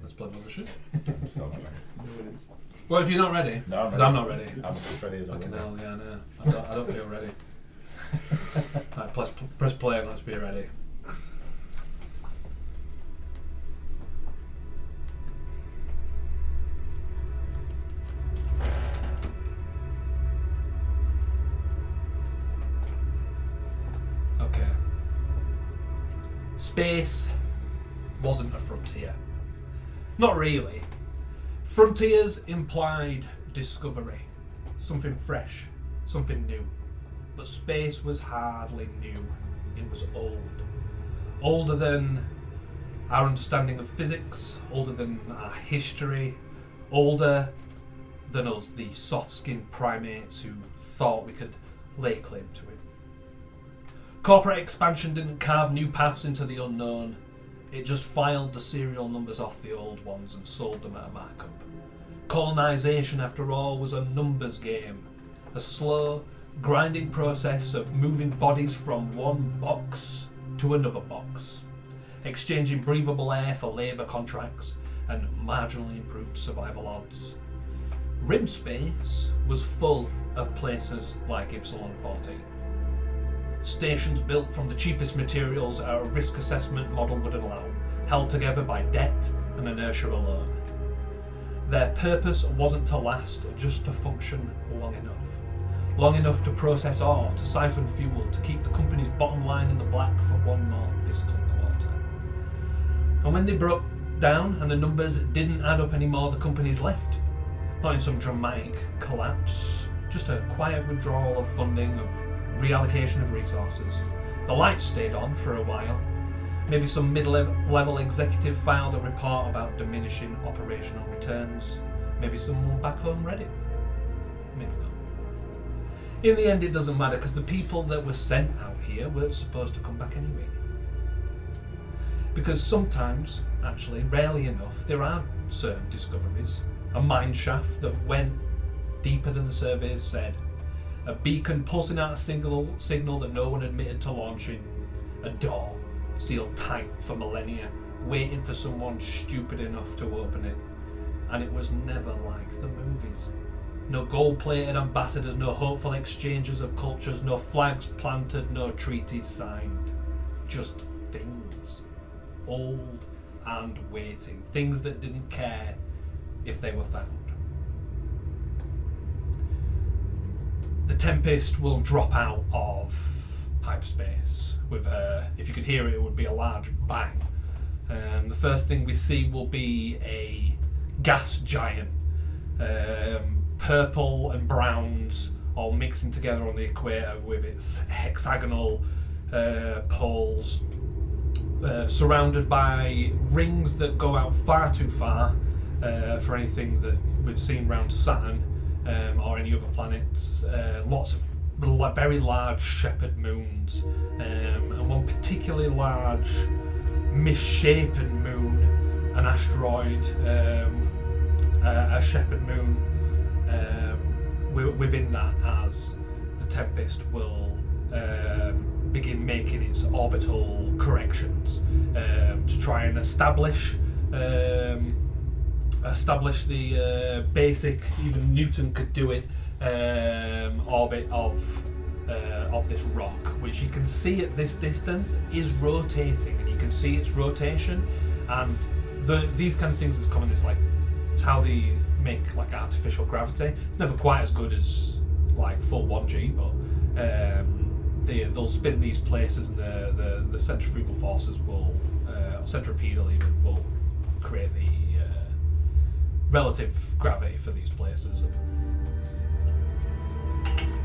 Let's play Mothership. So not ready. No, it is. Well, if you're not ready, No, because I'm not ready. I'm as ready as I Fucking will hell, yeah, no. I don't feel ready. Right, press play and let's be ready. Okay. Space wasn't a frontier. Not really. Frontiers implied discovery, something fresh, something new. But space was hardly new. It was old. Older than our understanding of physics, older than our history, older than us, the soft-skinned primates who thought we could lay claim to it. Corporate expansion didn't carve new paths into the unknown. It just filed the serial numbers off the old ones and sold them at a markup. Colonisation, after all, was a numbers game. A slow, grinding process of moving bodies from one box to another box, exchanging breathable air for labour contracts and marginally improved survival odds. Rim space was full of places like Ypsilon 14. Stations built from the cheapest materials our risk assessment model would allow, held together by debt and inertia alone. Their purpose wasn't to last, just to function long enough. Long enough to process ore, to siphon fuel, to keep the company's bottom line in the black for one more fiscal quarter. And when they broke down and the numbers didn't add up anymore, the companies left. Not in some dramatic collapse, just a quiet withdrawal of funding, of reallocation of resources. The lights stayed on for a while. Maybe some mid-level executive filed a report about diminishing operational returns. Maybe someone back home read it. Maybe not. In the end, it doesn't matter, because the people that were sent out here weren't supposed to come back anyway. Because sometimes, actually, rarely enough, there are certain discoveries. A mine shaft that went deeper than the surveys said. A beacon pulsing out a signal that no one admitted to launching. A door sealed tight for millennia, waiting for someone stupid enough to open it. And it was never like the movies. No gold-plated ambassadors, no hopeful exchanges of cultures, no flags planted, no treaties signed. Just things. Old and waiting. Things that didn't care if they were found. The Tempest will drop out of hyperspace with if you could hear it, it would be a large bang. The first thing we see will be a gas giant, purple and browns all mixing together on the equator with its hexagonal poles, surrounded by rings that go out far too far for anything that we've seen around Saturn or any other planets. Lots of very large shepherd moons, and one particularly large misshapen moon, an asteroid, a shepherd moon. Within that, as the Tempest will begin making its orbital corrections to try and establish the basic, even Newton could do it, orbit of this rock, which you can see at this distance is rotating, and you can see its rotation. And these kind of things that's common is like, it's how they make like artificial gravity. It's never quite as good as like full 1G, but they'll spin these places, and the centrifugal forces will, centripetal even, will create the relative gravity for these places.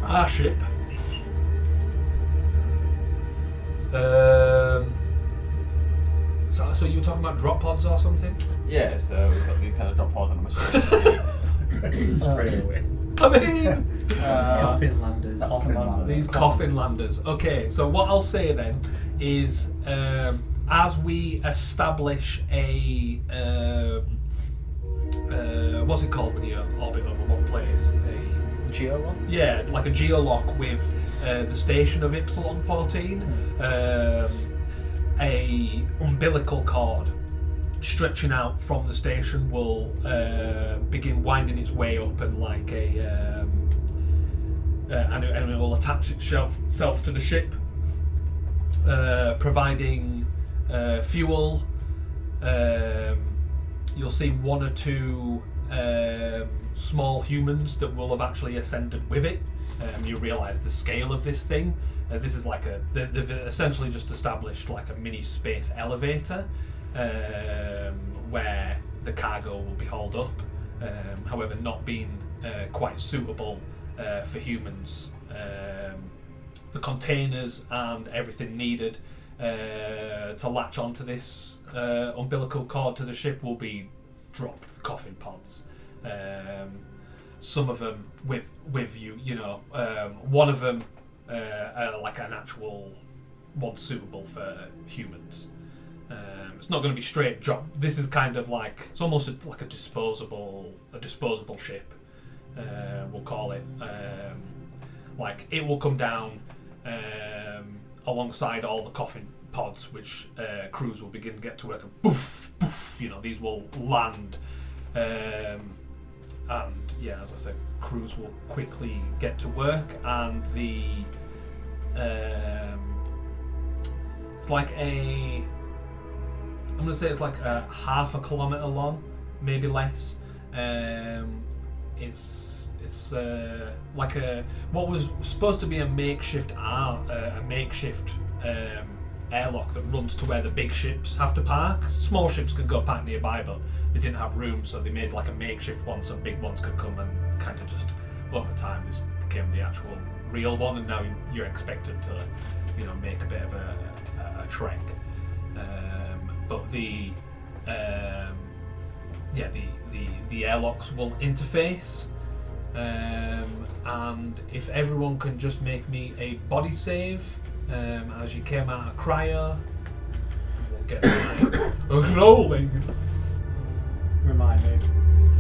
Our ship so you were talking about drop pods or something? Yeah, so we've got these kind of drop pods on a machine. Straight away. I mean, Coffin landers. these coffin landers. Okay, so what I'll say then is, as we establish a what's it called when you orbit over one place? Geolock? Yeah, like a geolock with the station of Ypsilon 14, a umbilical cord stretching out from the station will begin winding its way up and and it will attach itself to the ship, providing fuel. You'll see one or two small humans that will have actually ascended with it. You realise the scale of this thing. This is like they've essentially just established like a mini space elevator where the cargo will be hauled up. However, not being quite suitable for humans. The containers and everything needed to latch onto this umbilical cord to the ship will be dropped coffin pods. Some of them with you, one of them like an actual one suitable for humans. It's not going to be straight drop. This is kind of like it's almost like a disposable ship. We'll call it. Like it will come down alongside all the coffin pods, which crews will begin to get to work and boof, boof. These will land, and yeah, as I said, crews will quickly get to work, and the it's like I'm going to say it's like a half a kilometre long, maybe less. It's like what was supposed to be a makeshift airlock that runs to where the big ships have to park. Small ships can go park nearby, but they didn't have room, so they made like a makeshift one so big ones could come, and kind of just over time this became the actual real one, and now you're expected to make a bit of a trek. But the airlocks will interface, and if everyone can just make me a body save as you came out of cryo, we'll get rolling. Remind me.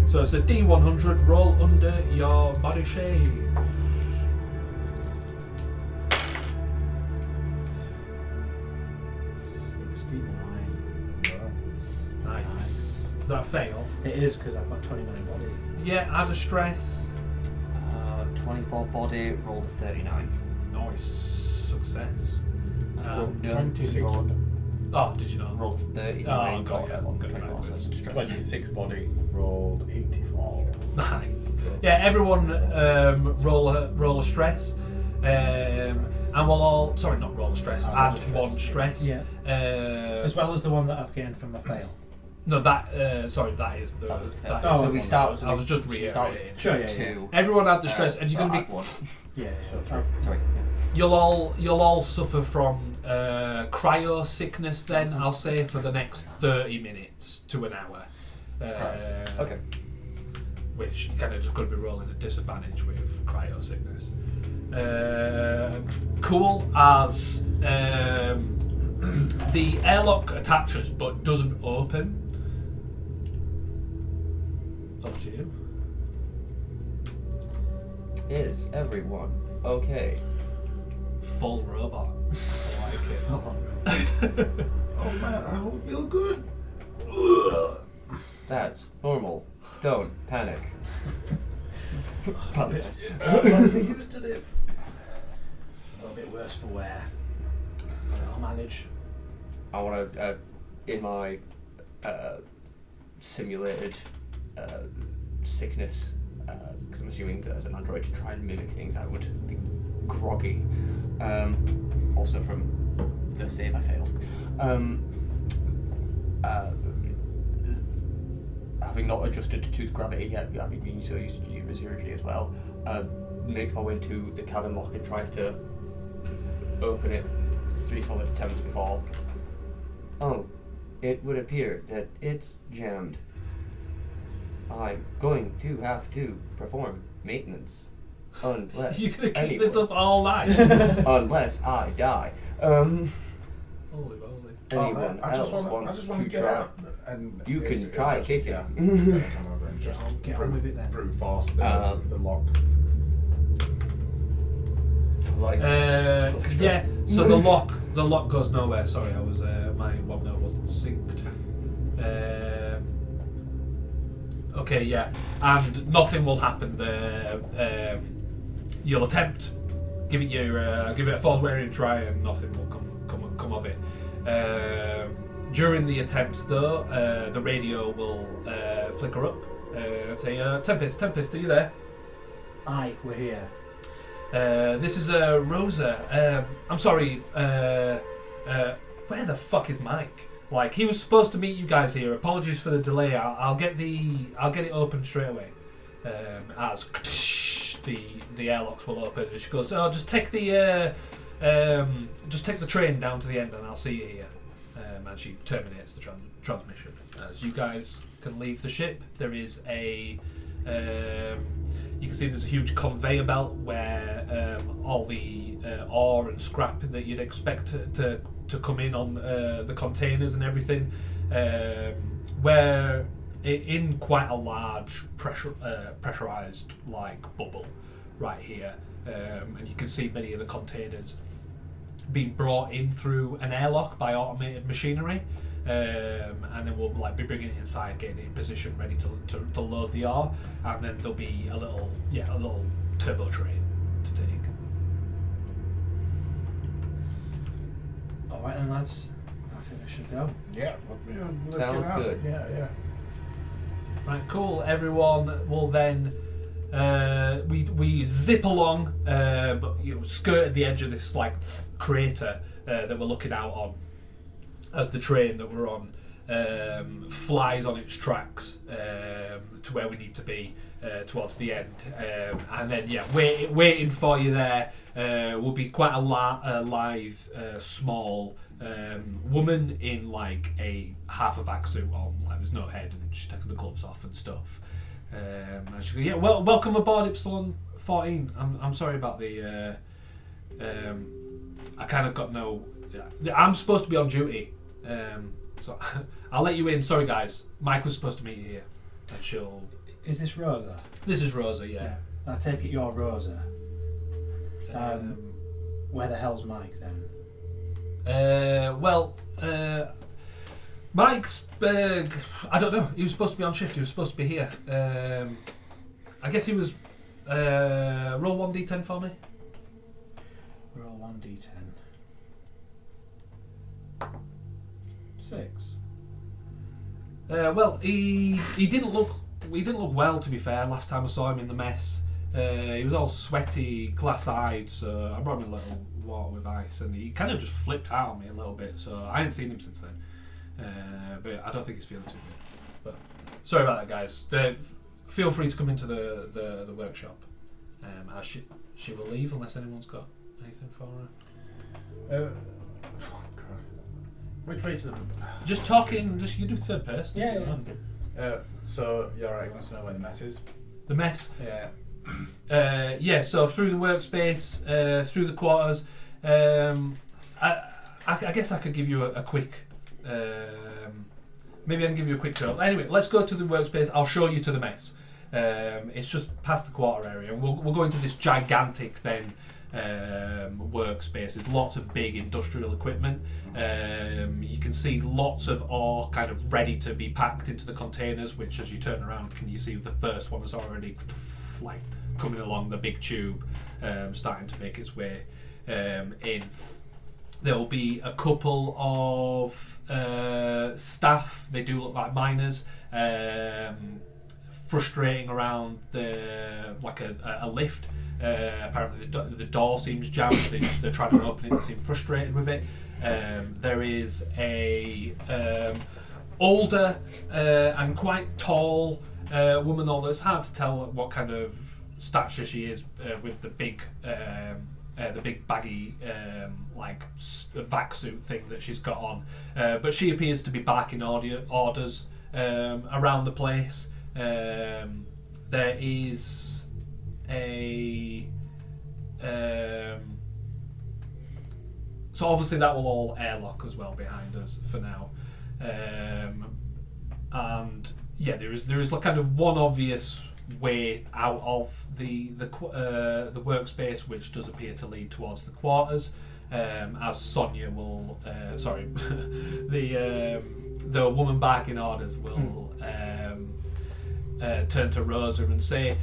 So it's a D100 roll under your body shave. 69. Nice. Is that a fail? It is because I've got 29 body. Yeah, add a stress. 24 body, rolled a 39. Nice. Success. No, 26. rolled- Oh, did you not? Rolled 39. Oh, got got it. one, Got it 24, so backwards. stress. 26 body. Rolled 84. Nice. Yeah, everyone roll a stress. And we'll all... Sorry, not roll a stress. Add one stress. Yeah. As well as the one that I've gained from my fail. No, that... sorry, that is the... That was the that fail. is Oh, the so we one. start. I was just we start with reiterating. Sure, yeah, yeah. 2. Everyone add the stress, and you're so going to add be... one. Yeah. Sorry. Yeah. You'll all suffer from cryo sickness then, I'll say, for the next 30 minutes to an hour. Okay. Which you kind of just got to be rolling a disadvantage with cryo sickness. Cool, as the airlock attaches but doesn't open. Up to you. Is everyone okay? Full robot. I like it. Oh man, I don't feel good. That's normal. Don't panic. Panic. I'm not used to this. A little bit worse for wear. I'll manage. I want to, in my simulated sickness, because I'm assuming that as an android to try and mimic things, I would be groggy. Also from the save I failed. Having not adjusted to the gravity yet, having been so used to zero G as well, makes my way to the cabin lock and tries to open it 3 solid attempts before. Oh, it would appear that it's jammed. I'm going to have to perform maintenance. Unless You're going to keep anyone, this up all night? unless I die. Holy moly. Anyone I else just wants want to to get try? out. And You can if- try just- kicking. yeah, come over and just Get on with it then. brute force the lock. Like, Yeah, so the lock goes nowhere. Sorry, I was my OneNote wasn't synced. Okay, yeah. And nothing will happen there. You'll attempt, give it a Forswearian try, and nothing will come of it. During the attempt, though, the radio will flicker up and say, Tempest, are you there? Aye, we're here. This is Rosa. I'm sorry. Where the fuck is Mike? Like, he was supposed to meet you guys here. Apologies for the delay. I'll get it open straight away. As the airlocks will open, and she goes, "Oh, just take the train down to the end, and I'll see you here." And she terminates the transmission. As you guys can leave the ship, there is a you can see there's a huge conveyor belt where all the ore and scrap that you'd expect to come in on the containers and everything, where in quite a large pressurized like bubble right here, and you can see many of the containers being brought in through an airlock by automated machinery, and then we'll like be bringing it inside, getting it in position, ready to load the ore, and then there'll be a little turbo train to take. All right then, lads. I think we should go. Yeah, let's Sounds get out. good. Yeah. Right, cool. Everyone will then we zip along, but skirt at the edge of this like crater that we're looking out on, as the train that we're on flies on its tracks to where we need to be towards the end, and then waiting for you there will be quite a lithe, small woman in like a half a vac suit on, like there's no head, and she's taking the gloves off and stuff. And she goes, welcome aboard Ypsilon 14. I'm sorry about the. I kind of got no. I'm supposed to be on duty, so I'll let you in. Sorry, guys. Mike was supposed to meet you here, and she'll. Is this Rosa? This is Rosa, yeah. I take it you're Rosa. Where the hell's Mike then? Mike's. I don't know. He was supposed to be on shift. He was supposed to be here. I guess he was. Roll 1d10 for me. Roll 1d10. 6. He didn't look well, to be fair. Last time I saw him in the mess, he was all sweaty, glass-eyed. So I brought him a little water with ice, and he kind of just flipped out on me a little bit. So I ain't seen him since then. But I don't think he's feeling too good. But sorry about that, guys. Feel free to come into the workshop. As she will leave unless anyone's got anything for her. Which way to the... Just talking. Just you do third person. Yeah. So, you're right, you want to know where the mess is? The mess. Yeah. So through the workspace, through the quarters. I guess I could give you a quick. Maybe I can give you a quick tour. Anyway, let's go to the workspace. I'll show you to the mess. It's just past the quarter area, and we'll go into this gigantic then workspace. There's lots of big industrial equipment. You can see lots of ore kind of ready to be packed into the containers, which as you turn around, can you see the first one is already like coming along the big tube, starting to make its way in. There will be a couple of staff. They do look like miners, frustrating around a lift. Apparently the door seems jammed. They're trying to open it. They seem frustrated with it. There is a older and quite tall woman, although it's hard to tell what kind of stature she is with the big baggy vac suit thing that she's got on, but she appears to be barking orders around the place. There is a so obviously that will all airlock as well behind us for now, and yeah, there is kind of one obvious way out of the workspace, which does appear to lead towards the quarters, as Sonia will the woman barking orders will turn to Rosa and say,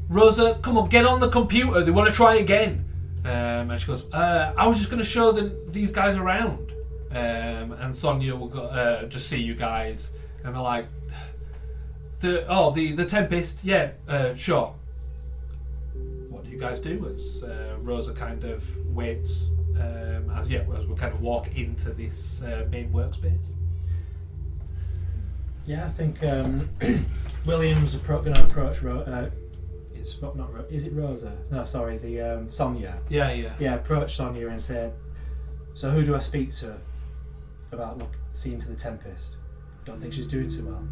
Rosa, come on, get on the computer. They want to try again. And she goes, I was just going to show them these guys around. And Sonia will go, just see you guys. And they're like, the Tempest, yeah, sure. What do you guys do? As Rosa kind of waits, as we kind of walk into this main workspace. Yeah, I think William's going to approach is it Rosa? No, sorry, the Sonia. Yeah. Yeah, approach Sonia and say, so who do I speak to about seeing to the Tempest? Don't think she's doing too well.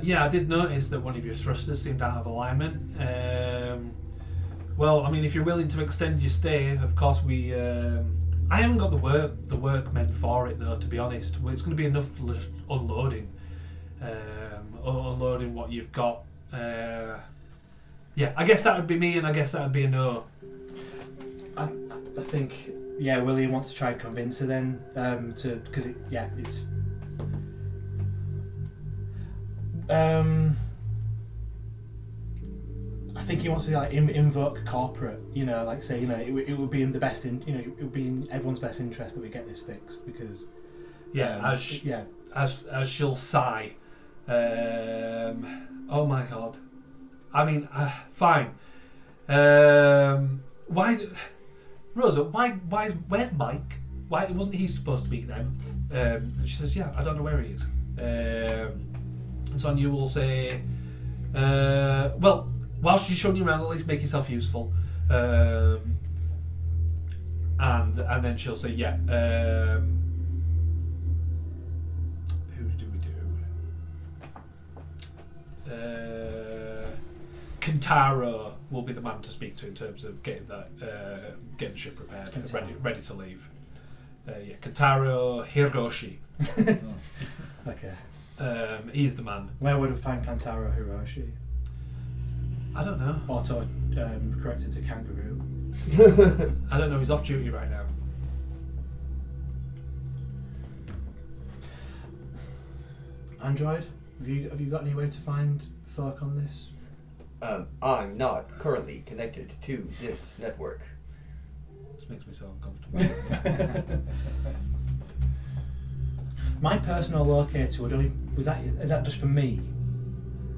Yeah, I did notice that one of your thrusters seemed out of alignment. Well, I mean, if you're willing to extend your stay, of course we... I haven't got the work meant for it, though, to be honest. It's going to be enough just unloading. Unloading what you've got. Yeah, I guess that would be me, and I guess that would be a no. I think, yeah, William wants to try and convince her then, because it's... I think he wants to invoke corporate, say, it would be in the best it would be in everyone's best interest that we get this fixed, because as she'll sigh, oh my god, I mean, fine. Rosa, where's Mike? Why wasn't he supposed to be there? And she says, yeah, I don't know where he is. And Sonia will say, well, whilst she's showing you around, at least make yourself useful. And then she'll say, yeah. Who do we do? Kintaro will be the man to speak to in terms of getting the ship prepared, ready to leave. Kintaro Hiroshi. Okay. He's the man. Where would I find Kantaro Hiroshi? I don't know. Auto corrected to kangaroo. I don't know. He's off duty right now. Android, have you got any way to find folk on this? I'm not currently connected to this network. This makes me so uncomfortable. My personal locator would only is that just for me?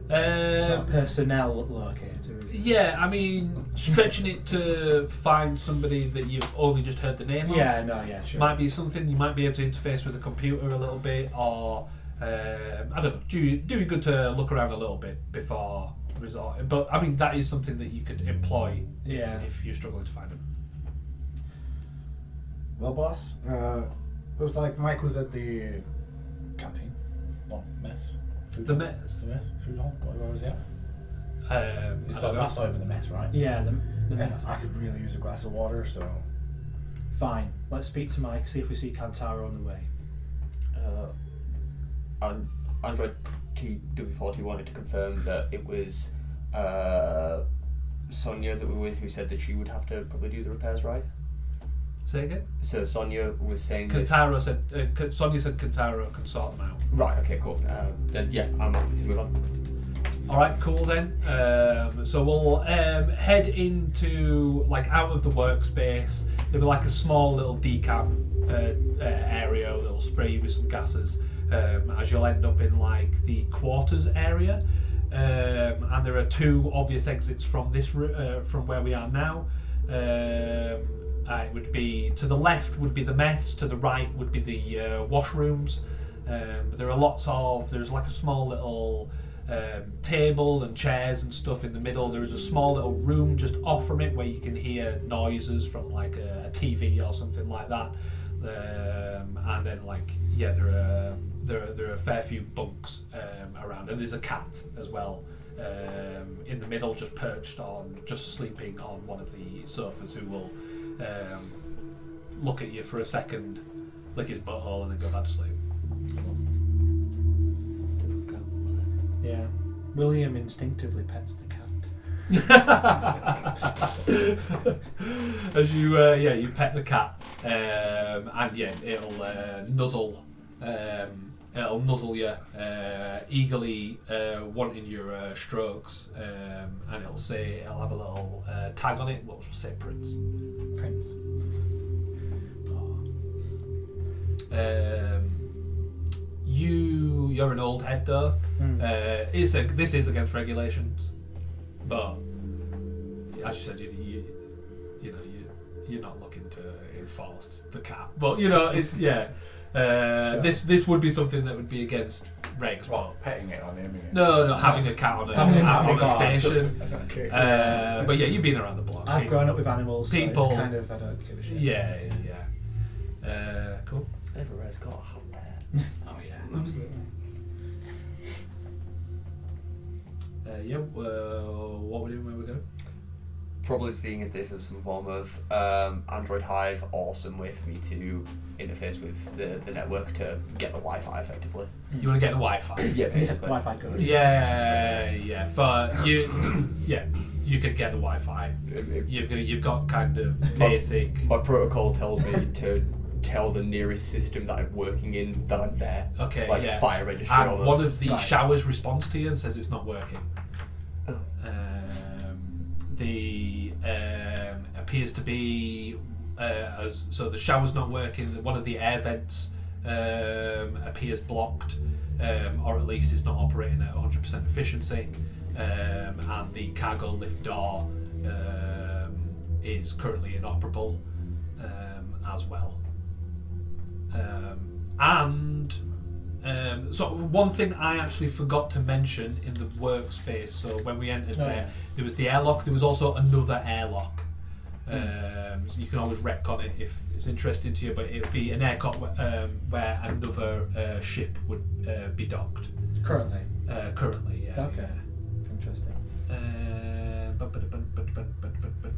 It's not a personnel locator, is it? Yeah, I mean, stretching it to find somebody that you've only just heard the name of. Yeah, no, yeah, sure. Might be something you might be able to interface with the computer a little bit, or I don't know. Do you good to look around a little bit before resorting? But I mean, that is something that you could employ if you're struggling to find them. Well, boss, it was like Mike was at the canteen. Well, mess. The mess? The mess? Food hall? Where was he at? It's that's over the mess, right? Yeah, the And I could really use a glass of water, so... Fine. Let's speak to Mike, see if we see Kantaro on the way. Android TW40 wanted to confirm that it was Sonia that we were with who said that she would have to probably do the repairs, right? Say again? So Sonia was saying that... Kantaro said... Sonia said Kantaro can sort them out. Right, okay, cool. Then, yeah, I'm happy to move on. Alright, cool then. So we'll head into, out of the workspace. There'll be a small little decam area, a little spray with some gases, as you'll end up in, the quarters area. And there are two obvious exits from this from where we are now. It would be, to the left would be the mess, to the right would be the washrooms. There are there's a small little table and chairs and stuff in the middle. There is a small little room just off from it where you can hear noises from a TV or something like that. And then there are a fair few bunks around, and there's a cat as well in the middle, just sleeping on one of the sofas, who will look at you for a second, lick his butthole, and then go back to sleep. Yeah. William instinctively pets the cat. As you you pet the cat, and it'll nuzzle it'll nuzzle you, eagerly wanting your strokes, and it'll have a little tag on it, which will say Prince. Prince. You're an old head though. This is against regulations, but as you said, you're not looking to enforce the cat. But it's Sure. This would be something that would be against regs. Well, petting it or naming it. No, having a cat on a station. Okay. But yeah, you've been around the block. I've grown up with animals, so people- it's kind of, I don't give a shit. Yeah. Cool. Everywhere's got a hot pet. Oh yeah, absolutely. What we're doing, where we go? Probably seeing if this is some form of Android Hive or some way for me to interface with the network to get the Wi-Fi effectively. You want to get the Wi-Fi? Yeah, basically. Wi-Fi good. Yeah. For you, you could get the Wi-Fi. You've got kind of basic. My protocol tells me to tell the nearest system that I'm working in that I'm there. Okay, like yeah. fire registry And almost. one of the Right. showers responds to you and says it's not working. Oh. The appears to be so the shower's not working. One of the air vents appears blocked, or at least is not operating at 100% efficiency. And the cargo lift door is currently inoperable as well. So one thing I actually forgot to mention in the workspace, so when we entered there was the airlock, there was also another airlock. So you can always retcon it if it's interesting to you, but it would be an airlock where another ship would be docked. Currently. Currently, yeah. Okay. Interesting. And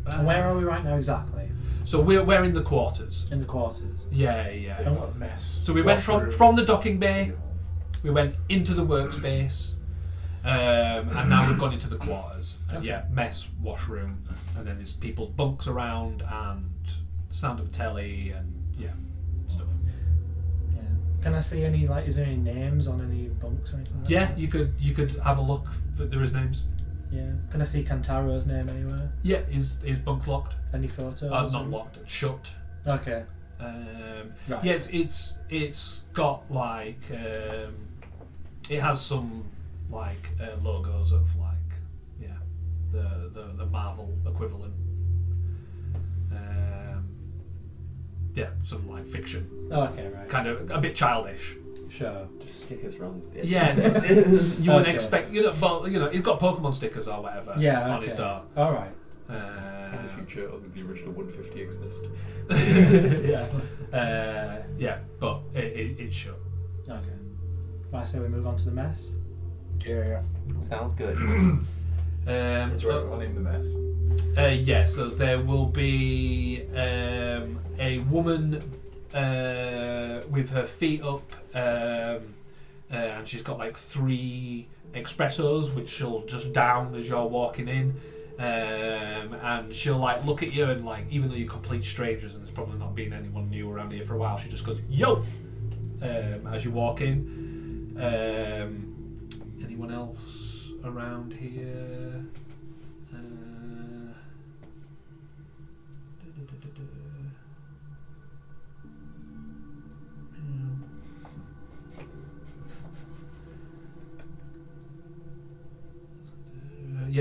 And where are we right now exactly? So we're in the quarters. In the quarters. Yeah. What a mess. So we went from the docking bay, we went into the workspace, and now we've gone into the quarters. And Okay. mess, washroom, and then there's people's bunks around and sound of telly and stuff. Yeah. Can I see any is there any names on any bunks or anything? Like Yeah, that? you could have a look. There is names. Yeah. Can I see Kantaro's name anywhere? Yeah, his bunk locked. Any photos? Not locked, it's shut. Okay. Right. Yes, it's got it has some logos of the Marvel equivalent. Some fiction, Okay, right. kind of a bit childish. Sure. Just stickers around. Yeah, you wouldn't Okay. expect but he's got Pokemon stickers or whatever Yeah. on his Okay. door. All right. In the future, only the original 150 exist. But it's shut. Okay. Right, so we move on to the mess. Yeah. Sounds good. It's right on in the mess. So there will be a woman with her feet up, and she's got 3 espressos, which she'll just down as you're walking in, and she'll look at you and even though you're complete strangers and there's probably not been anyone new around here for a while, she just goes yo as you walk in. Anyone else around here?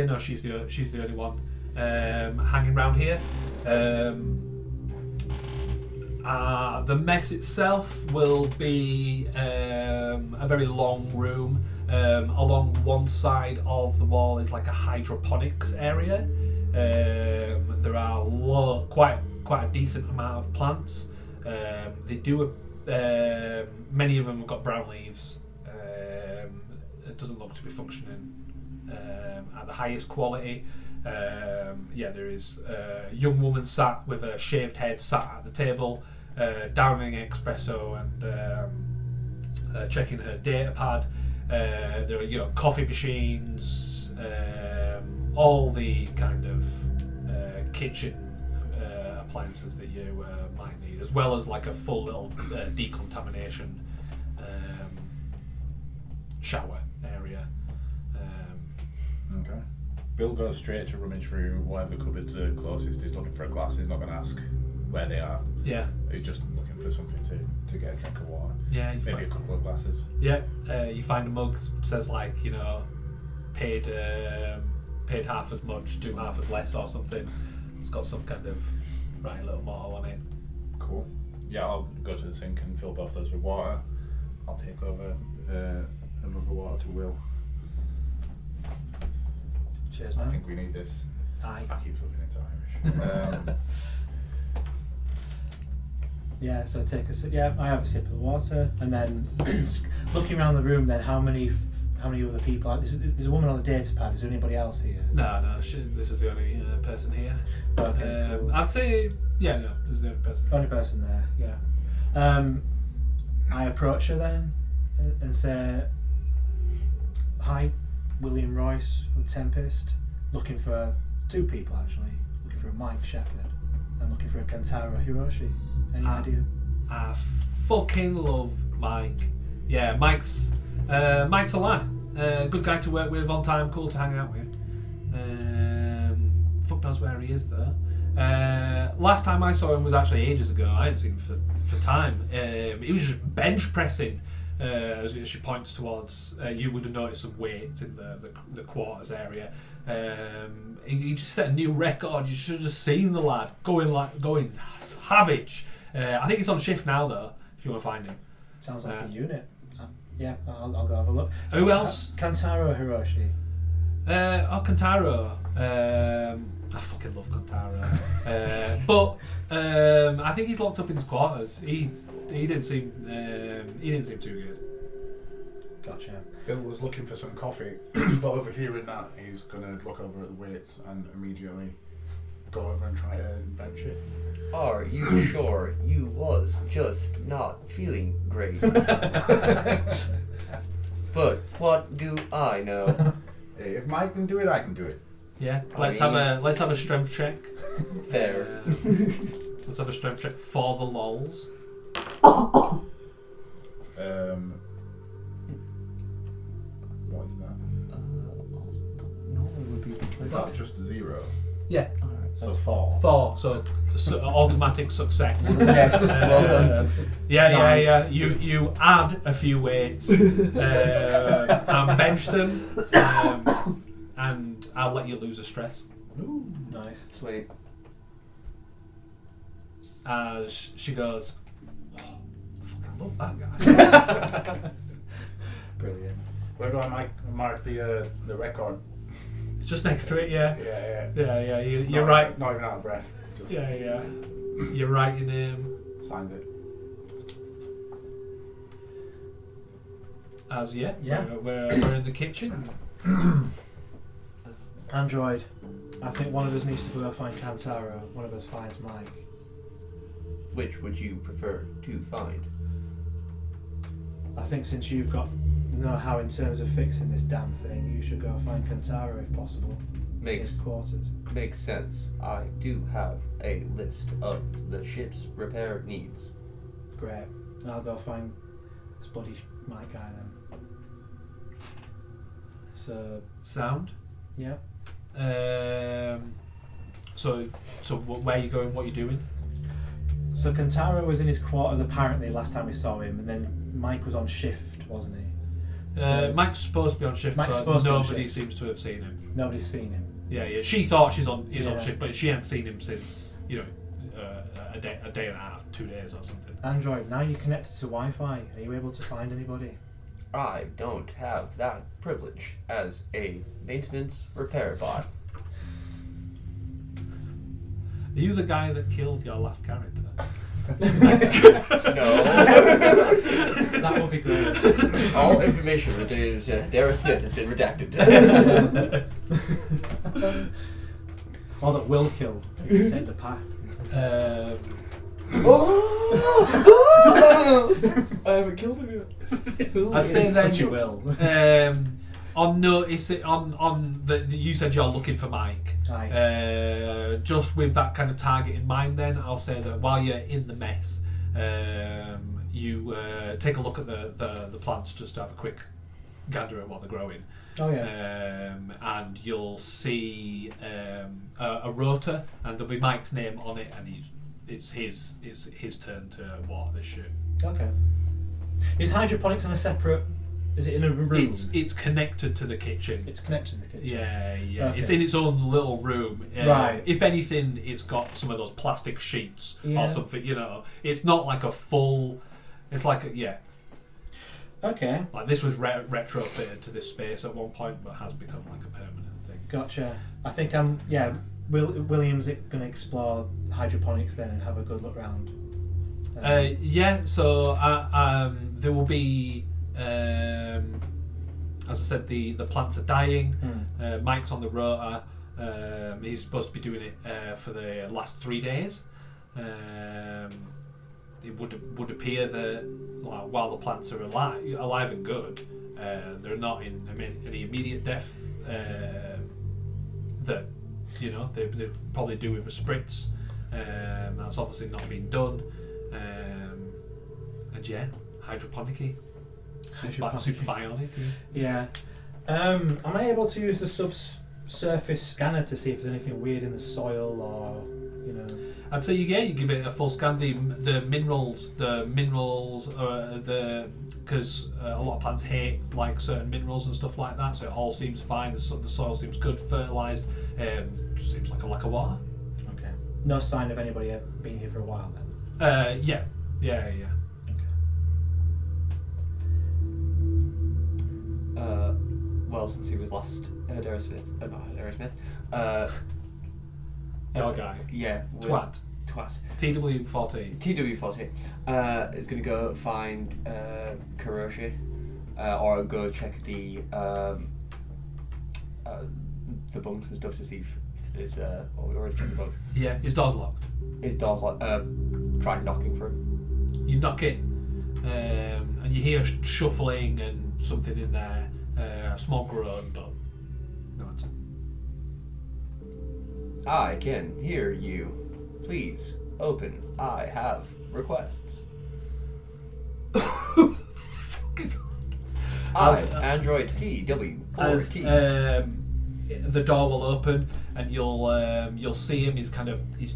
No, she's the only one hanging around here. The mess itself will be a very long room. Along one side of the wall is a hydroponics area. There are quite a decent amount of plants. They do many of them have got brown leaves. It doesn't look to be functioning at the highest quality. There is a young woman sat with a shaved head sat at the table, downing an espresso and checking her data pad. There are coffee machines, all the kind of kitchen appliances that you might need, as well as a full little decontamination shower area. Okay. Bill goes straight to rummage through whatever cupboards are closest. He's looking for a glass. He's not going to ask where they are. Yeah. He's just looking for something to get a drink of water. Yeah. Maybe a couple of glasses. Yeah. You find a mug says like paid half as much, do half as less or something. It's got some kind of little motto on it. Cool. Yeah, I'll go to the sink and fill both those with water. I'll take over a mug of water to Will. Cheers, I man. think we need this. Aye. I keep looking into Irish. Yeah, so take a sip. Yeah, I have a sip of the water, and then looking around the room. Then how many other people? There's a woman on the data pad. Is there anybody else here? No, this is the only person here. Okay, cool. I'd say, this is the only person. Only person there. Yeah. I approach her then and say, "Hi, William Royce from Tempest. Looking for two people actually. Looking for a Mike Shepherd and looking for a Kantaro Hiroshi. Any idea?" I fucking love Mike. Yeah, Mike's a lad. Good guy to work with, on time, cool to hang out with. Fuck knows where he is though. Last time I saw him was actually ages ago. I hadn't seen him for time. He was just bench pressing. As she points towards, you would have noticed some weight in the quarters area. He just set a new record. You should have just seen the lad going savage. I think he's on shift now though. If you want to find him. Sounds like a unit. Yeah, I'll go have a look. Who else? Kantaro Hiroshi. Kantaro. I fucking love Kantaro. But I think he's locked up in his quarters. He didn't seem too good. Gotcha. Bill was looking for some coffee, but overhearing that, he's going to look over at the weights and immediately go over and try to bench it. Are you sure you was just not feeling great? But what do I know? Hey, if Mike can do it, I can do it. Yeah. Let's have a strength check. Fair. Let's have a strength check for the lols. What is that? Normally would be. Is that just a 0? Yeah. Alright. So 4. 4. So automatic success. Yes. Well done. Yeah. Nice. You add a few weights and bench them, and I'll let you lose a stress. Ooh, nice. Sweet. As she goes, oh, I fucking love that guy. Brilliant. Where do I mark the record? It's just next to it, yeah. Yeah. You're right. Not even out of breath. Just Yeah. You're right your name. signed it. As yeah. Yeah. We're in the kitchen. Android. I think one of us needs to go find Kantaro. One of us finds Mike. Which would you prefer to find? I think since you've got know-how in terms of fixing this damn thing, you should go find Kantaro if possible. Makes His quarters. Makes sense. I do have a list of the ship's repair needs. Great. And I'll go find this bloody Mike guy then. So, Sound. yeah. So where are you going? What are you doing? So Kantaro was in his quarters apparently last time we saw him, and then Mike was on shift, wasn't he? So Mike's supposed to be on shift, Mike's but supposed to be on nobody shift. seems to have seen him. Nobody's seen him. Yeah. She thought he's on Yeah. shift, but she hadn't seen him since a day and a half, 2 days or something. Android, now you're connected to Wi-Fi. Are you able to find anybody? I don't have that privilege as a maintenance repair bot. Are you the guy that killed your last character? No. That would be great. All information related to Dara Smith has been redacted. Or that Will killed. He said the past. I haven't killed him yet. I'd say then But you will. on notice on the you said you're looking for Mike. Aye. Just with that kind of target in mind, then I'll say that while you're in the mess, you take a look at the plants just to have a quick gander at what they're growing. Oh yeah. And you'll see a rotor, and there'll be Mike's name on it, and it's his turn to water this shit. Okay. Is hydroponics in a separate? Is it in a room? It's connected to the kitchen. It's connected to the kitchen. Yeah. Okay. It's in its own little room. Right. If anything, it's got some of those plastic sheets Yeah. or something. You know, it's not like a full. It's like Okay. like this was retrofitted to this space at one point, but has become like a permanent thing. Gotcha. I think William's going to explore hydroponics then and have a good look round. So there will be, as I said, the plants are dying. Mike's on the rotor. He's supposed to be doing it for the last 3 days. It would appear that while the plants are alive and good, they're not in any immediate death. That they probably do with a spritz. That's obviously not been done. And yeah, hydroponic-y. Super bionic. Yeah. Am I able to use the subsurface scanner to see if there's anything weird in the soil or, I'd say you give it a full scan. The minerals are because a lot of plants hate like certain minerals and stuff like that. So it all seems fine. The soil seems good, fertilised. Seems like a lack of water. Okay. No sign of anybody being here for a while then. Yeah. Well, since he was last not Aerosmith, Your guy. Yeah. Twat. TW14. TW14 is going to go find Kuroshi, or go check the bunks and stuff to see if there's. We already checked the bunks. Yeah, his door's locked. His door's locked. Try knocking for him. You knock it, and you hear shuffling and something in there. A small groan, but no answer. I can hear you. Please open. I have requests. Android TW4T. The door will open, and you'll see him. He's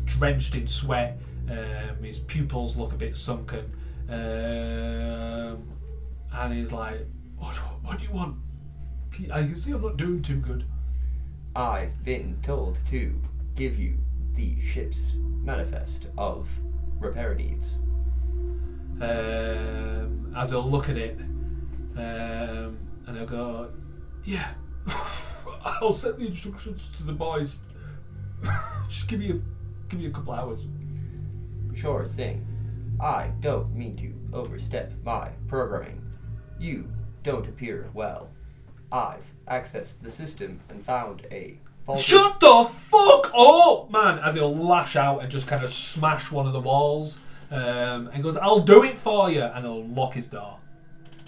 drenched in sweat. His pupils look a bit sunken, and he's like, "What do you want? I can see I'm not doing too good." I've been told to give you the ship's manifest of repair needs. As he'll look at it, and he'll go, "Yeah, I'll send the instructions to the boys. Just give me a couple hours." Sure thing. I don't mean to overstep my programming. You don't appear well. I've accessed the system and found a faulty... Shut the fuck up, man! As he'll lash out and just kind of smash one of the walls, and goes, "I'll do it for you," and he'll lock his door.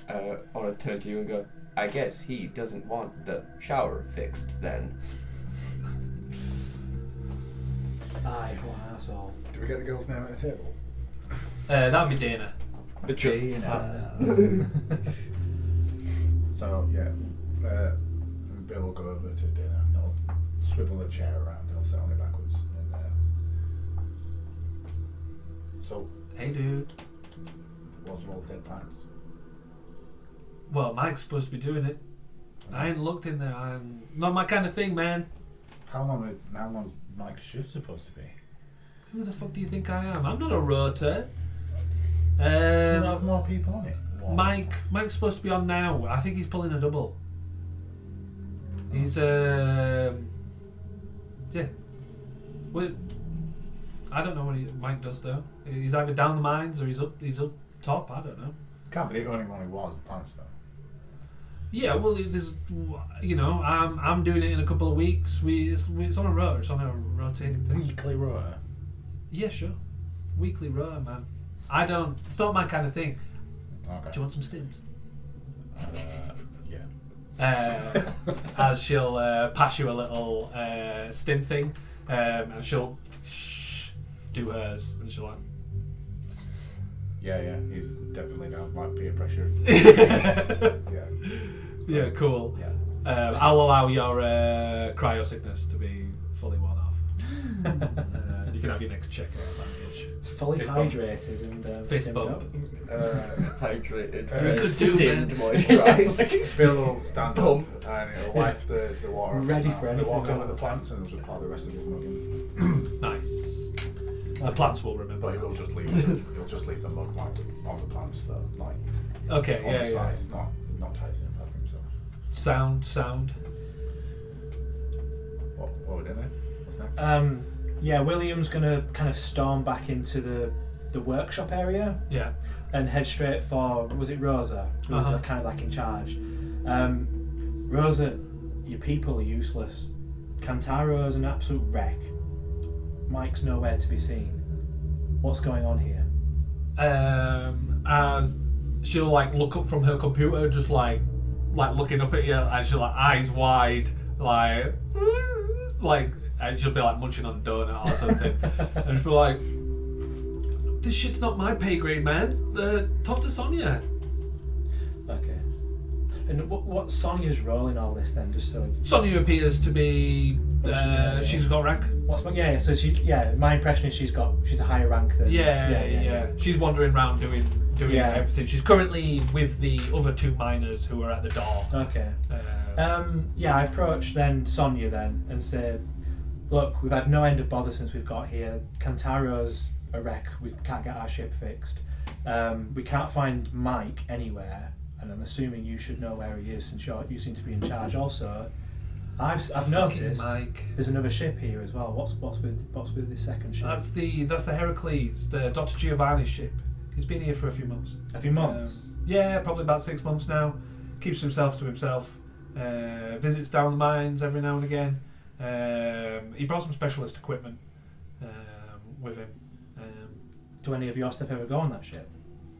I want to turn to you and go, I guess he doesn't want the shower fixed then. Aye, what an asshole. Did we get the girl's name at the table? That'd be Dana. So yeah, Bill will go over to dinner. He'll swivel a chair around. He'll sit on it backwards. So, Hey, dude. what's all the dead plants? Well, Mike's supposed to be doing it. I ain't looked in there. Not my kind of thing, man. How long's Mike's shift supposed to be? Who the fuck do you think I am? I'm not a rotor. Do you have more people on it? Mike's supposed to be on now. I think he's pulling a double. He's yeah. Well, I don't know what Mike does though. He's either down the mines or he's up top. I don't know. Can't be the only one who waters the plants though. Yeah, well, there's, I'm doing it in a couple of weeks. It's on a rotor. It's on a rotating thing. Weekly rota. Yeah, sure. Weekly rotor, man. I don't. It's not my kind of thing. Okay. Do you want some stims? Yeah. As she'll pass you a little stim thing, and she'll do hers, and she'll like. Yeah, he's definitely down like peer pressure. Yeah. Yeah, cool. Yeah. I'll allow your cryo sickness to be fully worn off. You can have your next check advantage. Fully Fist bump. hydrated and Fist stimming bump. up. Hydrated. You could do, Steamed, man. moisturised. Bill will stand Bump. up and he'll wipe the water off Ready his for mouth. He'll walk anything. over the plants and he'll just pour the rest of his mug in. Nice. The plants will remember. But he will just leave he'll just leave the mug like on the plants though, like Okay, on yeah, the yeah. side. It's not tidying it up for himself. Sound. What we doing there? What's next? Yeah, William's gonna kind of storm back into the workshop area Yeah. and head straight for, was it Rosa, who was Uh-huh. kind of like in charge. Rosa, your people are useless. Kantaro's an absolute wreck. Mike's nowhere to be seen. What's going on here? As she'll like look up from her computer, just like looking up at you, and she'll like eyes wide, and she'll be like munching on a donut or something, and she'll be like, "This shit's not my pay grade, man. Talk to Sonia." Okay. And what's Sonia's role in all this then? Just so. Sonia appears to be. She's got rank. What's my So my impression is she's a higher rank than. Yeah. She's wandering around doing Yeah. everything. She's currently with the other two miners who are at the door. Okay. I approach then Sonia then and say, look, we've had no end of bother since we've got here. Kantaro's a wreck. We can't get our ship fixed. We can't find Mike anywhere, and I'm assuming you should know where he is since you seem to be in charge. Also, I've noticed Mike. there's another ship here as well. What's with this second ship? That's the Heracles, the Dr. Giovanni's ship. He's been here for a few months. A few months. Yeah, probably about 6 months now. Keeps himself to himself. Visits down the mines every now and again. He brought some specialist equipment with him. Do any of your stuff ever go on that ship?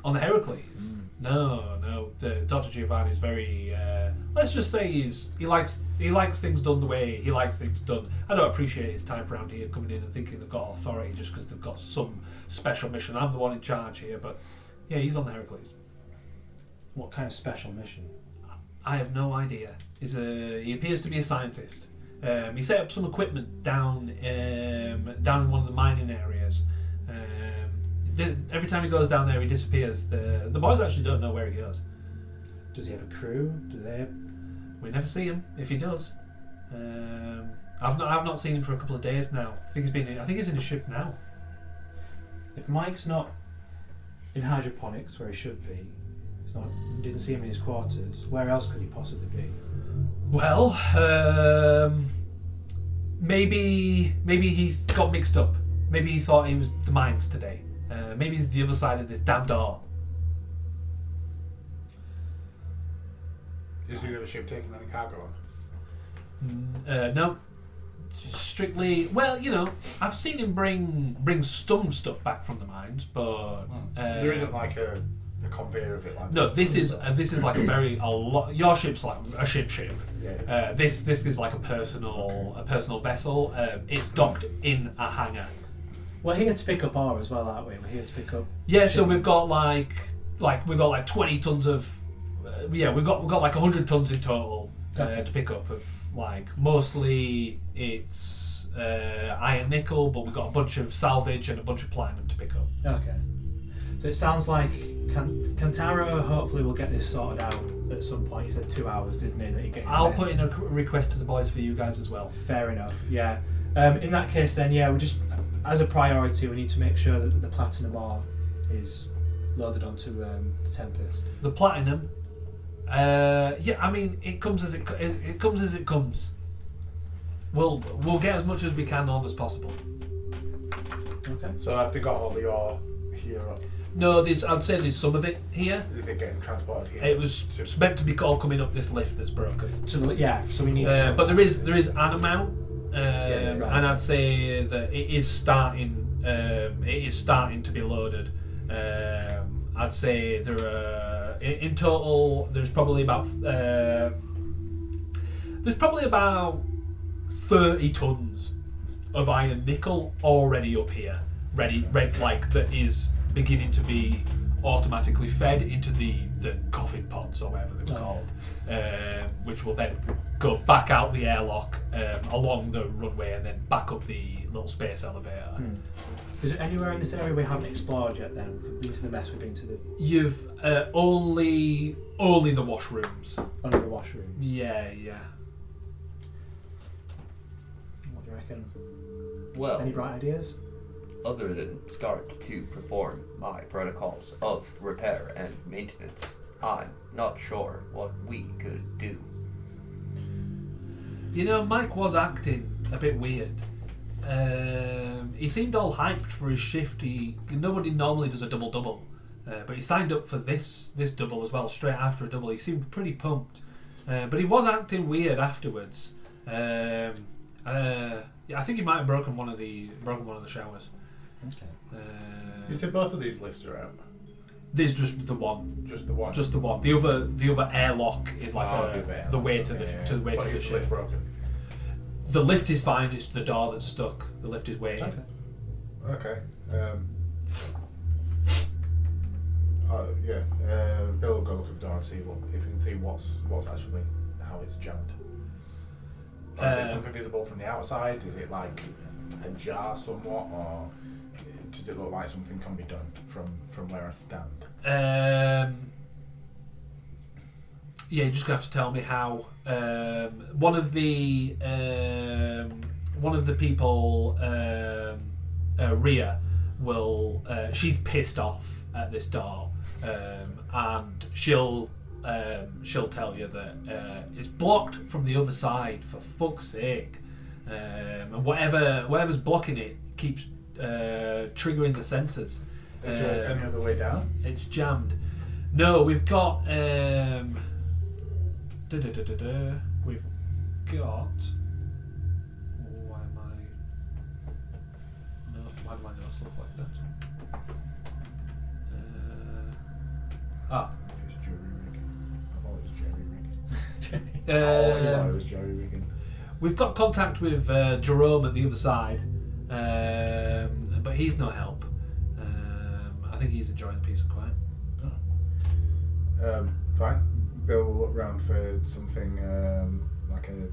On the Heracles? No. Dr. Giovanni's very. Let's just say he likes things done the way he likes things done. I don't appreciate his type around here coming in and thinking they've got authority just because they've got some special mission. I'm the one in charge here, but yeah, he's on the Heracles. What kind of special mission? I have no idea. He appears to be a scientist. He set up some equipment down in one of the mining areas. Every time he goes down there, he disappears. The boys actually don't know where he goes. Does he have a crew? Do they? We never see him if he does. I've not seen him for a couple of days now. I think he's in his ship now. If Mike's not in hydroponics where he should be, didn't see him in his quarters. Where else could he possibly be? Well, maybe he got mixed up. Maybe he thought he was the mines today. Maybe he's the other side of this damn door. Is the other ship taking any cargo on? No. Strictly, well, I've seen him bring some stuff back from the mines, but There isn't like a conveyor of it. Like no. This is like a lot. Your ship's like a ship. Yeah. This is like a personal vessel. It's docked in a hangar. We're here to pick up ore as well, aren't we? We're here to pick up. Yeah, so we've got like 20 tons of. We've got like 100 tons in total to pick up of like mostly it's iron nickel, but we've got a bunch of salvage and a bunch of platinum to pick up. Okay. So it sounds like Kantaro hopefully will get this sorted out at some point. He said 2 hours, didn't he? That he get. I'll put in a request to the boys for you guys as well. Fair enough. Yeah. In that case, then, we just as a priority we need to make sure that the platinum ore is loaded onto the Tempest. The platinum. I mean, it comes as it comes. We'll get as much as we can on as possible. Okay. So have they got all the ore here? No, I'd say there's some of it here. Is it getting transported here? It was meant to be all coming up this lift that's broken. So we need. But there is an amount, right. and I'd say that it is starting to be loaded. I'd say there are in total. There's probably about 30 tons of iron nickel already up here, ready, like that is beginning to be automatically fed into the coffin pods or whatever they were called, which will then go back out the airlock along the runway and then back up the little space elevator. Is there anywhere in this area we haven't explored yet then? We've been to the mess, we've been to the... You've only the washrooms. Only the washroom. Yeah. What do you reckon? Well, Any bright ideas? other than start to perform my protocols of repair and maintenance, I'm not sure what we could do. You know, Mike was acting a bit weird. He seemed all hyped for his shift. Nobody normally does a double, but he signed up for this double as well, straight after a double. He seemed pretty pumped, but he was acting weird afterwards. Yeah, I think he might have broken one of the showers. Okay. You said both of these lifts are out. There's just the one. Just the one. Just the one. The other airlock is like the way to the way But to the is the ship. lift broken? The lift is fine. It's the door that's stuck. The lift is waiting. Okay. Bill will go look at the door and see if he can see what's actually how it's jammed. Is it something visible from the outside? Is it like ajar somewhat, or does it look like something can be done from where I stand? Yeah, you're just gonna have to tell me how. One of the people, Rhea, will. She's pissed off at this door, and she'll tell you that it's blocked from the other side. For fuck's sake! And whatever's blocking it keeps triggering the sensors. Is there any other way down? It's jammed. No, we've got. We've got. Why do my notes look like that? It's jury rigging. I thought it was jerry rigging. I thought it was jerry rigging. We've got contact with Jerome at the other side, but he's no help. I think he's enjoying the peace and quiet. Fine. Bill will look round for something like an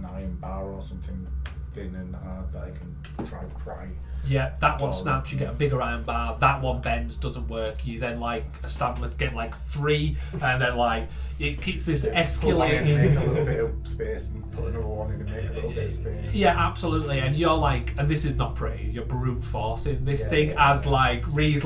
iron bar or something thin and hard that I can try pry. Yeah, that one snaps, you get a bigger iron bar, that one bends, doesn't work, you then get like 3, and then it keeps this escalating. Make a little bit of space and put another one in and make a little bit of space. Yeah, absolutely, and you're and this is not pretty, you're brute forcing this thing as Ree's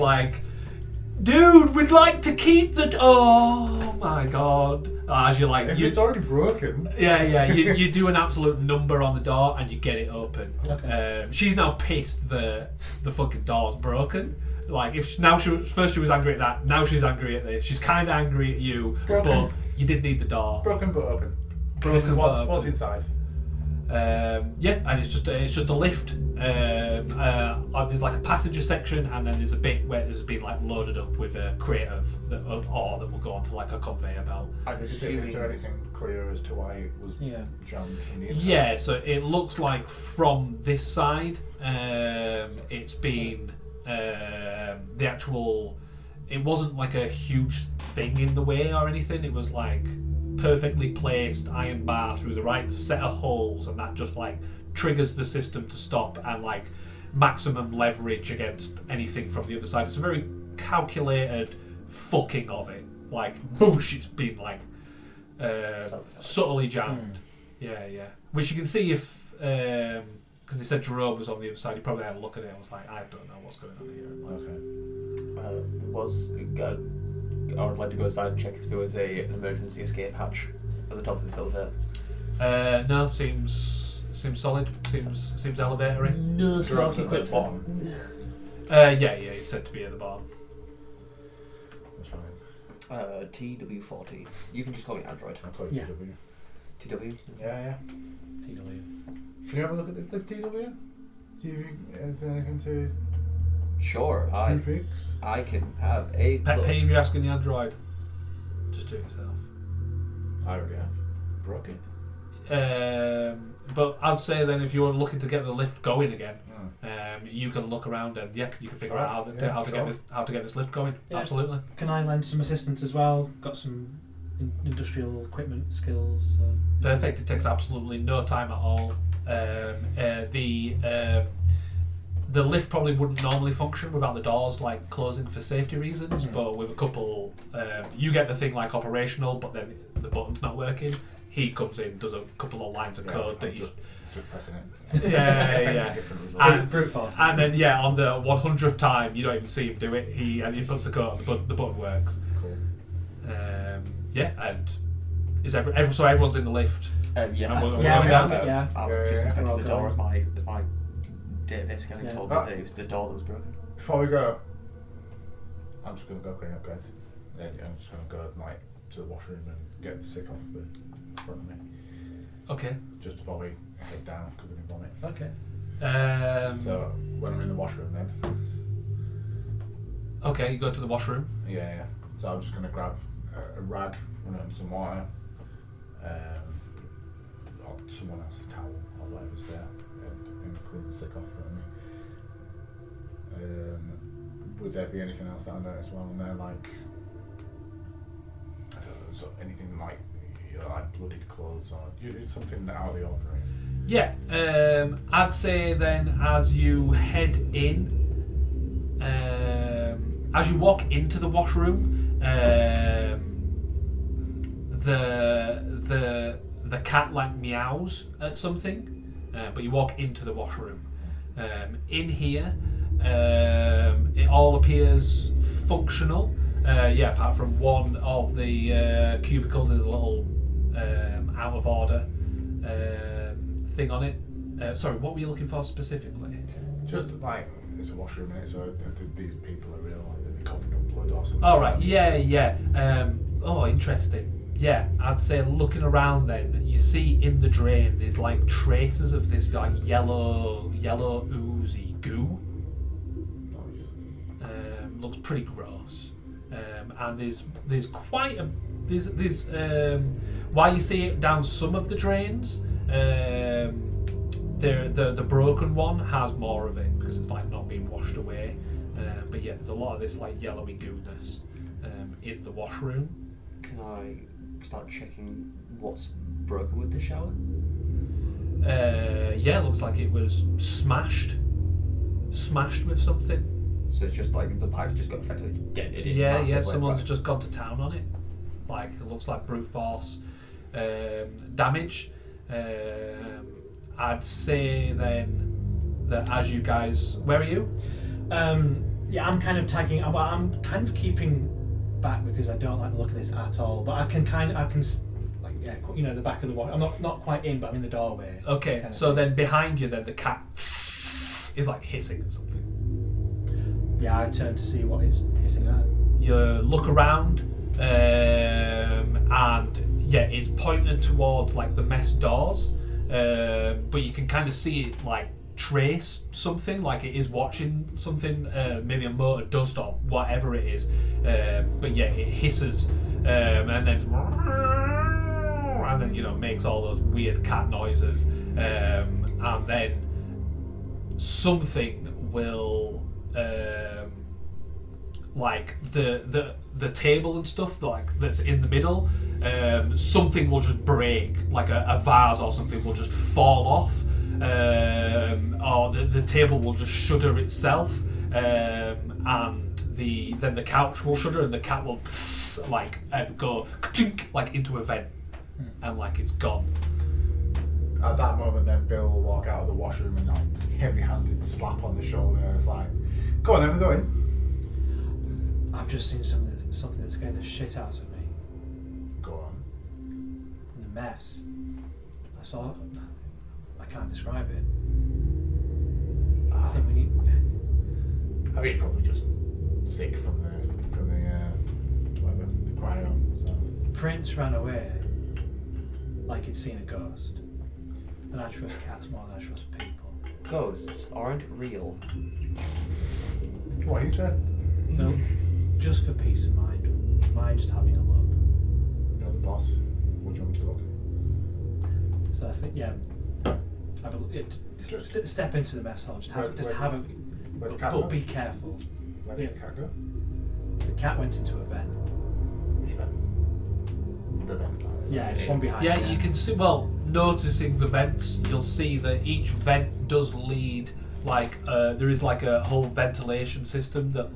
dude, we'd like to keep oh my god. As you're it's already broken. Yeah, you do an absolute number on the door and you get it open. Okay. She's now pissed the fucking door's broken. First she was angry at that, now she's angry at this. She's kind of angry at you, but you did need the door. Broken but open. Broken but open. What's inside? And it's just a lift. There's like a passenger section, and then there's a bit where there's been loaded up with a crate of ore that will go onto a conveyor belt. Is there anything clear as to why it was jammed from the inside? Yeah, so it looks like from this side, it's been the actual. It wasn't like a huge thing in the way or anything. It was perfectly placed iron bar through the right set of holes, and that just triggers the system to stop and maximum leverage against anything from the other side. It's a very calculated fucking of it. Boosh, it's been subtly jammed. Yeah. Which you can see if because they said Jerome was on the other side, he probably had a look at it and was like, I don't know what's going on here. I would like to go inside and check if there was an emergency escape hatch at the top of this elevator. No, seems solid. Seems elevatory. No Jerome's at the bottom. Yeah, he's said to be at the bottom. That's right. TW40. You can just call me Android. I'll call it Yeah. TW. TW? Yeah. TW. Can you have a look at this lift, TW? See if there's anything to Sure, fix? I can have a Pet look. peeve, you're asking the android. Just do it yourself. I already have. Broke it. But I'd say then if you're looking to get the lift going again, Mm. you can look around and you can figure Sure. out how to Sure. get this lift going. Yeah. Absolutely. Can I lend some assistance as well? Got some industrial equipment skills. So. Perfect. It takes absolutely no time at all. The lift probably wouldn't normally function without the doors like closing for safety reasons, but with a couple, you get the thing like operational, but then the button's not working. He comes in, does a couple of lines of code that he's just pressing it. Yeah. Different results. And- Brute force. And then on the 100th time, you don't even see him do it. He puts the code on, the button works. Cool. And is so everyone's in the lift. Yeah. And we're Yeah, going we down. are, yeah. I Yeah, was just yeah. expecting We're the door all as my database scanning Yeah. told me that it was the door that was broken. Before we go, I'm just gonna go clean up, guys. Yeah, I'm just gonna go like to the washroom and get the sick off the front of me, Okay. just before we head down covered in vomit. Okay. So when I'm in the washroom, then Okay, you go to the washroom. yeah. So I'm just gonna grab a rag, run it under some water, or someone else's towel or whatever's there, and clean the sick off front of me. Would there be anything else that I noticed while I'm there, like I don't know, so anything like like bloodied clothes or something out of the ordinary? Yeah, I'd say then as you head in, as you walk into the washroom, the cat like meows at something, but you walk into the washroom. In here, it all appears functional. Apart from one of the cubicles, there's a little out of order thing on it. Sorry, what were you looking for specifically? Just like it's a washroom, innit? So these people are real, like they're covered in blood or something. All right, yeah. Interesting. Yeah, I'd say looking around then, you see in the drain there's like traces of this like yellow oozy goo. Nice. Looks pretty gross. And there's quite a there's while you see it down some of the drains, the broken one has more of it because it's like not being washed away. But yeah, there's a lot of this like yellowy gooness in the washroom. Can I start checking what's broken with the shower? It looks like it was smashed with something. So it's just like the pipe's just got effectively dented in. Yeah, massively, someone's right? just gone to town on it. Like, it looks like brute force damage. I'd say then that as you guys... Where are you? I'm kind of tagging. I'm kind of keeping back because I don't like the look of this at all. But the back of the water. I'm not quite in, but I'm in the doorway. Okay, kind of so thing. then behind you, then the cat is like hissing at something. Yeah, I turn to see what it's hissing at. You look around, and it's pointed towards like the mess doors, but you can kind of see it like trace something, like it is watching something, maybe a motor dust or whatever it is. But it hisses, and then makes all those weird cat noises, and then something will. Like the table and stuff that's in the middle, something will just break, like a vase or something will just fall off, or the table will just shudder itself, and then the couch will shudder and the cat will and go like into a vent, and like it's gone. At that moment, then Bill will walk out of the washroom and like heavy-handed slap on the shoulder, and it's like, "Go on, then, we're going." I've just seen something that scared the shit out of me. Go on. In the mess. I saw it. I can't describe it. I think we need. I mean, probably just sick from the cryo. So. Prince ran away like he'd seen a ghost. And I trust cats more than I trust people. Ghosts aren't real. What he said? No, just for peace of mind. Mind just having a look. You're the boss. What do you want me to look? So I think step into the mess hall. Just have a. Where the cat But go? be careful. Where did the cat go? The cat went into a vent. Which vent? The vent. Yeah, it's one behind. Yeah, there. you can see. Well, noticing the vents, you'll see that each vent does lead there is like a whole ventilation system that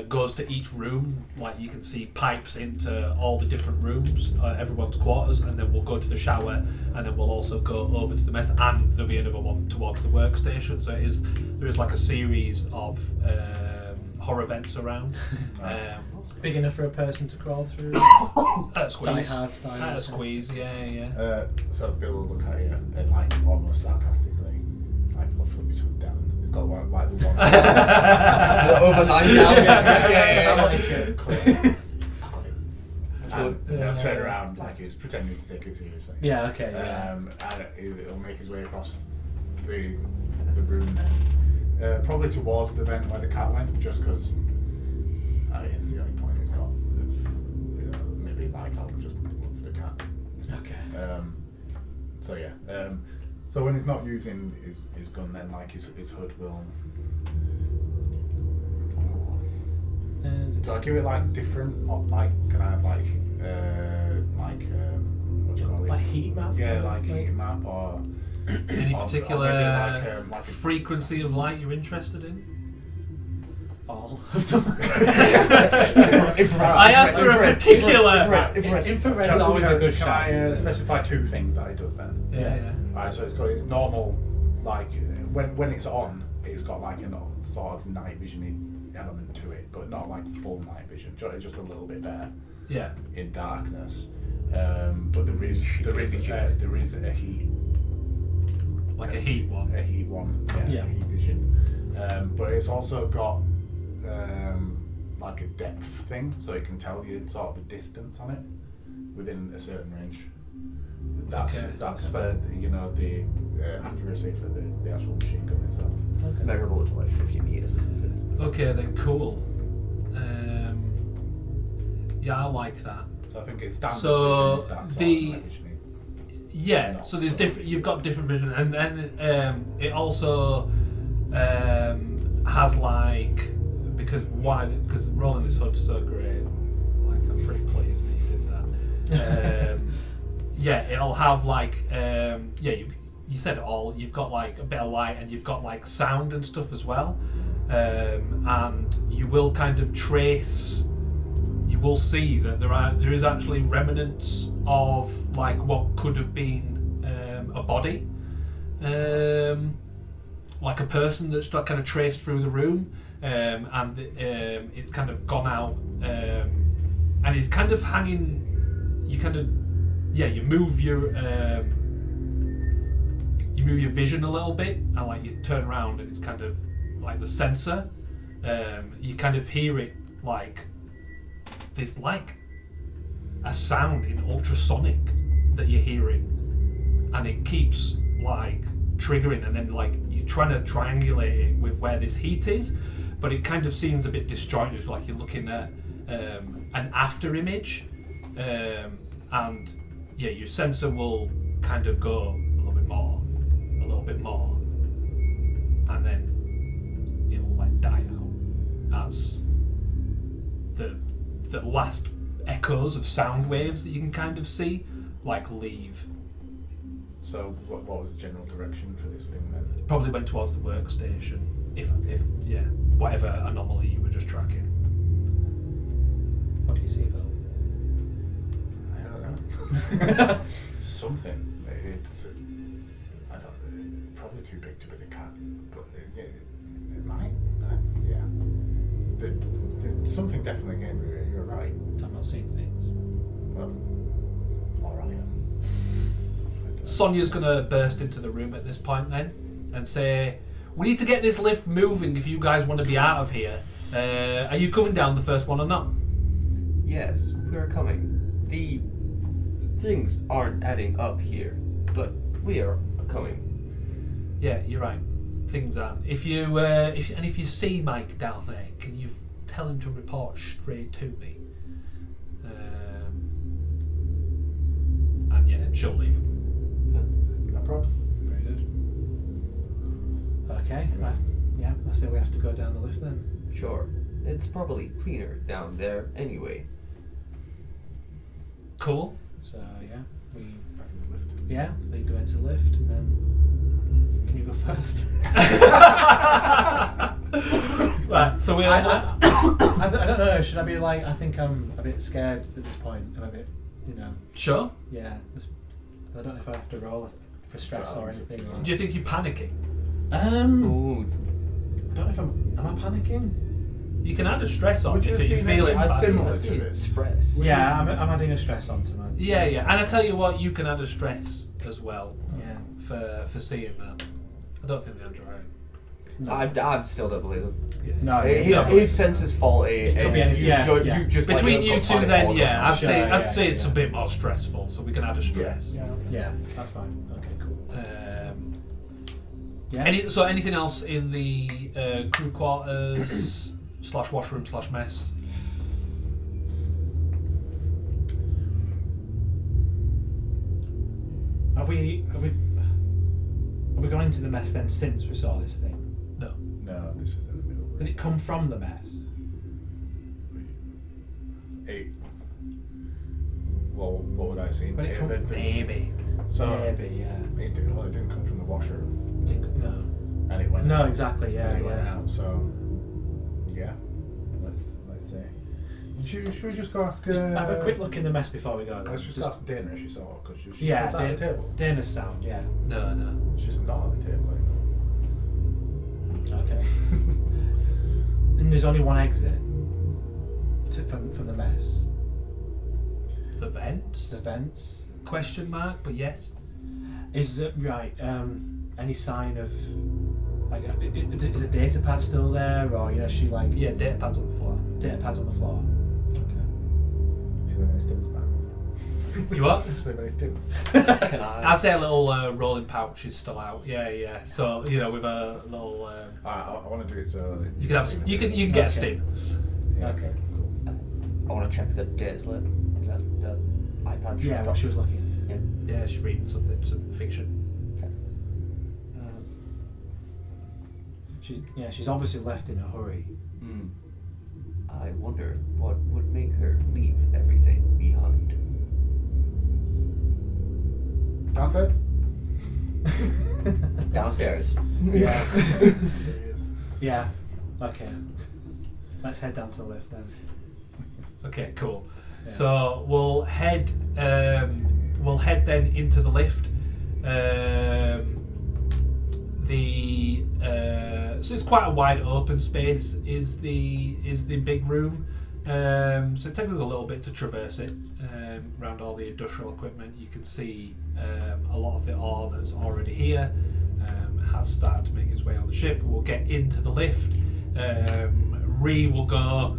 goes to each room. Like you can see pipes into all the different rooms, everyone's quarters, and then we'll go to the shower, and then we'll also go over to the mess, and there'll be another one towards the workstation. So there is like a series of horror vents around. Big enough for a person to crawl through. At a squeeze. Die Hard style. At a squeeze, yeah. So Bill will look at you and like almost sarcastically, like I'll flip his hood down. It's got one like the one Over 9,000. like clear. And turn around like he's pretending to take it seriously. Yeah. Okay. Yeah. And he'll make his way across the room then, probably towards the vent where the cat went, just because. I mean, it's the only point it's got. Maybe like I'll just look for the cat. Okay. So yeah. So when he's not using his gun, then like his hood will. Do I give it like different? Or, like, can I have like what do you call it? Like heat map. Yeah, like heat map or. Any or particular like frequency of light you're interested in? All of them. I asked for a particular. Infrared's always a good Can shot. I specify two things that it does then? Yeah. Alright, so it's normal, like when it's on, it's got like a sort of night vision element to it, but not like full night vision. Just a little bit better Yeah. in darkness. But there is a heat. Like a heat one. A heat one. Yeah. A heat vision. But it's also got like a depth thing, so it can tell you sort of a distance on it within a certain range. That's for the accuracy for the actual machine gun itself. Okay. Measurable to like 50 meters or something. Okay, then cool. Yeah, I like that. So I think it's standard So vision is that sort of the- night vision. Yeah, Not so there's so- different. You've got different vision, and then it also has because rolling this hood's so great. Like I'm pretty pleased that you did that. Yeah, it'll have you said it all. You've got like a bit of light, and you've got like sound and stuff as well, and you will kind of trace. You will see that there is actually remnants of like what could have been a body, like a person that's kind of traced through the room, and it's kind of gone out, and it's kind of hanging. You move your vision a little bit, and like you turn around, and it's kind of like the sensor. You kind of hear it like. There's like a sound in ultrasonic that you're hearing, and it keeps like triggering, and then like you're trying to triangulate it with where this heat is, but it kind of seems a bit disjointed, like you're looking at an after image, and yeah, your sensor will kind of go a little bit more, and then it'll like die out as the last echoes of sound waves that you can kind of see like leave. So what was the general direction for this thing then? Probably went towards the workstation, if whatever anomaly you were just tracking. What do you see, Bill? I don't know. Something. It's probably too big to be the cat, but it might. Yeah. There's something definitely everywhere. You're right. I'm not seeing things. Well, all right. Sonia's gonna burst into the room at this point then and say, "We need to get this lift moving if you guys want to be out of here. Are you coming down the first one or not?" Yes, we are coming. The things aren't adding up here, but we are coming. Yeah, you're right. Things aren't. If you see Mike down there, can you tell him to report straight to me? And yeah, she'll leave. props. Very good. Okay. I say we have to go down the lift then. Sure. It's probably cleaner down there anyway. Cool. So we Back in the lift. lead the way to the lift, and then can you go first? Right. So we. I don't know. Should I be like? I think I'm a bit scared at this point. I'm a bit, Sure. yeah. I don't know if I have to roll for stress or anything. Do you think you're panicking? I Ooh. don't know if am I panicking? You can add a stress on Would you if have you seen feel anything it. that's similar I'd to say this? Stress. Yeah, I'm adding a stress onto mine. Yeah, yeah. And I tell you what, you can add a stress as well Yeah. for seeing that. I don't think they're drying. No. I still don't believe him. Yeah. No, His sense is faulty. could be anything. Yeah. You just Between like, you got two, panic then all yeah, going on. I'd Sure, say yeah, it's a yeah. bit more stressful, so we can add a stress. Yeah, that's fine. Okay, cool. Yeah. Anything else in the crew quarters / washroom / mess? Have we gone into the mess then since we saw this thing? No. No, this was in the middle. Did it come from the mess? Well, what would I see? But it come- Maybe. So Maybe, yeah. it didn't come from the washer, No. and it went. No, exactly. Yeah, and it went yeah. out. So yeah, let's see. Should we just go ask? Have a quick look in the mess before we go. Let's just ask Dana if she saw it, because she's Yeah, at the table. Dana's sound. Yeah. No. She's not at the table anymore. Okay. And there's only one exit from the mess. The vents? The vents. Question mark, but yes. Is it right? Any sign of like? Is a data pad still there, or she like? Yeah, data pads on the floor. Data pads on the floor. Okay. She's leaving any stims back. You what? She's leaving any stims. Can I? I'd say a little rolling pouch is still out. Yeah. So with a little. I want to do it so. You can have. You can get a Okay. steam. Yeah. Okay. Cool. I want to check the date slip. The iPad. Yeah, what she was looking at. Yeah, she's reading some fiction. She's obviously left in a hurry. I wonder what would make her leave everything behind. Downstairs. Downstairs. Yeah. Upstairs. Yeah. Okay. Let's head down to the lift then. Okay, cool. Yeah. So we'll head then into the lift. So it's quite a wide open space. Is the big room. So it takes us a little bit to traverse it. Around all the industrial equipment, you can see a lot of the ore that's already here has started to make its way on the ship. We'll get into the lift. Ree will go.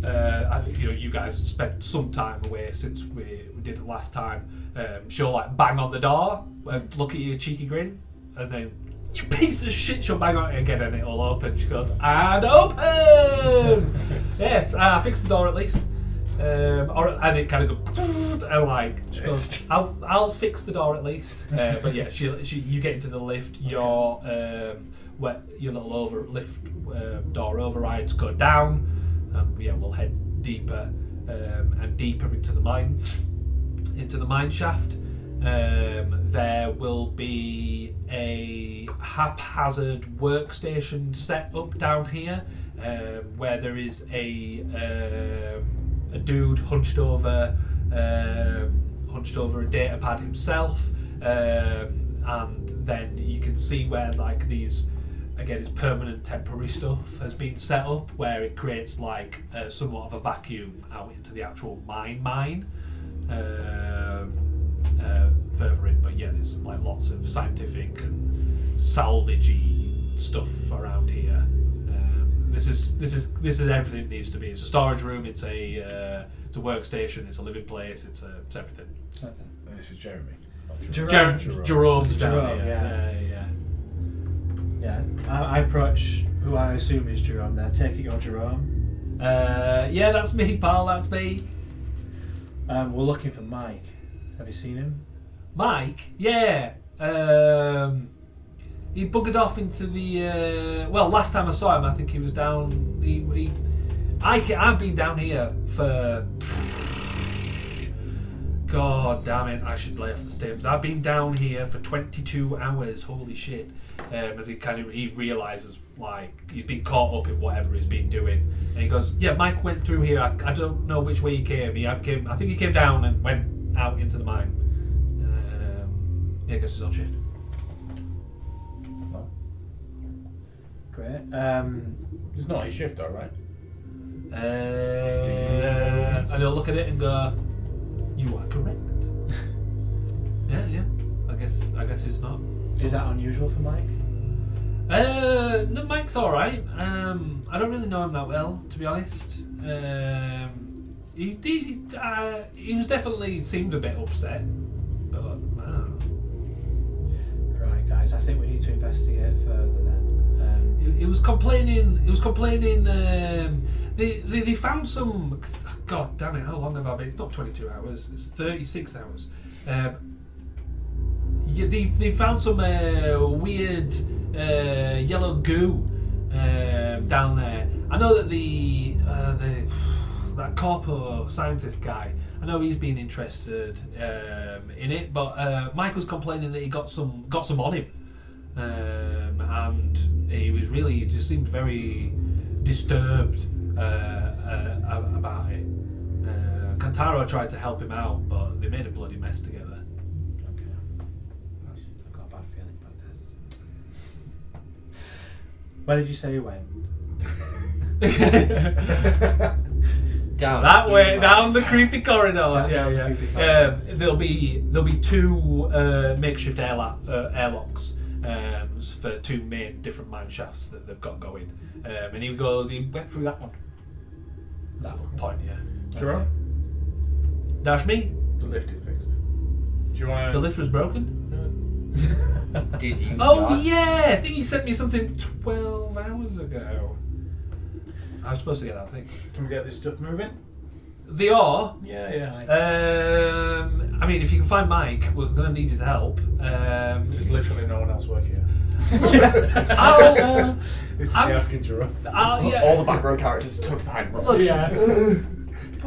You guys spent some time away since we did it last time. She'll like bang on the door and look at you, cheeky grin, and then you piece of shit. She'll bang on it again and it'll open. She goes, and open. Yes, I fixed the door at least. And it kind of goes and like she goes, I'll fix the door at least. But yeah, you get into the lift. Your little lift door overrides go down. We'll head deeper and deeper into the mine shaft. There will be a haphazard workstation set up down here, where there is a dude hunched over a data pad himself, and then you can see where like these. Again, it's permanent temporary stuff has been set up where it creates like somewhat of a vacuum out into the actual mine further in. But yeah, there's like lots of scientific and salvagey stuff around here. This is everything it needs to be. It's a storage room. It's a workstation. It's a living place. It's everything. Okay. And this is Jeremy. Jerome's down Jerome, here. yeah. Yeah. Yeah. I approach who I assume is Jerome. Then I take it you're Jerome. Yeah, that's me, pal. That's me. We're looking for Mike. Have you seen him? Mike. Yeah. He buggered off into the. Well, last time I saw him, I think he was down. I've been down here for. God damn it! I should lay off the stims. I've been down here for 22 hours. Holy shit! As he realizes like he's been caught up in whatever he's been doing, and he goes, "Yeah, Mike went through here. I don't know which way he came. I think he came down and went out into the mine. Yeah, I guess he's on shift." Great. It's not his shift, though, right? And he'll look at it and go, "You are correct." Yeah. I guess it's not. Is that unusual for Mike? No, Mike's all right. I don't really know him that well, to be honest. He was definitely seemed a bit upset, but I don't know. Right, guys. I think we need to investigate further then. He was complaining. They found some. God damn it! How long have I been? It's not 22 hours. It's 36 hours. They found some weird yellow goo down there. I know that that corpo scientist guy. I know he's been interested in it, but Mike was complaining that he got some on him, and he was really just seemed very disturbed about it. Kantaro tried to help him out, but they made a bloody mess together. Okay. I've got a bad feeling about this. Where did you say you went? Down That through way, the down the creepy corridor. Down the Yeah. creepy corridor. There'll be two makeshift airlocks for two main different mine shafts that they've got going. And he went through that one. That point, yeah. Jerome? Dash me. The lift is fixed. Do you want The to... lift was broken. Did you? Oh not? yeah, I think he sent me something 12 hours ago. I was supposed to get that fixed. Can we get this stuff moving? They are. Yeah. I mean, if you can find Mike, we're going to need his help. There's literally no one else working here. I'll, This is I'm- the asking Jerome. All the background characters are tucked behind rocks. Look, Yes.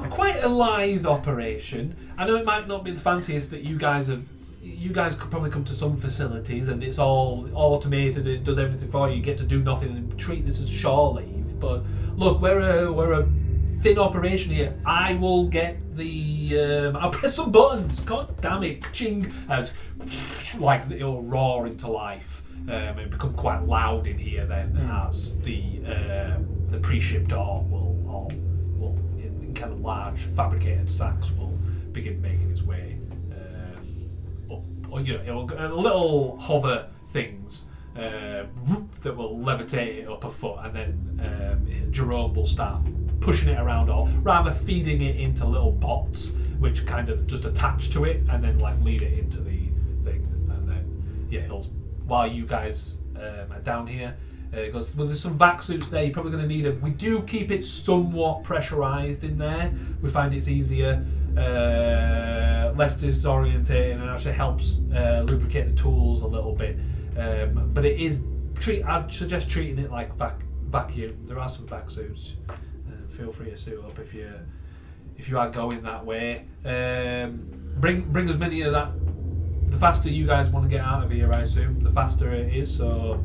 quite a lithe operation. I know it might not be the fanciest that you guys have. You guys could probably come to some facilities and it's all automated. It does everything for you. You get to do nothing and treat this as shore leave. But look, we're a thin operation here. I will get the. I'll press some buttons. God damn it! Ching as like it'll roar into life. And become quite loud in here then as the pre-ship door will in kind of large fabricated sacks will begin making its way up. Or, little hover things that will levitate it up a foot, and then Jerome will start pushing it around, or rather feeding it into little pots which kind of just attach to it and then like lead it into the thing, and then he'll. While you guys are down here, he goes, well, there's some vac suits there, you're probably going to need them. We do keep it somewhat pressurised in there. We find it's easier, less disorientating, and actually helps lubricate the tools a little bit. But it is, I'd suggest treating it like vacuum. There are some vac suits. Feel free to suit up if you are going that way. Bring as many of that. The faster you guys want to get out of here, I assume, the faster it is. So,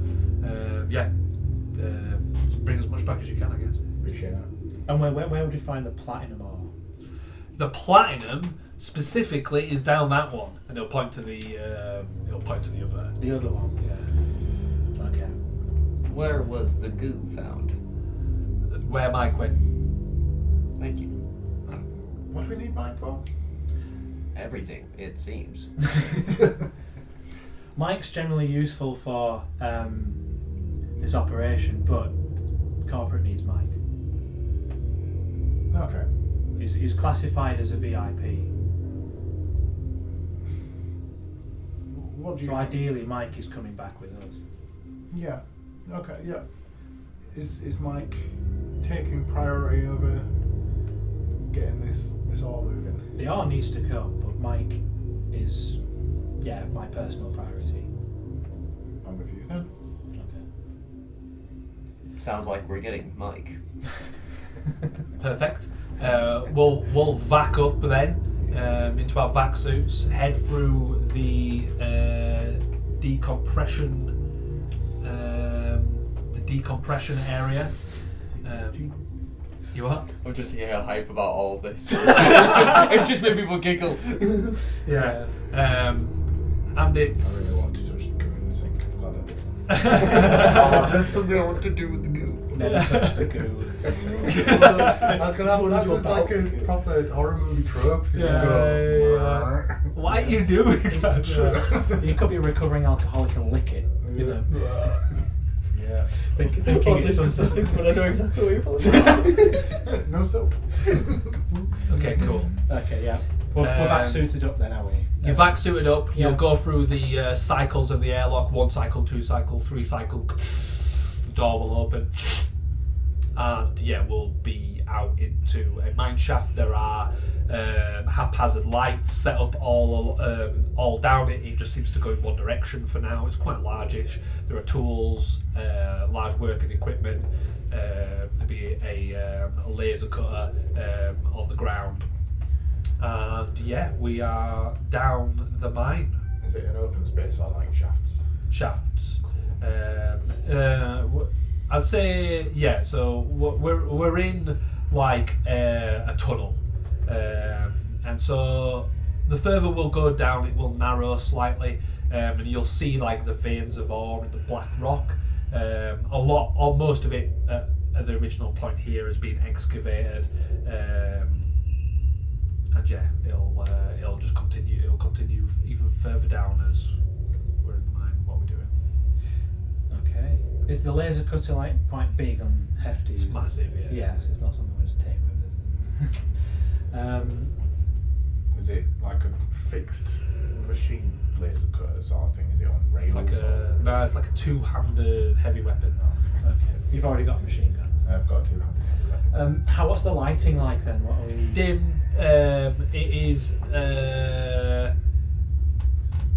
bring as much back as you can, I guess. Appreciate that. And where would we find the platinum ore? The platinum specifically is down that one, and he'll point to the other. The other one. Yeah. Okay. Where was the goo found? Where Mike went. Thank you. What do we need Mike for? Everything, it seems. Mike's generally useful for his operation, but corporate needs Mike. Okay. He's classified as a VIP. What do you So think? ideally, Mike is coming back with us. Yeah. Okay, yeah. Is Mike taking priority over getting this all moving? The ore needs to come, but Mike is my personal priority. I'm with you then. Okay. Sounds like we're getting Mike. Perfect. We'll vac up then into our vac suits, head through the decompression area. You what? I'm just here hype about all of this. it's just made people giggle. Yeah. And I it's. really want to touch the goo in the sink. I'm glad I didn't. Oh, there's something I want to do with the goo. Never touch the goo. That's just like a proper horror movie trope. You just go, Why are you doing that? You could be a recovering alcoholic and lick it. You know. Yeah. Thinking it's something. but I know exactly what you're pulling. No soap. Okay, cool. Okay, yeah. We're vac suited up then, are we? You're vac suited up. Yeah. You'll go through the cycles of the airlock. 1 cycle, 2 cycle, 3 cycle. The door will open, and we'll be out into a mine shaft. There are haphazard lights set up all down it. It just seems to go in one direction for now. It's quite largish. There are tools, large working equipment. There'll be a laser cutter on the ground. And we are down the mine Is it an open space or like shafts? shafts. I'd say so. We're in like a tunnel, and so the further we'll go down, it will narrow slightly, and you'll see like the veins of ore in the black rock. A lot, or most of it, at the original point here has been excavated. And it'll just continue. It'll continue even further down as we're in the mine. What we're doing. Okay. Is the laser cutter like quite big and hefty? It's massive, yeah. Yeah, so it's not something we just take with us. Is it like a fixed machine laser cutter sort of thing? Is it on rails? It's like a two-handed heavy weapon. Okay. You've already got a machine gun. I've got 200. What's the lighting like then? What are we? Dim. It is. It's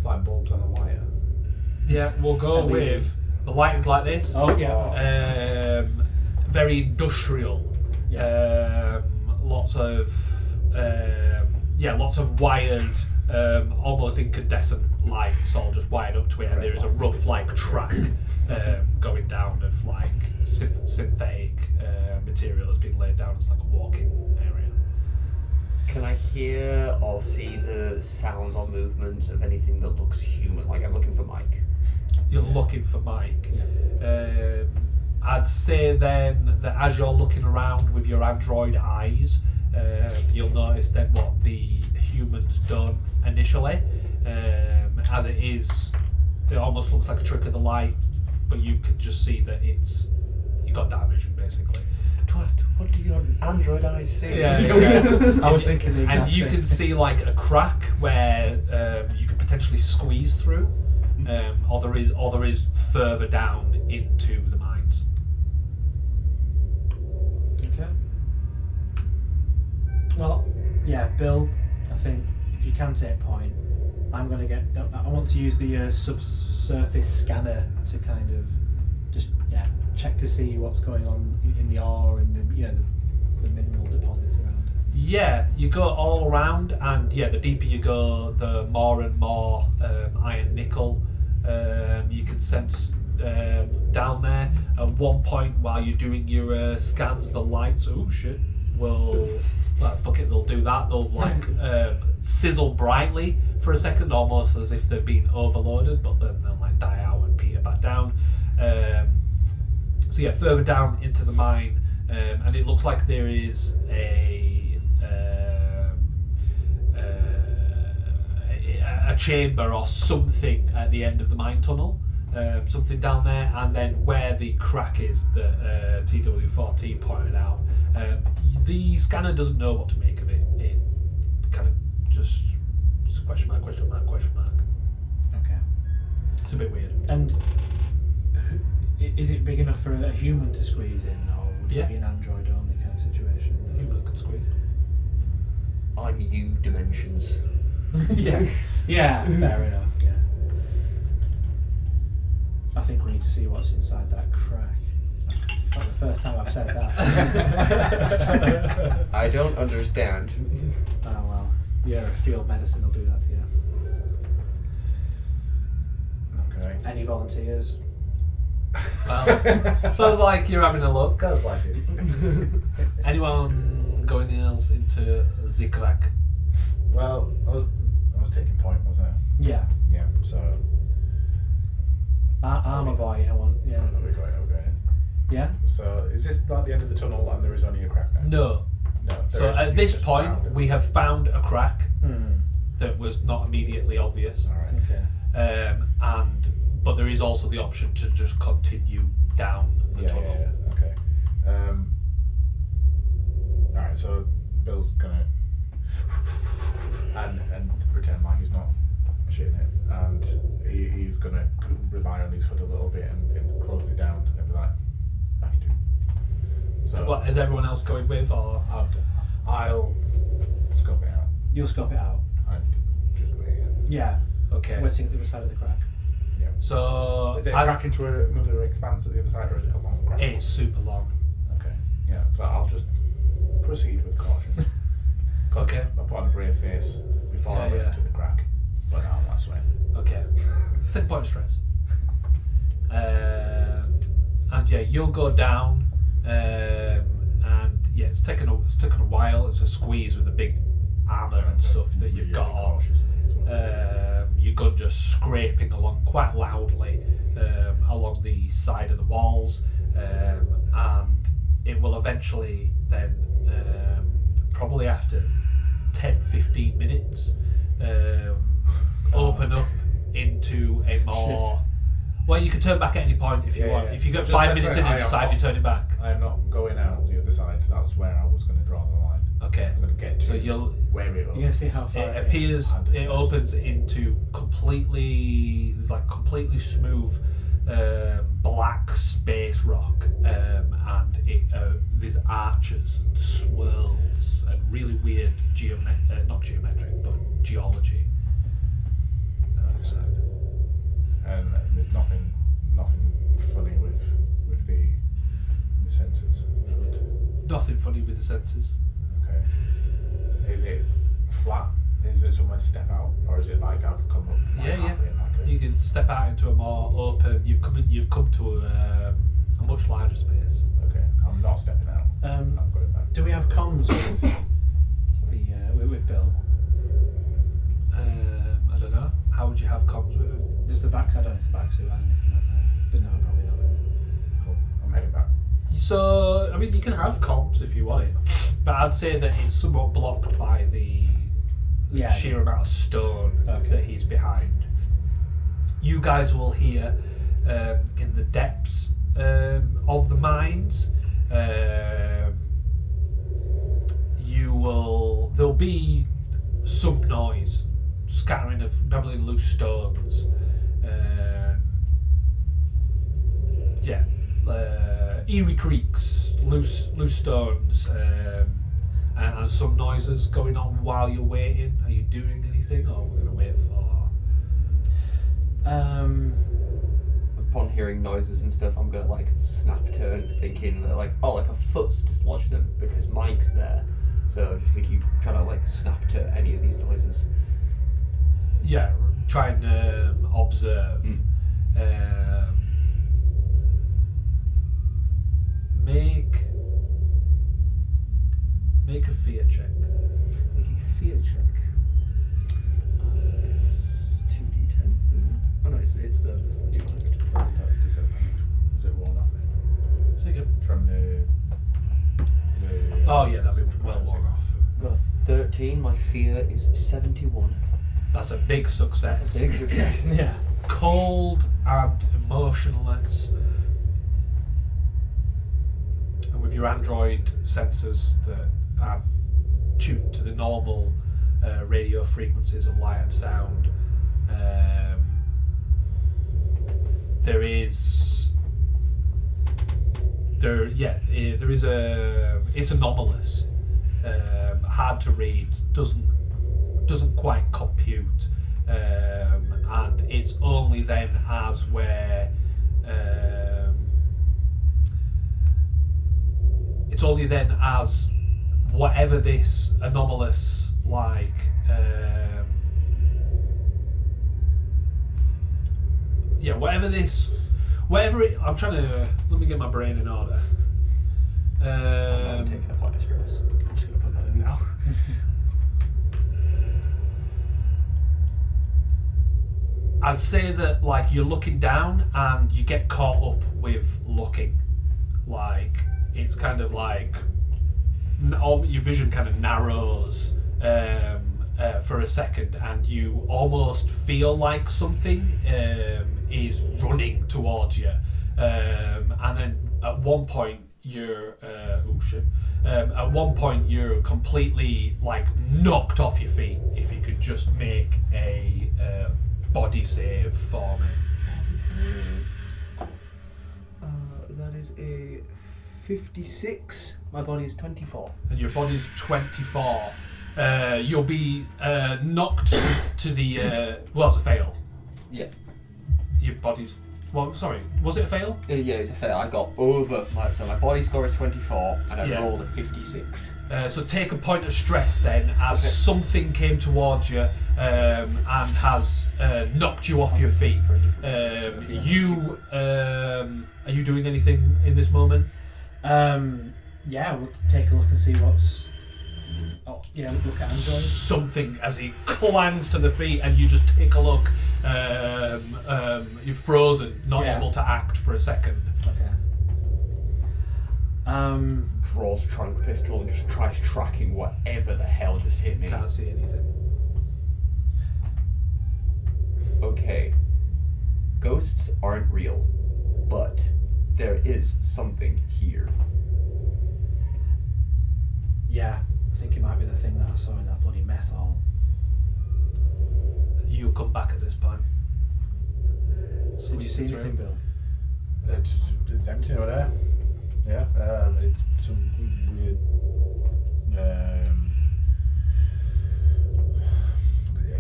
like bulbs on a wire. We'll go LED. with the lighting's like this. Oh yeah. Very industrial. Yeah. Lots of wired, almost incandescent lights all just wired up to it, and there is a rough like track going down of like synthetic material that's been laid down as like a walking area. Can I hear or see the sounds or movements of anything that looks human? Like I'm looking for Mike. You're looking for Mike. I'd say then that as you're looking around with your android eyes, you'll notice then what the humans done initially. As it is, it almost looks like a trick of the light, but you can just see that you got that vision basically. What do your android eyes see? Yeah. I was thinking the exact And you same can see like a crack where you could potentially squeeze through, or there is further down into the mines. Okay. Well, yeah, Bill. I think if you can take point, I'm going to get. I want to use the subsurface scanner to kind of just check to see what's going on in the ore and the mineral deposits around us. Yeah, you go all around, and the deeper you go, the more and more iron nickel you can sense down there. At one point, while you're doing your scans, the lights, they'll do that. They'll like sizzle brightly for a second, almost as if they've been overloaded, but then they'll like die out and peter back down. Further down into the mine, and it looks like there is a chamber or something at the end of the mine tunnel, something down there, and then where the crack is that TW14 pointed out, the scanner doesn't know what to make of it. It kind of just question mark. Okay. It's a bit weird. And is it big enough for a human to squeeze in, or would it be an android only kind of situation? Human can squeeze. I'm U dimensions. Yeah, fair enough. think we need to see what's inside that crack. Not the first time I've said that. I don't understand. Oh well, yeah, field medicine will do that to you. Okay. Any volunteers? Well, sounds like you're having a look. Sounds like it. Anyone going else into the crack? Well, I was taking point, wasn't I? Yeah. Yeah. So. Armour boy, I want. Yeah. We're going in. Yeah. So is this like the end of the tunnel and there is only a crack now? No. No. So at this point, we have found a crack Hmm. that was not immediately obvious, All right. Okay. but there is also the option to just continue down the tunnel. Yeah. Okay. All right. So Bill's gonna and pretend like he's not shitting it, and he's gonna rely on his hood a little bit and close it down and be like, I can do. So What is everyone else going with, or I'll scope it out You'll scope it out. and just wait. Yeah. okay? We're sitting at the other side of the crack. Yeah. So Is it a I- crack into another expanse at the other side, or is it a long crack? it's super long. Okay. Yeah. So I'll just proceed with caution. 'Cause Okay. I put on a brave face before I Yeah, went yeah. into the crack. But now that's way. Okay, 10 point stress. And yeah, you'll go down, and yeah, it's taken a while. It's a squeeze with the big armor and stuff that you've got on. Your gun just scraping along quite loudly along the side of the walls, and it will eventually then, probably after 10-15 minutes, open up into a more. Well, you can turn back at any point if you want. If you get Just 5 minutes in I and am decide not- you're turning back. I'm not going out the other side. That's where I was going to draw the line. Okay. I'm going to get to So you'll. where it You're gonna see how far It appears. and It opens into completely. There's like completely smooth, black space rock, and it there's arches and swirls and really weird not geometric but geology. Outside. And there's nothing funny with the sensors. Nothing funny with the sensors. Okay. Is it flat? Is there somewhere to step out, or is it like I've come up? Like Yeah. halfway in like a, You can step out into a more open. You've come to a much larger space. Okay. I'm not stepping out. I'm going back. Do we have comms with with Bill? I don't know. How would you have comms with him? Does the back? I don't know if the back suit has anything like that. But no, probably not. Cool. I'm heading back. So, I mean, you can have comms if you want it, but I'd say that it's somewhat blocked by the sheer amount of stone that he's behind. You guys will hear in the depths of the mines. There'll be some noise, scattering of probably loose stones. Eerie creaks, loose stones, and some noises going on while you're waiting. Are you doing anything, or we're gonna wait for? Upon hearing noises and stuff, I'm gonna like snap turn, thinking that like, oh, like a foot's dislodged them because Mike's there. So I'm just gonna keep trying to like snap to any of these noises. Yeah, try and observe. Make a fear check. Making a fear check. It's 2d10. Oh no, it's the d100. Is it worn off then? Say again. From the Oh yeah, that'd be well worn off. Got a 13. My fear is 71. That's a big success. That's a big success. Yeah. Cold and emotionless. And with your Android sensors that are tuned to the normal radio frequencies of light and sound, there is it's anomalous, hard to read, doesn't quite compute, and it's only then as we're It's only then as whatever this anomalous, like, I'm trying to, let me get my brain in order. I'm taking a point of stress. I'm just going to put that in now. I'd say that, like, you're looking down and you get caught up with looking. Like, it's kind of like your vision kind of narrows for a second, and you almost feel like something is running towards you, and then at one point you're at one point you're completely like knocked off your feet. If you could just make a body save for me. Body save. That is a 56. My body is 24. And your body's 24. You'll be knocked to the well, it's a fail. Yeah. Your body's, well, sorry, was it a fail? Yeah, it's a fail. I got over my body score is 24 and I Yeah. rolled a 56. So take a point of stress then, as Okay. something came towards you and has knocked you off your feet. Are you doing anything in this moment? Yeah, we'll take a look and see what's. Oh, yeah, look at Android. Something as he clangs to the feet, and you just take a look. You're frozen, not Yeah. able to act for a second. Okay. Draws trunk pistol and just tries tracking whatever the hell just hit me. Can't see anything. Okay. Ghosts aren't real, but there is something here. Yeah, I think it might be the thing that I saw in that bloody mess hall. You come back at this point. Did you see anything, Bill? It's empty over there. Yeah, it's some weird.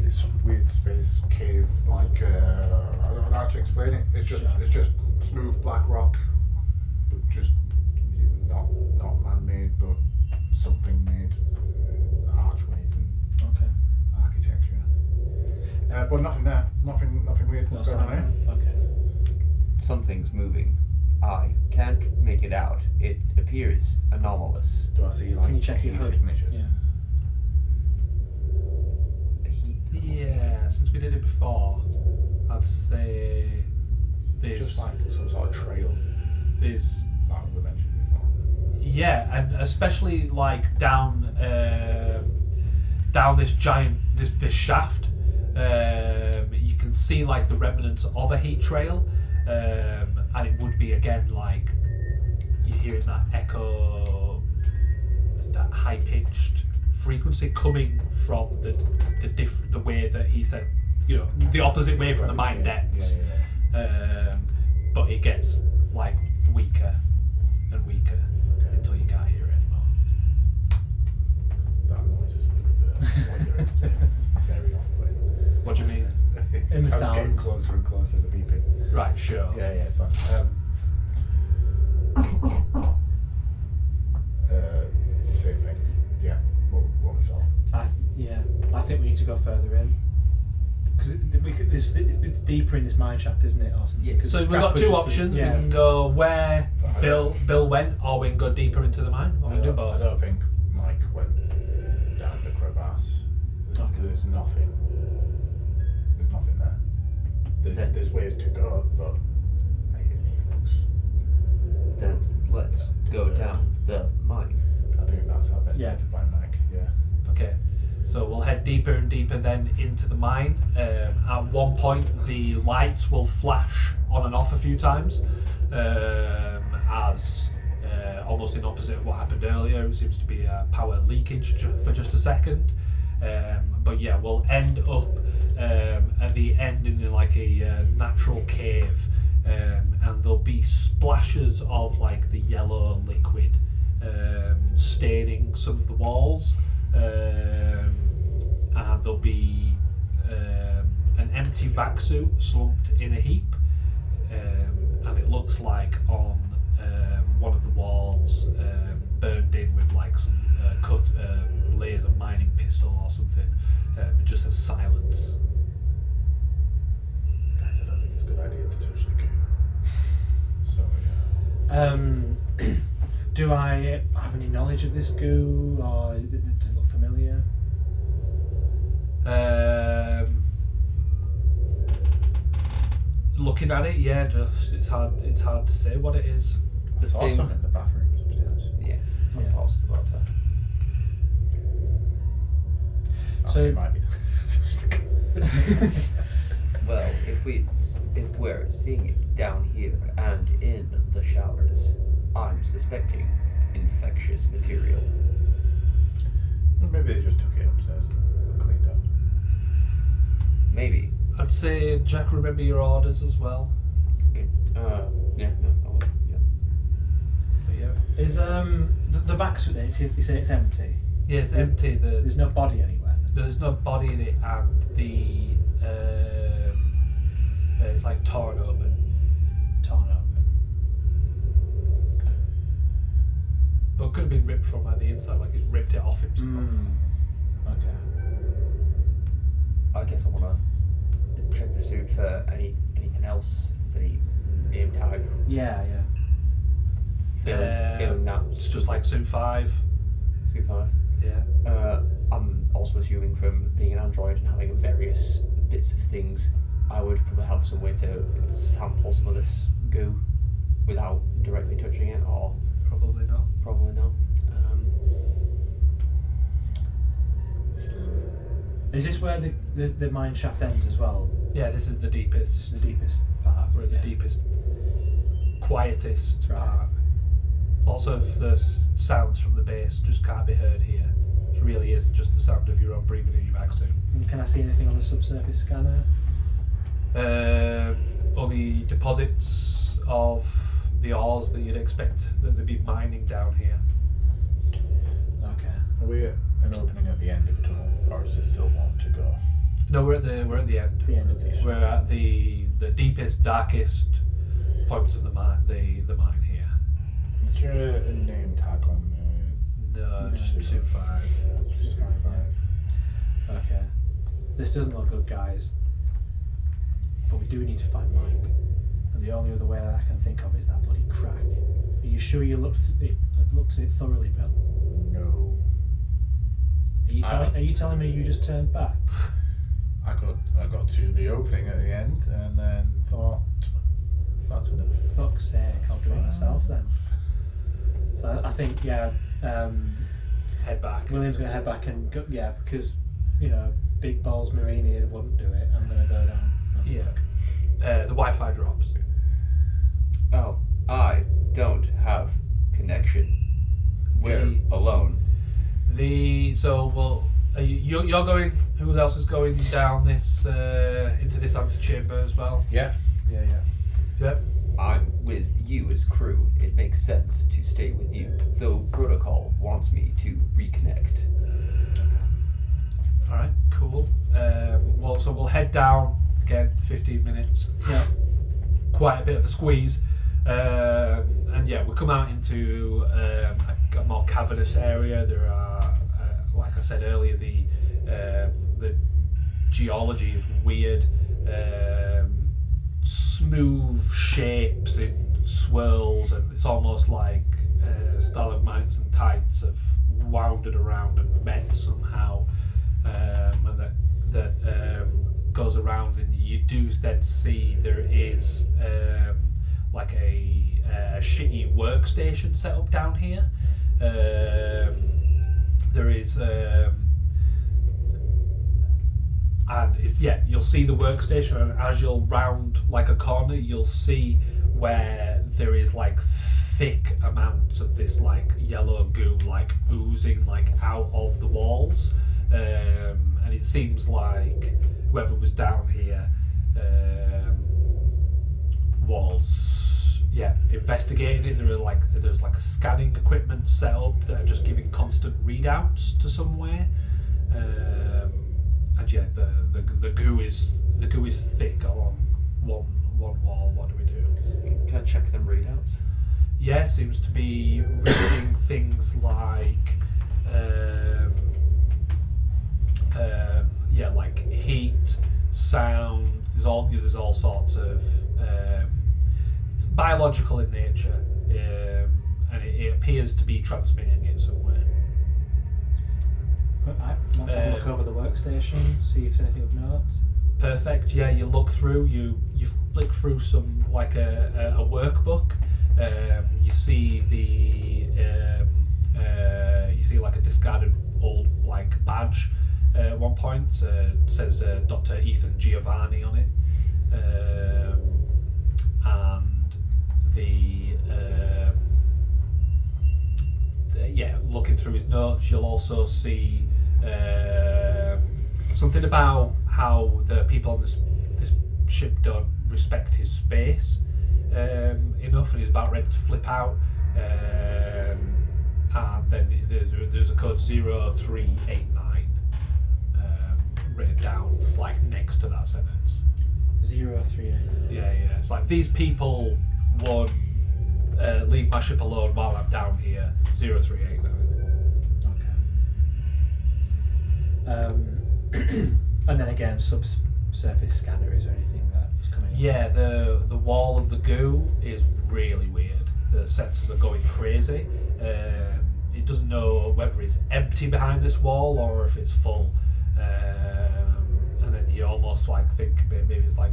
It's some weird space cave. Like I don't know how to explain it. It's just smooth black rock, but just not man-made, but something made. Archways and Okay. architecture. But nothing there. Nothing weird. What's going on here? Okay. Something's moving. I can't make it out. It appears anomalous. Do I see like Can you check your heat hood? signatures? Yeah. The heat. Yeah, since we did it before, I'd say Just like some sort of trail there's like we mentioned before. yeah, and especially like down this giant this shaft, you can see like the remnants of a heat trail, and it would be again like you're hearing that echo, that high pitched frequency coming from the way that he said, you know, the opposite way from the mine depths. Yeah. But it gets like weaker and weaker until you can't hear it anymore. That noise is the what you're doing. It's very off-putting. What do you mean? In the Sounds sound. getting closer and closer, the beeping. Right, sure. Yeah, it's fine. Same thing. Yeah, what we saw. I think we need to go further in. Because it's deeper in this mine shaft, isn't it? Or something? Yeah. 'Cause So we've Brad got was two just- options. Yeah. We can go where Bill went, or we can go deeper into the mine. Or we can do I both. don't think Mike went down the crevasse. There's nothing. There's nothing there. There's ways to go, but it looks. Then let's go down the mine. I think that's our best Yeah. bet to find Mike. Yeah. Okay, so we'll head deeper and deeper then into the mine. At one point, the lights will flash on and off a few times, as almost in opposite of what happened earlier. It seems to be a power leakage for just a second. But yeah, we'll end up at the end in like a natural cave, and there'll be splashes of like the yellow liquid staining some of the walls, and there'll be an empty vac suit slumped in a heap, and it looks like on one of the walls, burned in with like some cut laser mining pistol or something, but just says silence. Guys, I don't think it's a good idea to touch the goo. So yeah. Do I have any knowledge of this goo, or does it look familiar? Looking at it, yeah, just it's hard to say what it is. The I saw same- some in the bathrooms upstairs. Yeah, that's Yeah. what I was about to. So- it might be. Well, if we're seeing it down here and in the showers, I'm suspecting infectious material. Well, maybe they just took it upstairs and cleaned up. Maybe. I'd say, Jack, remember your orders as well. Yeah, no, I will. Yeah. But yeah, Is the vac suit there? You say it's empty. yeah, it's empty. There's no body anywhere. There's no body in it, and the it's like torn open. Torn open. But it could have been ripped from like the inside, like he's ripped it off himself. Okay. I guess I want to check the suit for anything else. If there's any name tag. Yeah. Feeling that It's just like suit 5. suit 5. Yeah. I'm also assuming from being an android and having various bits of things, I would probably have some way to sample some of this goo without directly touching it, or Probably not. probably not. Is this where the mine shaft ends as well? Yeah, this is the deepest. The deepest part. We're at the Yeah. deepest, quietest Right. part. Lots of the sounds from the base just can't be heard here. It really is just the sound of your own breathing in your back suit. And can I see anything on the subsurface scanner? Only deposits of the ores that you'd expect that they'd be mining down here. Okay. Are we at an opening at the end of the tunnel, or is there still one to go? No, we're at the end. The end of the We're at the deepest, darkest points of the mine. The mine here. Is there a name tag on No, No. just suit 5. Suit 5. Okay. This doesn't look good, guys. But we do need to find Mike. And the only other way that I can think of is that bloody crack. Are you sure you looked at it thoroughly, Bill? No. Are you telling me you just turned back? I got to the opening at the end and then thought, that's enough. Fuck's sake, I'll do it myself then. So I think, yeah, Head back. William's going to head back and go, yeah, because, Big Balls Marine here wouldn't do it. I'm going to go down. Yeah. The Wi-Fi drops. Oh, I don't have connection. We're alone. You're going. Who else is going down this into this antechamber as well? Yeah. Yep. I'm with you as crew. It makes sense to stay with you, though protocol wants me to reconnect. All right. Cool. So we'll head down again. 15 minutes. Yeah. Quite a bit of a squeeze. And yeah, we come out into a more cavernous area. There are, like I said earlier, the geology is weird. Smooth shapes in swirls, and it's almost like stalagmites and tights have wounded around and met somehow, and that goes around, and you do then see there is like a shitty workstation set up down here. There is and it's you'll see the workstation, and as you'll round like a corner, you'll see where there is like thick amounts of this like yellow goo like oozing like out of the walls, and it seems like whoever was down here was investigating it. There's like scanning equipment set up that are just giving constant readouts to somewhere. And the goo is thick along one one wall. What do we do? Can I check them readouts? Yeah, seems to be reading things like, like heat, sound. There's all sorts of biological in nature, and it appears to be transmitting it somewhere. I want to have a look over the workstation, see if there's anything of note. Perfect. Yeah, you look through. You flick through some like a workbook. You see you see like a discarded old like badge. At one point, says Dr. Ethan Giovanni on it, and looking through his notes, you'll also see something about how the people on this ship don't respect his space enough, and he's about ready to flip out. And then there's a code 0389 written down like next to that sentence. 038. Yeah. It's like, these people won't leave my ship alone while I'm down here. 0389. Okay. And then again, subsurface scanner. Is there anything that's coming up? Yeah, the wall of the goo is really weird. The sensors are going crazy. It doesn't know whether it's empty behind this wall or if it's full. And then you almost like think maybe it's like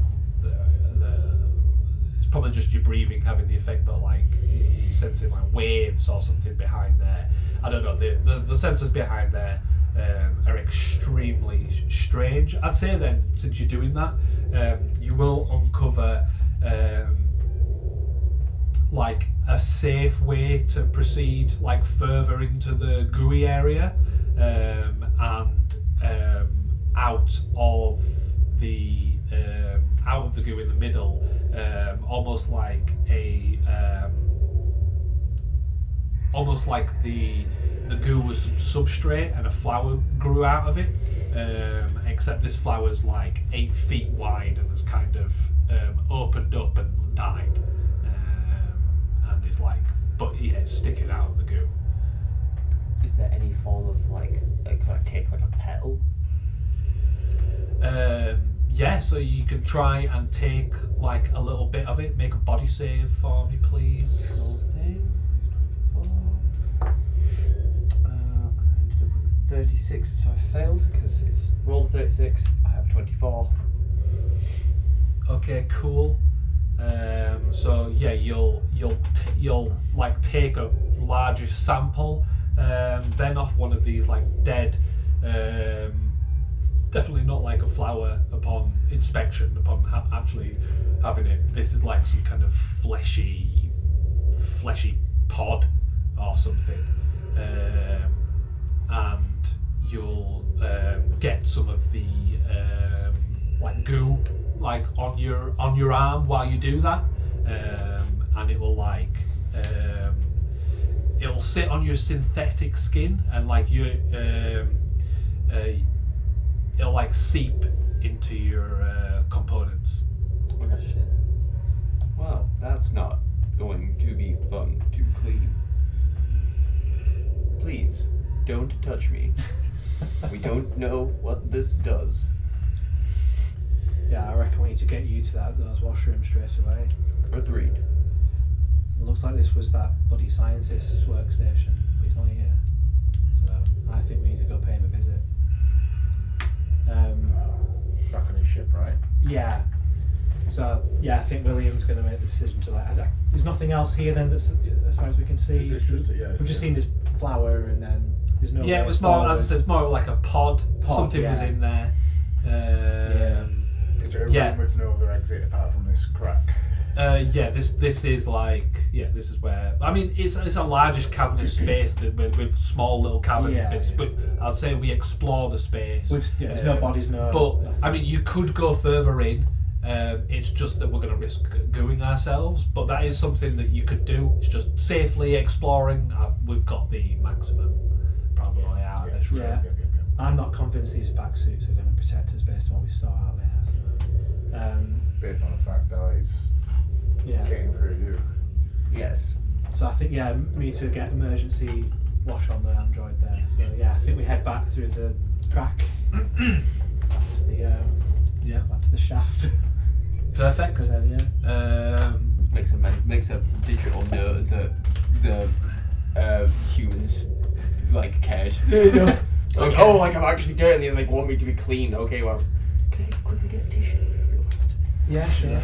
it's probably just your breathing having the effect, but like you're sensing like waves or something behind there. I don't know. The sensors behind there are extremely strange. I'd say then, since you're doing that, you will uncover like a safe way to proceed like further into the gooey area, and out of the goo in the middle, almost like the goo was some substrate and a flower grew out of it, except this flower's like 8 feet wide and has kind of opened up and died, and it's like, it's sticking out of the goo. Is there any form of like, can I take like a petal? So you can try and take like a little bit of it. Make a body save for me, please. Cool thing. 24. I ended up with 36, so I failed because it's rolled a 36. I have 24. Okay, cool. You'll like take a larger sample, then off one of these like dead. It's definitely not like a flower upon inspection, upon actually having it. This is like some kind of fleshy pod or something, and you'll get some of the like goo like on your arm while you do that, and it will like it'll sit on your synthetic skin, and like it'll like seep into your components. Oh shit. Well, that's not going to be fun to clean. Please, don't touch me. We don't know what this does. Yeah, I reckon we need to get you to those washrooms straight away. Agreed. It looks like this was that bloody scientist's workstation, but he's not here. So I think we need to go pay him a visit. Back on his ship, right? Yeah. So yeah, I think William's going to make the decision to there's nothing else here then that's, as far as we can see. It's just We've just seen this flower and then there's no. Yeah, it was more, as I said, it's more like a pod. Something was in there. Is there a room with no other exit apart from this crack? This is like, this is where, I mean, it's a largish cavernous space with small little cavern bits, but I'll say we explore the space. There's no bodies, no. But nothing. I mean, you could go further in. It's just that we're going to risk gooing ourselves, but that is something that you could do. It's just safely exploring. We've got the maximum probably out of this room. Yeah. I'm not convinced these vac suits are going to protect us based on what we saw out there. So, based on the fact that it's Yeah. getting through you. Yes. So I think me to get emergency wash on the android there. So I think we head back through the crack back to the back to the shaft. Perfect. And then Makes a digital note that the humans like cared. yeah. Like, Okay. oh, like I'm actually dirty and they want me to be clean. Okay, well, can I quickly get a tissue real fast? Yeah, sure.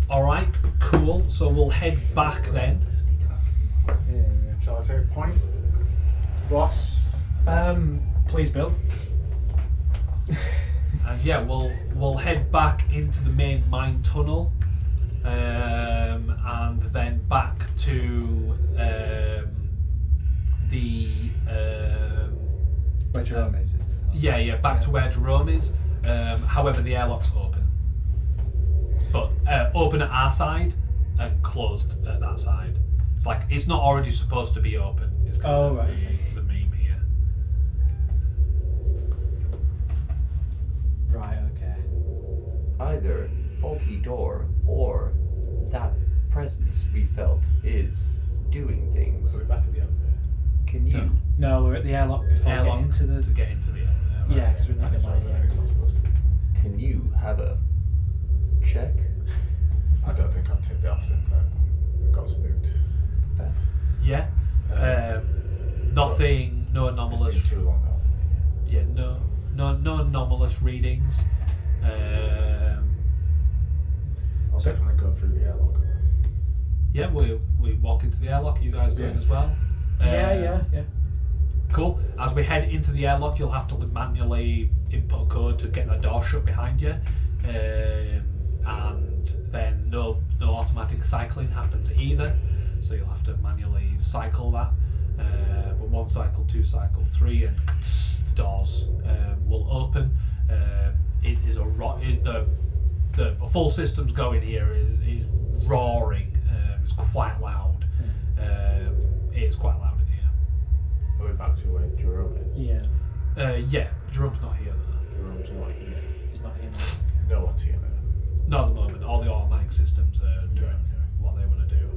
All right, cool. So we'll head back then. Shall I take point? Boss? Please, Bill. And we'll head back into the main mine tunnel, and then back to the Where Jerome is it? back to where Jerome is. However, the airlock's open, but open at our side and closed at that side. It's like it's not already supposed to be open. It's kind of right. the meme here. Right. Okay. Either faulty door or that presence we felt is doing things. We're back at the elevator. Can you? No, we're at the airlock before Airlock getting into the. to get into the elevator. Yeah, because we're not in It's not mine it's not supposed to be. Can you have a check? I don't think I've tipped it off since I got spooked. Fair. Yeah. Nothing. No anomalous. It's been too long, hasn't it? Yeah. No anomalous readings. I'll definitely go through the airlock. Yeah, we walk into the airlock. You guys going Yeah. as well? Yeah. Cool. As we head into the airlock, you'll have to manually input a code to get the door shut behind you, and then no automatic cycling happens either. So you'll have to manually cycle that. But 1 cycle, 2 cycle, 3, and the doors will open. It is the full system's going here is roaring. It's quite loud. It's quite loud in here. Are we back to where Jerome is? Yeah. Jerome's not here though. Jerome's not here. He's not here now. No one's here now. Not at the moment. All the automatic systems are doing what they want to do.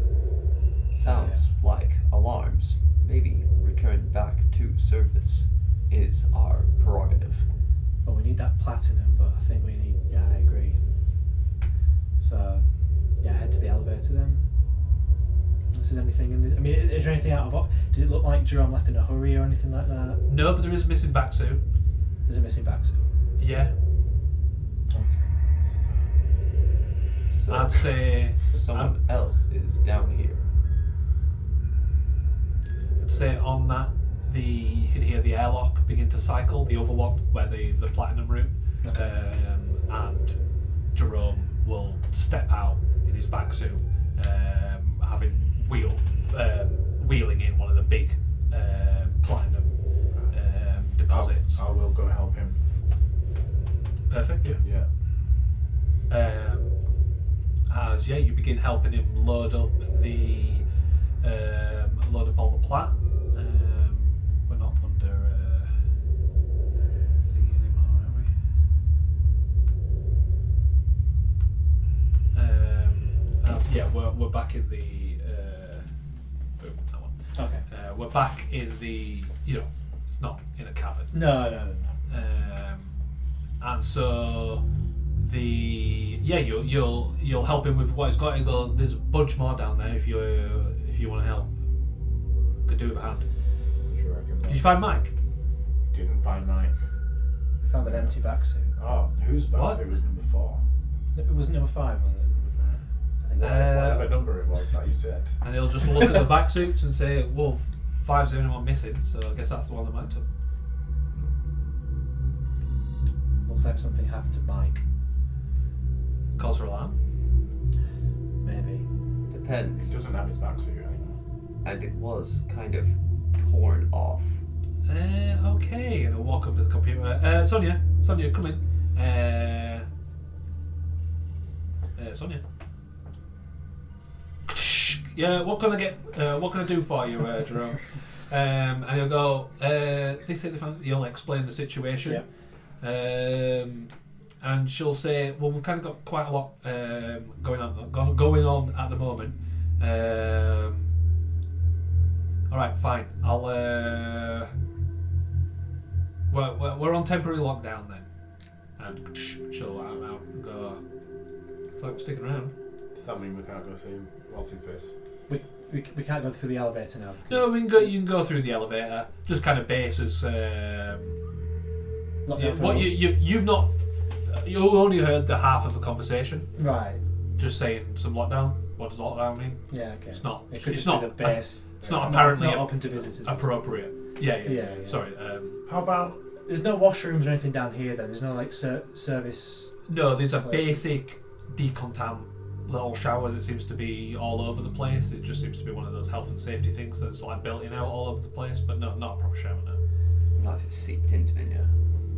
Sounds like alarms. Maybe return back to surface is our prerogative. Well, we need that platinum, but I think we need. Yeah, I agree. So, head to the elevator then. Unless there's anything in this. I mean, is there anything out of? Does it look like Jerome left in a hurry or anything like that? No, but there is a missing back suit. There's a missing back suit. Yeah. Okay. So I'd say someone else is down here. on that you can hear the airlock begin to cycle, the other one where the platinum route, and Jerome will step out in his vac suit, having wheeling in one of the big platinum deposits. I will go help him. Perfect. Yeah. As you begin helping him load up all the plat. We're not under thingy anymore, are we? We're back in the boom, that one. Okay. We're back in the it's not in a cavern. No. And so you'll help him with what he's got. You go, there's a bunch more down there if you want to help. Could do with a hand. Sure, I can. Did you find Mike? Didn't find Mike. We found an empty back suit. Oh, whose What? back? It was number 4. It wasn't number 5, was it? I think Whatever number it was that you said. And he'll just look at the vac suits and say, well, 5's the only one missing, so I guess that's the one that Mike took. looks like something happened to Mike. Cause for alarm? Maybe. He Depends. doesn't have his back suit anymore. And it was kind of torn off. Okay, and I'll walk up to the computer. Sonia, come in. Sonia. Yeah, what can I do for you, Jerome? And he'll go. They say they found. He'll explain the situation. Yeah. and she'll say, "Well, we've kind of got quite a lot going on at the moment. All right, fine. I'll. We're on temporary lockdown then." And she'll out and go. It's like we're sticking around. Does that mean we can't go see what's his face? We can't go through the elevator now. No, we can go. You can go through the elevator. Just kind of bases. You've not. You only heard the half of the conversation. Right. Just saying some lockdown. What does lockdown mean? Yeah. Okay. It's not. It could It's just not. be the base. It's not apparently not open to visitors. appropriate. Yeah. Yeah. Sorry. How about There's no washrooms or anything down here. Then there's no like service. No, there's a place. basic decontam little shower that seems to be all over the place. It just seems to be one of those health and safety things that's like built in out all over the place. But no, not a proper shower. No. Not if it's seeped into me, yeah.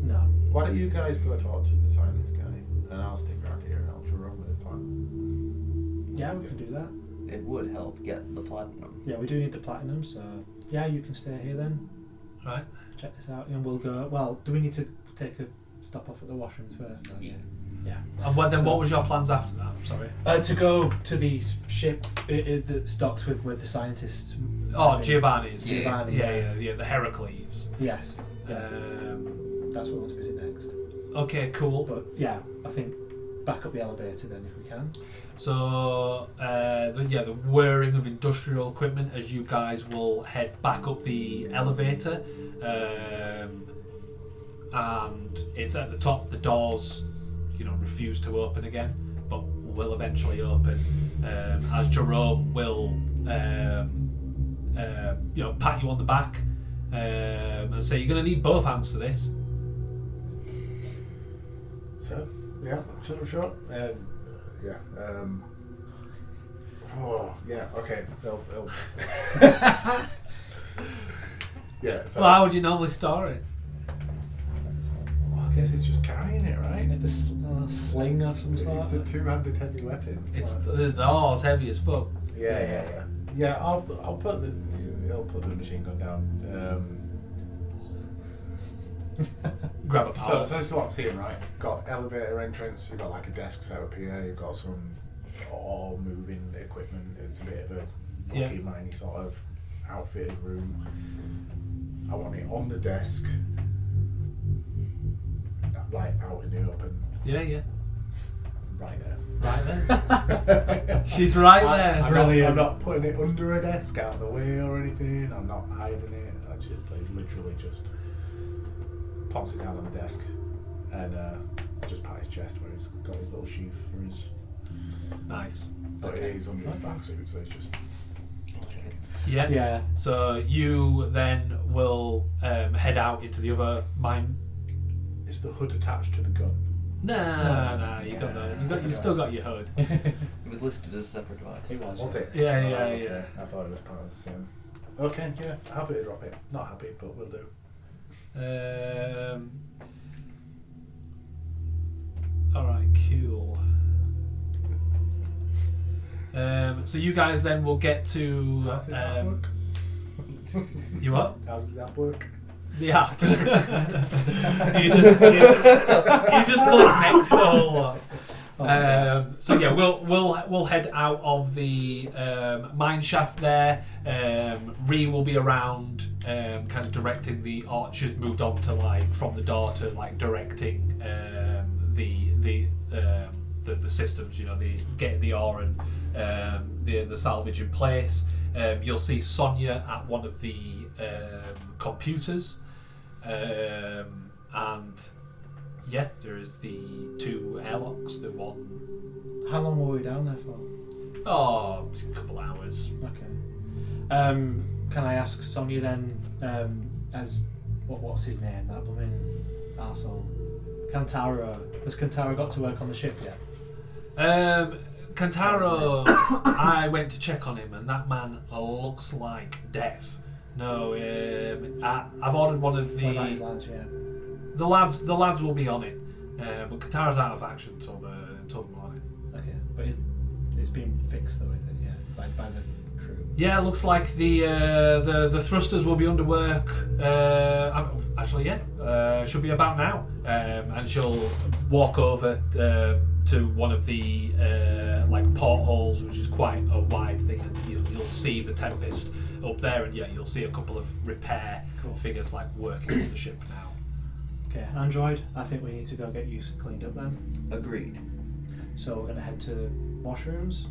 No. why don't you guys go talk to the scientist guy, and I'll stick around here and I'll run with the plan. Yeah, we can do that. It would help get the platinum. Yeah, we do need the platinum, so yeah, you can stay here then. Right. Check this out, and we'll go. Well, do we need to take a stop off at the washrooms first? Though? Yeah. Yeah. And then So- what was your plans after that? Sorry. To go to the ship that's docked with the scientist. Oh, Giovanni's. Yeah. Giovanni. Yeah, the Heracles. Yes. Yeah. That's what we want to visit next. Okay, cool. But yeah, I think back up the elevator then if we can. So, the whirring of industrial equipment as you guys will head back up the elevator, and it's at the top. The doors, refuse to open again, but will eventually open. As Jerome will, pat you on the back and say, "You're going to need both hands for this." So, yeah, sure. Okay. So, yeah. So, Well, how would you normally store it? well, I guess it's just carrying it, right? And just a sling of some sort. It's a two-handed heavy weapon. It's Like- the oar's heavy as fuck. Yeah. I'll put the machine gun down. Grab a power. So this is what I'm seeing, right? Got elevator entrance. You've got like a desk set up here. You've got some all moving equipment. It's a bit of a rocky, miney sort of outfitted room. I want it on the desk, like out in the open, Yeah. right there. Right there. She's right there. I'm not putting it under a desk out of the way or anything. I'm not hiding it. I just literally just pops it down on the desk and just pat his chest where he's got his little sheath for his. Nice. But it is under his back suit, so it's just. Yeah. Yeah. So you then will head out into the other mine. Is the hood attached to the gun? Nah. You still got your hood. It was listed as a separate device. It was. Was it? Yeah. Okay. I thought it was part of the same. Okay, yeah, happy to drop it. Not happy, but we'll do. All right. Cool. So you guys then will get to. How does that work? You what? How does that work? The app. you just click next to the whole lot. So yeah, we'll head out of the mine shaft there. Ree will be around, kind of directing the archers. Moved on to from the door to directing the systems. The getting the ore and the salvage in place. You'll see Sonia at one of the computers, and yeah, there is the two airlocks. The one. How long were we down there for? Oh, it's a couple hours. Okay. Can I ask Sonia then, as what's his name? That blooming arsehole. Kantaro. Has Kantaro got to work on the ship yet? Kantaro, I went to check on him, and that man looks like death. No, I've ordered one of What about his the lads? Yeah. the lads will be on it, but Kantaro's out of action until the morning. Okay, but it's been fixed though, is it? Yeah, by the crew. Yeah, looks like the thrusters will be under work. Actually, yeah, should be about now. And she'll walk over to one of the like portholes, which is quite a wide thing, and you'll see the Tempest up there, and yeah, you'll see a couple of repair figures like working on the ship now. Okay, Android, I think we need to go get you cleaned up then. Agreed. So we're going to head to washrooms.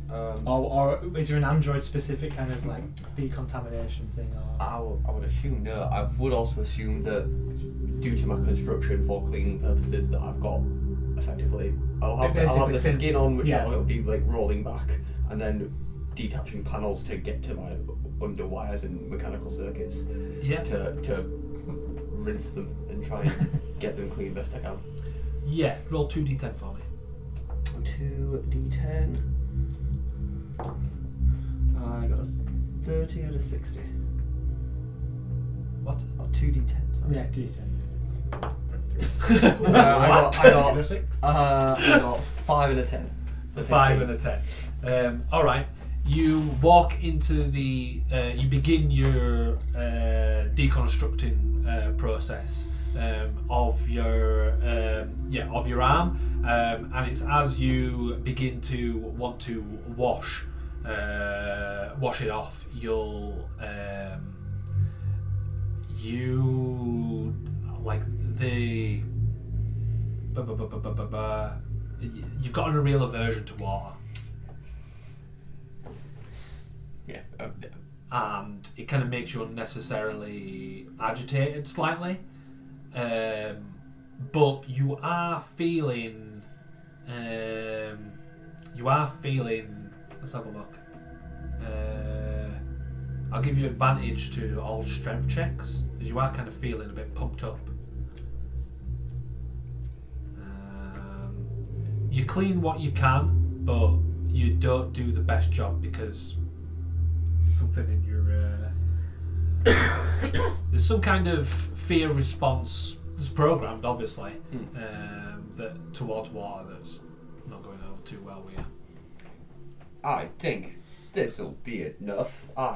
Um, Or is there an Android specific kind of like decontamination thing? Or I would assume no. I would also assume that due to my construction for cleaning purposes that I've got effectively I'll have the skin on which I'll be like rolling back and then detaching panels to get to my under wires and mechanical circuits Yeah. to rinse them and try and get them clean best I can. Yeah. Roll 2d10 for me. 2d10. I got a 30 and a 60. What? Oh, 2d10, sorry. yeah, do you think? I got 5 and a 10. So 5 and a 10. All right. You walk into the. You begin your deconstructing process of your arm, and it's as you begin to want to wash it off. You like the. You've got a real aversion to water. Yeah. And it kind of makes you unnecessarily agitated slightly, but you are feeling. Let's have a look. I'll give you advantage to all strength checks, because you are kind of feeling a bit pumped up. You clean what you can, but you don't do the best job because something in your there's some kind of fear response that's programmed, obviously, that towards water that's not going over too well with you. I think this'll be enough. I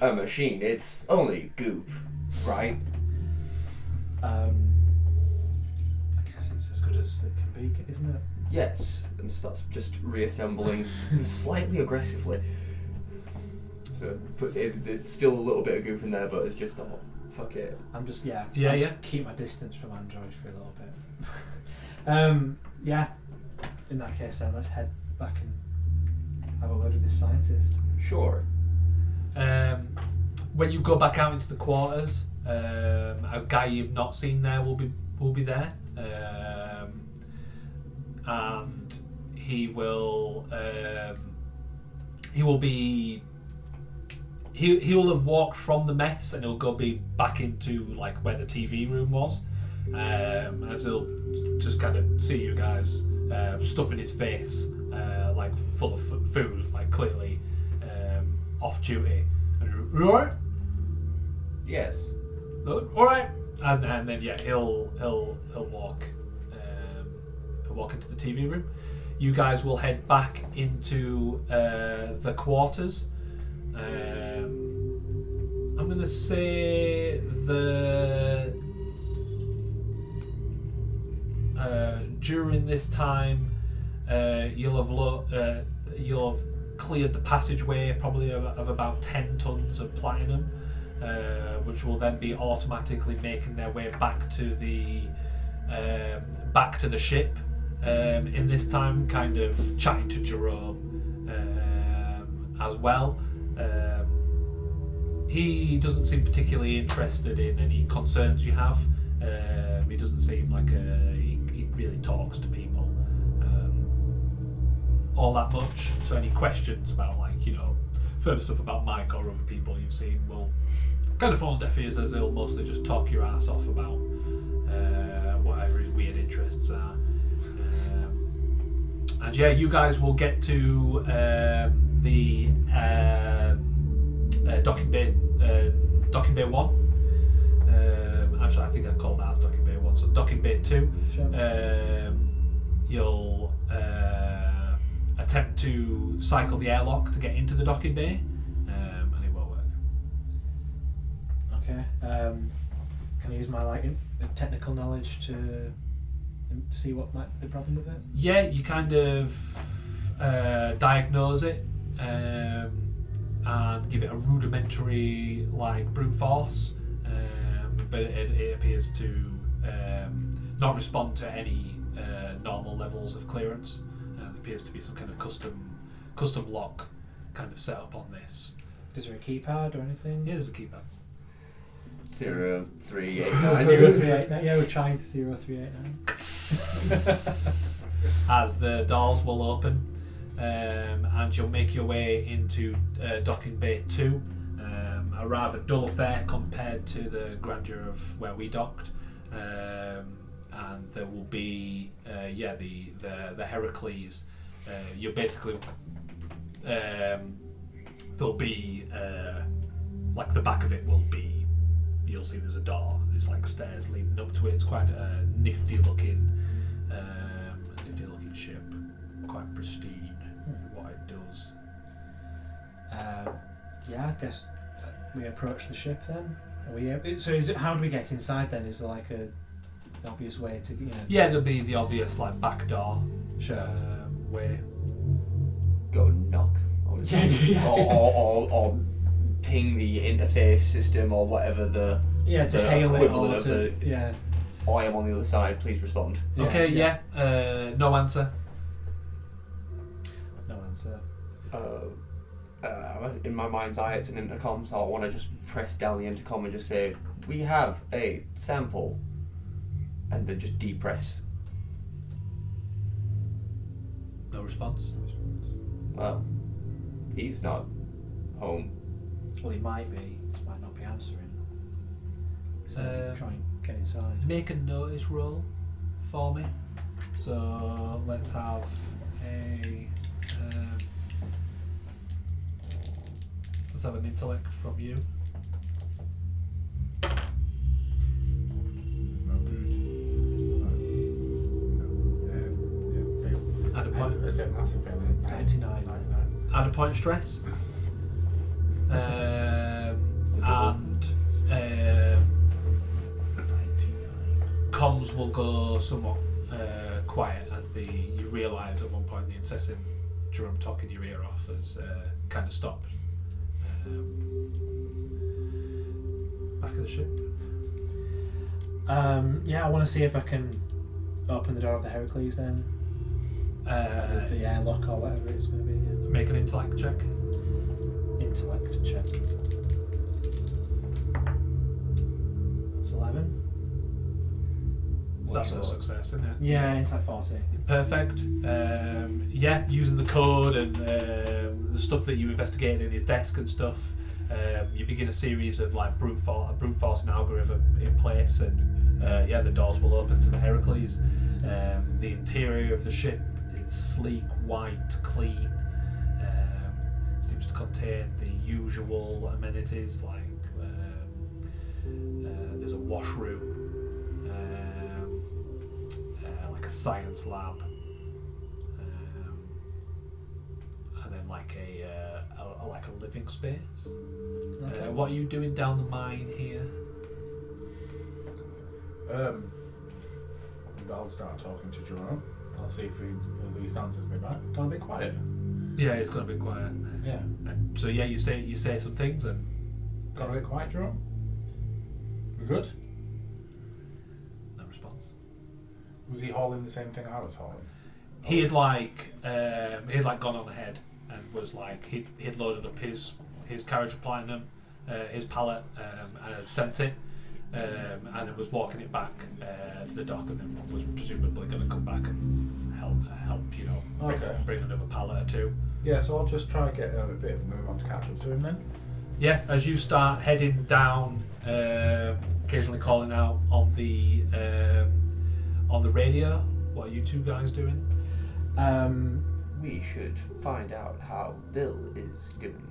am a machine. It's only goop, right? I guess it's as good as it can be, isn't it? Yes, and starts just reassembling slightly aggressively. So there's still a little bit of goop in there, but it's just fuck it. I'm just Yeah. keep my distance from Android for a little bit. Yeah. In that case, then let's head back and have a word with this scientist. Sure. When you go back out into the quarters, a guy you've not seen there will be there, and he will have walked from the mess, and he'll go be back into like where the TV room was, as he'll just kind of see you guys stuffing his face, like full of food, like clearly off duty. And, right? Yes. All right. And then yeah, he'll walk into the TV room. You guys will head back into the quarters. I'm gonna say during this time you'll have cleared the passageway probably of about 10 tons of platinum, which will then be automatically making their way back to the ship. In this time, kind of chatting to Jerome as well. He doesn't seem particularly interested in any concerns you have. He doesn't seem like he really talks to people all that much. So any questions about further stuff about Mike or other people you've seen will kind of fall on deaf ears, as he'll mostly just talk your ass off about whatever his weird interests are. And yeah, you guys will get to the docking bay 1. Actually, I think I called that as docking bay 1. So docking bay 2. Sure. You'll attempt to cycle the airlock to get into the docking bay, and it won't work. Okay. Can I use my technical knowledge to see what might be the problem with it? Yeah, you kind of diagnose it and give it a rudimentary brute force, but it appears to not respond to any normal levels of clearance. There appears to be some kind of custom lock kind of set up on this. Is there a keypad or anything? Yeah, there's a keypad. 0389. 0389. Yeah, we're trying 0389. As the doors will open, and you'll make your way into docking bay 2, a rather dull affair compared to the grandeur of where we docked, and there will be the Heracles. You're basically there'll be the back of it will be. You'll see there's a door. There's stairs leading up to it. It's quite a nifty looking ship. Quite pristine. What it does. Yeah, I guess we approach the ship then. Are we? So how do we get inside then? Is there an obvious way to Yeah, there'll be the obvious back door. Sure. Way. Go knock. Yeah. Or ping the interface system or whatever the hail equivalent it of the yeah. I am on the other side, please respond. Yeah, Okay, yeah. No answer. No answer. In my mind's eye, it's an intercom, so I want to just press down the intercom and just say, "We have a sample," and then just depress. No response. Well, he's not home. Well, he might be. He might not be answering. So try and get inside. Make a notice roll for me. So let's have an intellect from you. It's no good. No. Fail. Add a point. It's a massive failure. 99. Add a point of stress. And 99. comms will go somewhat quiet as you realise at one point the incessant drum talking your ear off has kind of stopped. Back of the ship. Yeah, I want to see if I can open the door of the Heracles then. The airlock or whatever it's going to be. Yeah. Make an intellect check. Intellect check. That's 11. That's a success, isn't it? Yeah, intellect 40. Perfect. Using the code and the stuff that you investigated in his desk and stuff, you begin a series of brute forcing algorithm in place, and the doors will open to the Heracles. The interior of the ship is sleek, white, clean. Seems to contain the usual amenities there's a washroom. A science lab, and then a living space. Okay. What are you doing down the mine here? I'll start talking to Jerome. I'll see if he at least answers me back. Gonna be quiet. Yeah, it's gonna be quiet. Yeah. And so you say some things and. Gonna be quiet, Jerome. We good? No response. Was he hauling the same thing I was hauling? He had gone on ahead and was he'd loaded up his carriage of platinum, his pallet, and had sent it, and it was walking it back to the dock, and then was presumably going to come back and help bring another pallet or two. Yeah, so I'll just try and get a bit of a move on to catch up to him then. Yeah, as you start heading down, occasionally calling out on the radio. What are you two guys doing? We should find out how Bill is doing.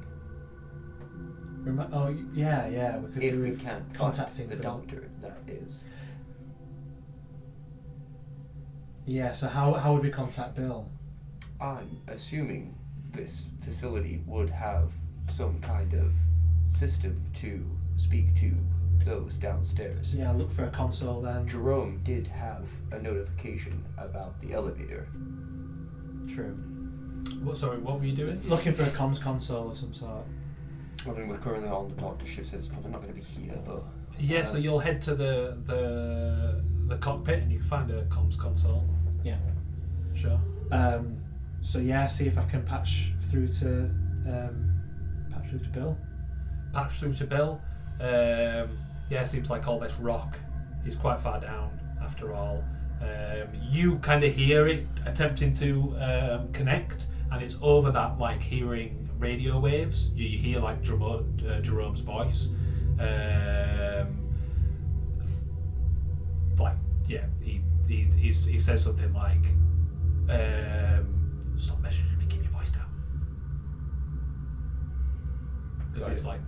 We could If do we with can contacting the Bill. doctor, that is. Yeah, so how would we contact Bill? I'm assuming this facility would have some kind of system to speak to those downstairs. Yeah, look for a console then. Jerome did have a notification about the elevator. True. What were you doing? Looking for a comms console of some sort. I mean, we're currently on the doctor's ship, so it's probably not going to be here, but... Yeah, so you'll head to the cockpit and you can find a comms console. Yeah. Sure. So yeah, see if I can patch through to Bill. Patch through to Bill. Yeah, seems like all this rock is quite far down after all. You kind of hear it attempting to connect, and it's over that like hearing radio waves. You hear like Jerome's voice. Like yeah, he says something like, "Stop messaging me, keep your voice down." Because he's like,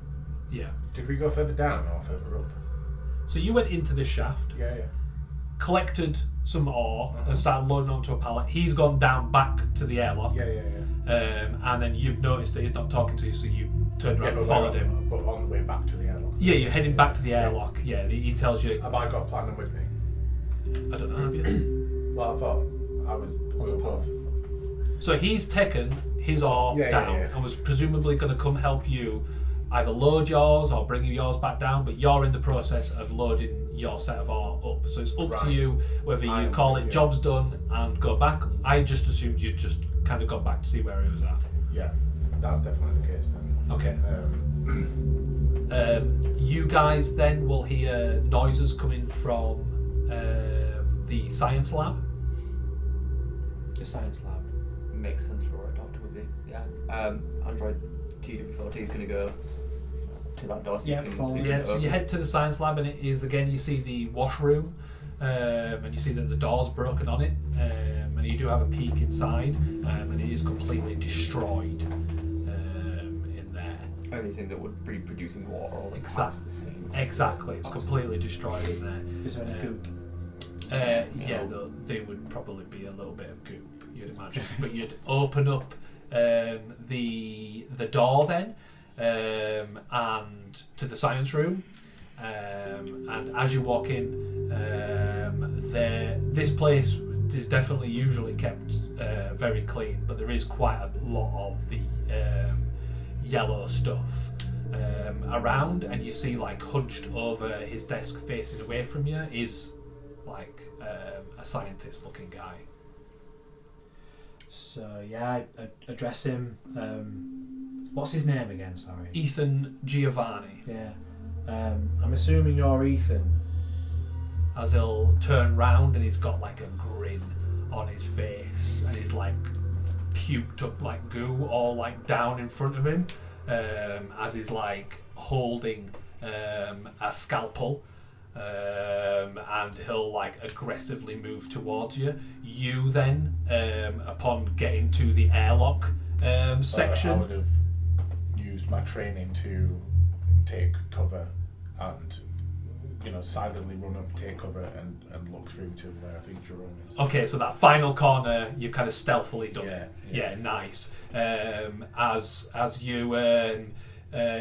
yeah. Did we go further down or further up? So you went into the shaft, Yeah. collected some ore, and started loading onto a pallet. He's gone down back to the airlock. Yeah. And then you've noticed that he's not talking to you, so you turned around and followed him. But on the way back to the airlock. Yeah, you're heading back to the airlock. Yeah, he tells you. Have I got platinum with me? I don't know, have you? Well, I thought we were both. So he's taken his ore down and was presumably going to come help you either load yours or bring yours back down, but you're in the process of loading your set of ore up. So it's up to you whether you call it job's done and go back. I just assumed you'd just kind of gone back to see where he was at. Yeah, that's definitely the case then. Okay. You guys then will hear noises coming from the science lab. The science lab. Makes sense for what a doctor would be. Yeah. Android TW40 is going to go to that door. So Yeah, you can follow. Yeah, so you head to the science lab, and it is again. You see the washroom, and you see that the door's broken on it, and you do have a peek inside, and it is completely destroyed in there. Anything that would be producing water or like Exactly. the same. Exactly, it's completely destroyed in there. Is there any goop? Yeah, there would probably be a little bit of goop, you'd imagine. But you'd open up the door then, and to the science room, and as you walk in, this place is definitely usually kept very clean, but there is quite a lot of the yellow stuff around, and you see like hunched over his desk facing away from you is like a scientist looking guy. So yeah, I address him. What's his name again? Sorry. Ethan Giovanni. Yeah. I'm assuming you're Ethan. As he'll turn round and he's got like a grin on his face, and he's like puked up like goo all like down in front of him, as he's like holding a scalpel, and he'll like aggressively move towards you. You then, upon getting to the airlock section, I would have used my training to take cover and silently run up, take cover, and look through to where I think Jerome is. Okay, so that final corner you kind of stealthily done. Yeah. Nice. As you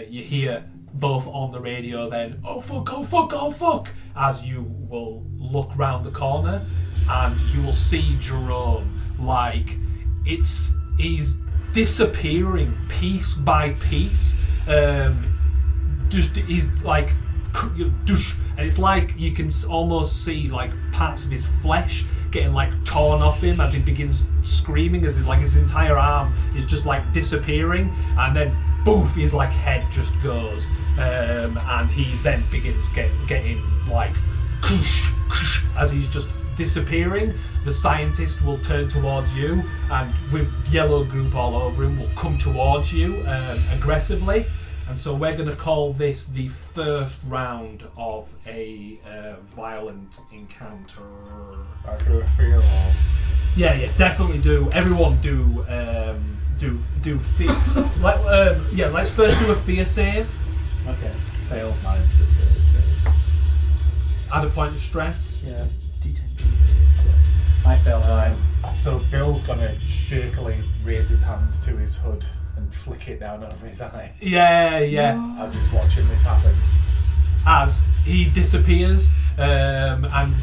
you hear both on the radio then, oh fuck, as you will look round the corner and you will see Jerome like he's disappearing piece by piece. Just he's like, and it's like you can almost see like parts of his flesh getting like torn off him as he begins screaming, as his entire arm is just like disappearing, and then boof, his like head just goes, and he then begins getting like as he's just disappearing. The scientist will turn towards you and with yellow goop all over him will come towards you aggressively. And so we're going to call this the first round of a violent encounter. I do feel. Yeah, definitely do. Everyone do fear. Let's first do a fear save. Okay. Failed mine to save. Add a point of stress. Yeah. I failed mine. So Bill's gonna shakily raise his hand to his hood and flick it down over his eye Yeah. as he's watching this happen. As he disappears, and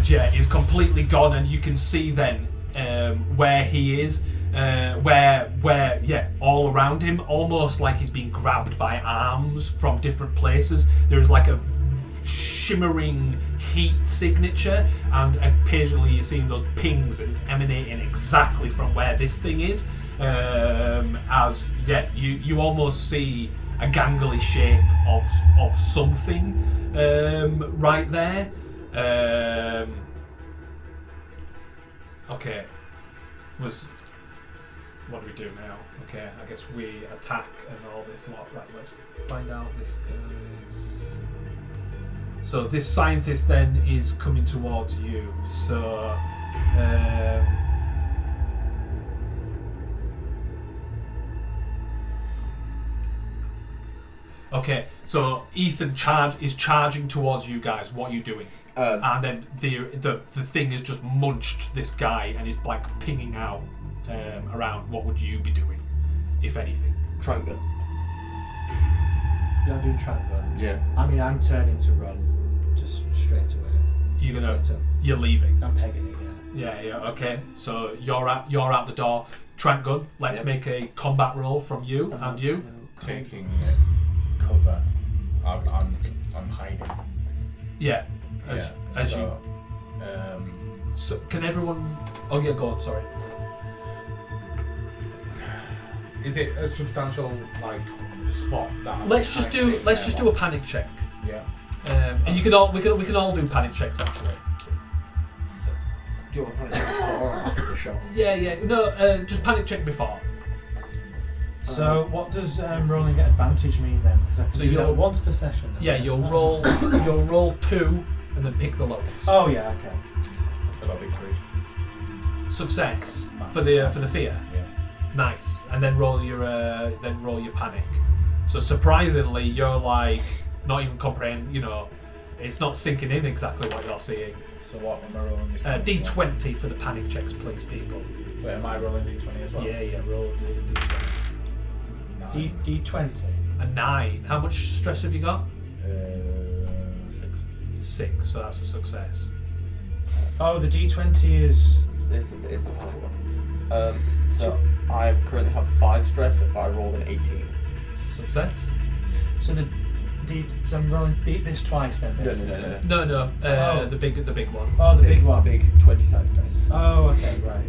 yeah, is completely gone, and you can see then where he is, where all around him, almost like he's being grabbed by arms from different places. There's like a shimmering heat signature, and occasionally you're seeing those pings, and it's emanating exactly from where this thing is. You almost see a gangly shape of something right there. Okay, what do we do now? Okay, I guess we attack and all this lot. Right, let's find out this guy's. So this scientist then is coming towards you. So. Okay, so Ethan is charging towards you guys. What are you doing? And then the thing has just munched this guy and is like pinging out around. What would you be doing, if anything? Try gun. You're doing try and run. Yeah. I mean, I'm turning to run just straight away. You're leaving. I'm pegging it. Yeah. Okay. So you're out the door. Trank gun. Let's make a combat roll from you and you. Taking cover. I'm hiding. Yeah. So can everyone? Oh yeah, go on. Sorry. Is it a substantial spot that? Let's just do a panic check. Yeah. And we can all do panic checks actually. Do you want to panic check before or after the shot? Yeah. No, just panic check before. So what does rolling at advantage mean then? Because I can do that once per session. Yeah, you'll roll 2 and then pick the lowest. Oh yeah, okay. That'll be 3. Success for the fear. Yeah. Nice, and then roll your panic. So surprisingly, you're like not even comprehend. It's not sinking in exactly what you're seeing. So what am I rolling this? D20 for the panic checks, please, people. Wait, am I rolling D20 as well? Yeah, roll D20. D20. A 9. How much stress have you got? 6. 6. So that's a success. Oh, the D20 is. Is the power. So I currently have 5 stress, but I rolled an 18. It's a success. So so I'm rolling this twice then. Basically. No. The big one. Oh, the big one. The big 20-sided dice. Oh, okay, right.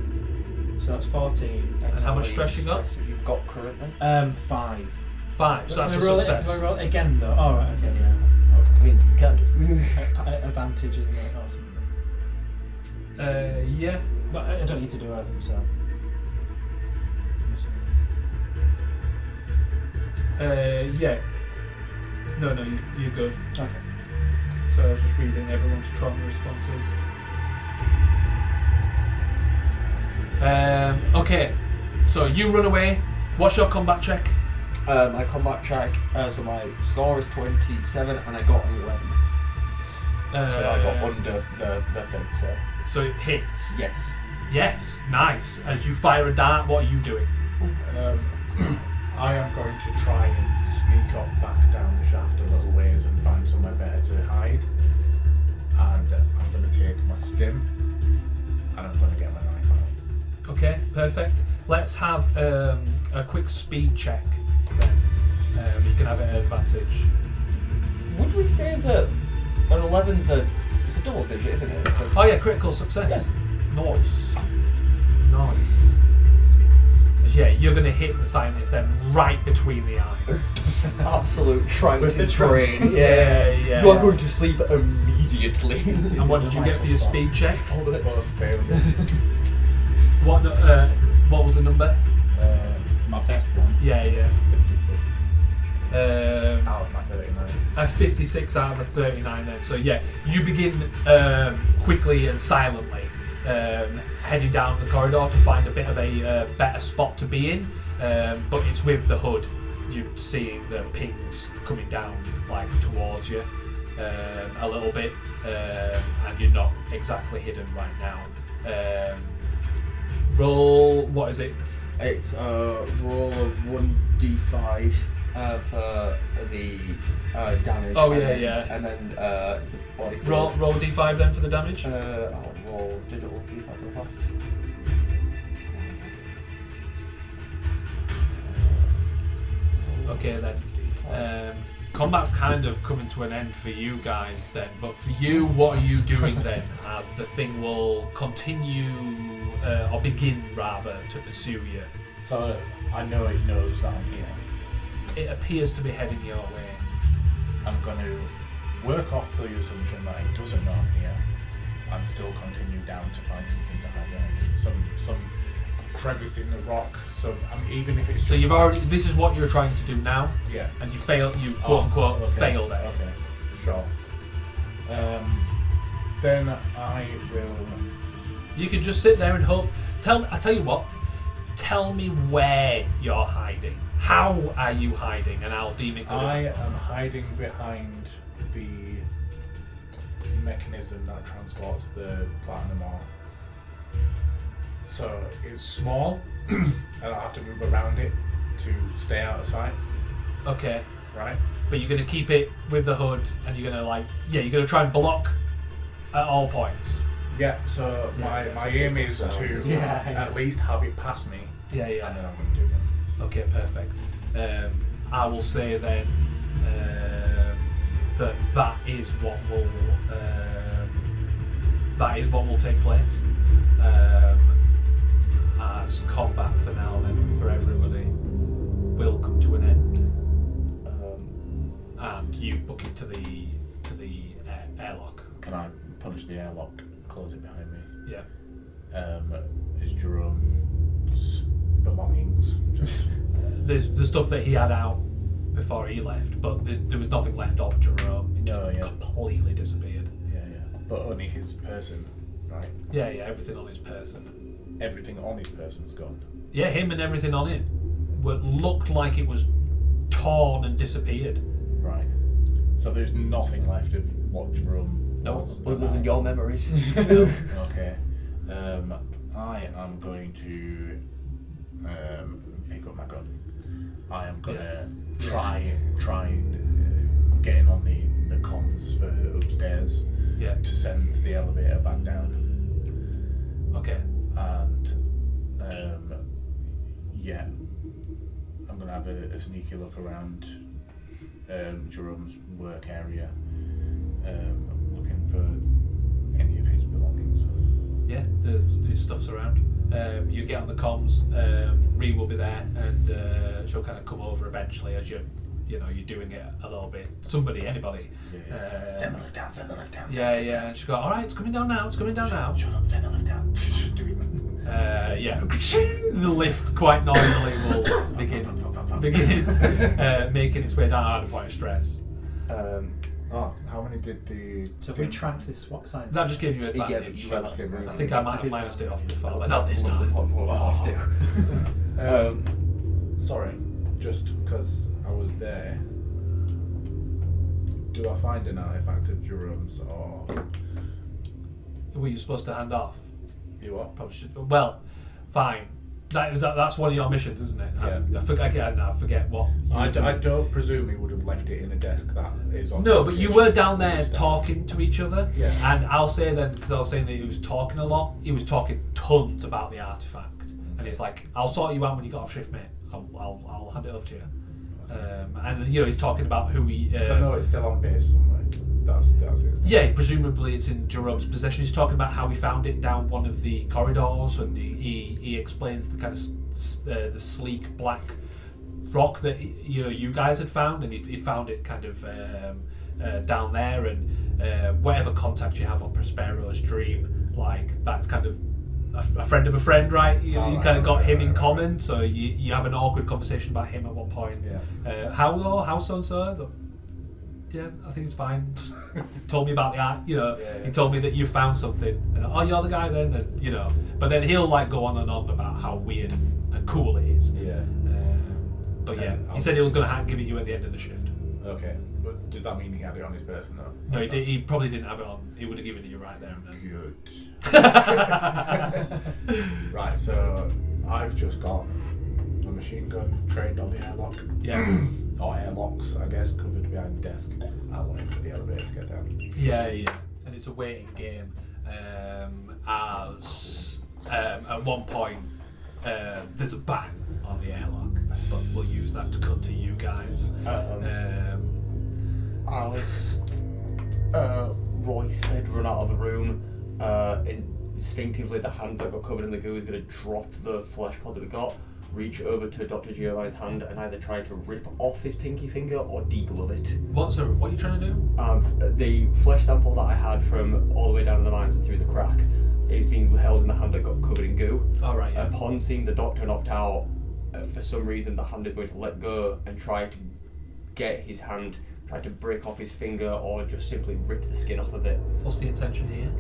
So that's 14. And how much stress you got? Have you got currently? 5. 5. So that's a Do success. I roll it again though? Oh, right, okay, yeah. I mean, you can't. Advantage, isn't it, or something? Yeah. But I don't need to do anything, so. Yeah. No, you're good. Okay. So I was just reading everyone's trauma responses. Okay. So you run away. What's your combat check? My combat check. So my score is 27, and I got an 11. So I got under the thing. So it hits. Yes. Yes. Nice. As you fire a dart, what are you doing? I am going to try and sneak off back down the shaft a little ways and find somewhere better to hide. And I'm going to take my stim and I'm going to get my knife out. Okay, perfect. Let's have a quick speed check then. You can have it at advantage. Would we say that an 11's it's a double digit, isn't it? Oh yeah, critical success. Yeah. Nice. Yeah, you're going to hit the scientist then right between the eyes. Absolute trank With the his brain. Yeah. You are going to sleep immediately. And what did you get for your speed check? Both failures. What was the number? My best one. Yeah. 56. Out of my 39. A 56 out of a 39 then. So yeah, you begin quickly and silently heading down the corridor to find a bit of a better spot to be in, but it's with the hood. You're seeing the pings coming down towards you a little bit, and you're not exactly hidden right now. Roll. What is it? It's a roll of 1d5 for the damage. Oh, and yeah, then, yeah. And then it's a body save. Roll d5 then for the damage. I'll roll digital d5 real fast. Okay then. Combat's kind of coming to an end for you guys then, but for you, what are you doing then as the thing will continue, or begin rather, to pursue you? So I know it knows that I'm here. It appears to be heading your way. I'm going to work off the assumption that it doesn't know I'm here and still continue down to find something to hide behind. Some crevice in the rock. So even if it's So you've already. This is what you're trying to do now, yeah. and you failed. You quote unquote failed it. Okay, sure. Then I will. You can just sit there and hope. I tell you what. Tell me where you're hiding. How are you hiding? And I'll deem it good I enough. am hiding behind the mechanism that transports the platinum ore. So it's small, and I have to move around it to stay out of sight. Okay. Right. But you're going to keep it with the hood, and you're going to you're going to try and block at all points. Yeah. So my aim is to at least have it past me. Yeah. And then I'm going to do it. Okay, perfect. I will say then that is what will take place. As combat for now, then for everybody, will come to an end, and you book it to the airlock. Can I punch the airlock, close it behind me? Yeah. Is Jerome's belongings just... There's the stuff that he had out before he left, but there was nothing left of Jerome. It just completely disappeared. Yeah. But only his person, right? Yeah, everything on his person. Everything on his person's gone. Yeah, him and everything on it looked like it was torn and disappeared. Right. So there's nothing left of what Jerome was. Other than your memories. Okay. I am going to pick up my gun. I am gonna try getting on the comms for upstairs. Yeah. To send the elevator back down. Okay. And I'm gonna have a sneaky look around Jerome's work area, looking for any of his belongings. Yeah, the stuff's around. You get on the comms. Ree will be there, and she'll kind of come over eventually as you're doing it a little bit. Anybody. Yeah. Send the lift down. Yeah. And she'll go, all right, it's coming down now. It's coming down now. Shut up. Send the lift down. Do it. The lift quite noisily will begin making its way down. Hard point of stress. How many did the... So if we tracked this SWAT sign... That just gave you advantage. Yeah, but you have I think I might have minused it off before, but not this time. Sorry, just because I was there, do I find an artifact of Jerome's or... Were you supposed to hand off? You what? Probably should. Well, fine. That's one of your missions, isn't it? Yeah. I forget what. I don't presume he would have left it in a desk that is on... No, but you were down there Stuff. talking to each other. Yeah. And I'll say then, because I was saying that he was talking a lot, he was talking tons about the artifact. And it's like, I'll sort you out when you get off shift, mate. I'll hand it over to you. And he's talking about who he... So no, it's still on base somewhere. That's it. Yeah, presumably it's in Jerome's possession. He's talking about how he found it down one of the corridors, and he explains the kind of the sleek black rock that you guys had found, and he'd found it kind of down there, and whatever contact you have on Prospero's dream, like that's kind of a friend of a friend, right? You kind of got him in common, so you have an awkward conversation about him at one point. Yeah. How so and so? Yeah, I think it's fine. Just told me about the art, Yeah. He told me that you found something. And, oh, you're the guy then, and But then he'll go on and on about how weird and cool it is. Yeah. But yeah, he said he was going to give it you at the end of the shift. Okay, but does that mean he had it on his person though? No, he did. He probably didn't have it on. He would have given it you right there and then. Good. Right, So I've just got a machine gun trained on the airlock. Yeah. Or airlocks, I guess, covered behind the desk. I'll wait for the elevator to get down. Yeah. And it's a waiting game. As at one point there's a bang on the airlock, but we'll use that to cut to you guys. As Royce had run out of the room, instinctively the hand that got covered in the goo is going to drop the flesh pod that we got, reach over to Dr. Giovanni's hand and either try to rip off his pinky finger or deglove it. What are you trying to do? The flesh sample that I had from all the way down in the mines and through the crack is being held in the hand that got covered in goo. All right. Yeah. Upon seeing the doctor knocked out, for some reason the hand is going to let go and try to get his hand, try to break off his finger or just simply rip the skin off of it. What's the intention here?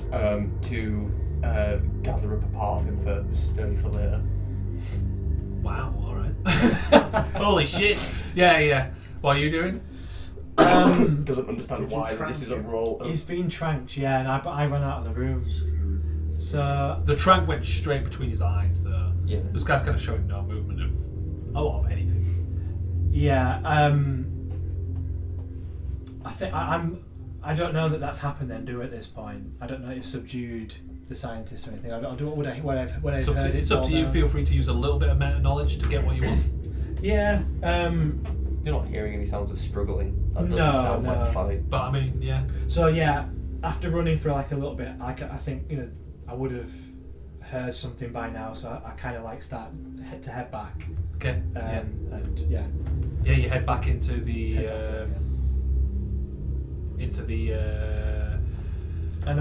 To gather up a part of him for study for later. Wow. All right. Holy shit. Yeah. What are you doing? Doesn't understand Did you why trank this is a him? role. He's been tranked, yeah, and I ran out of the room. So The trank went straight between his eyes, though. Yeah. This guy's kind of showing no movement of a lot of anything. yeah, I think I don't know that that's happened. Then do at this point. I don't know. It's subdued the scientist or anything. I'll do what I've It's up heard. to, it's up to you. now. Feel free to use a little bit of meta knowledge to get what you want. Yeah. You're not hearing any sounds of struggling. That doesn't No, sound like a no. fight. But I mean, yeah. So yeah, after running for like a little bit, I think I would have heard something by now. So I kind of like start to head back. Okay. And yeah. Yeah. You head back into the head back, And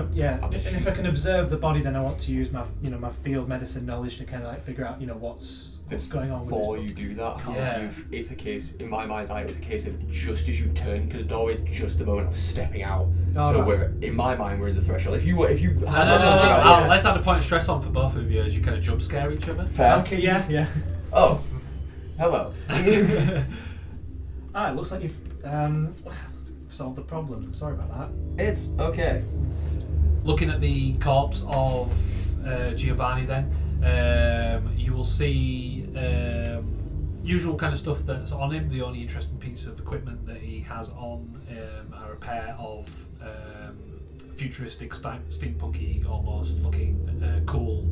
if I can observe the body, then I want to use my my field medicine knowledge to kind of like figure out what's going on with Before this you do that, Yeah. it's a case, in my mind's eye, it's a case of just as you turn into the doorway, it's just the moment of stepping out. Oh, So right. in my mind, we're in the threshold. If you No. Let's add a point of stress on for both of you as you kind of jump scare each other. Fair. Okay, yeah. Oh, hello. It looks like you've solved the problem. Sorry about that. It's okay. Looking at the corpse of Giovanni, then you will see usual kind of stuff that's on him. The only interesting piece of equipment that he has on are a pair of futuristic, steampunky, almost looking cool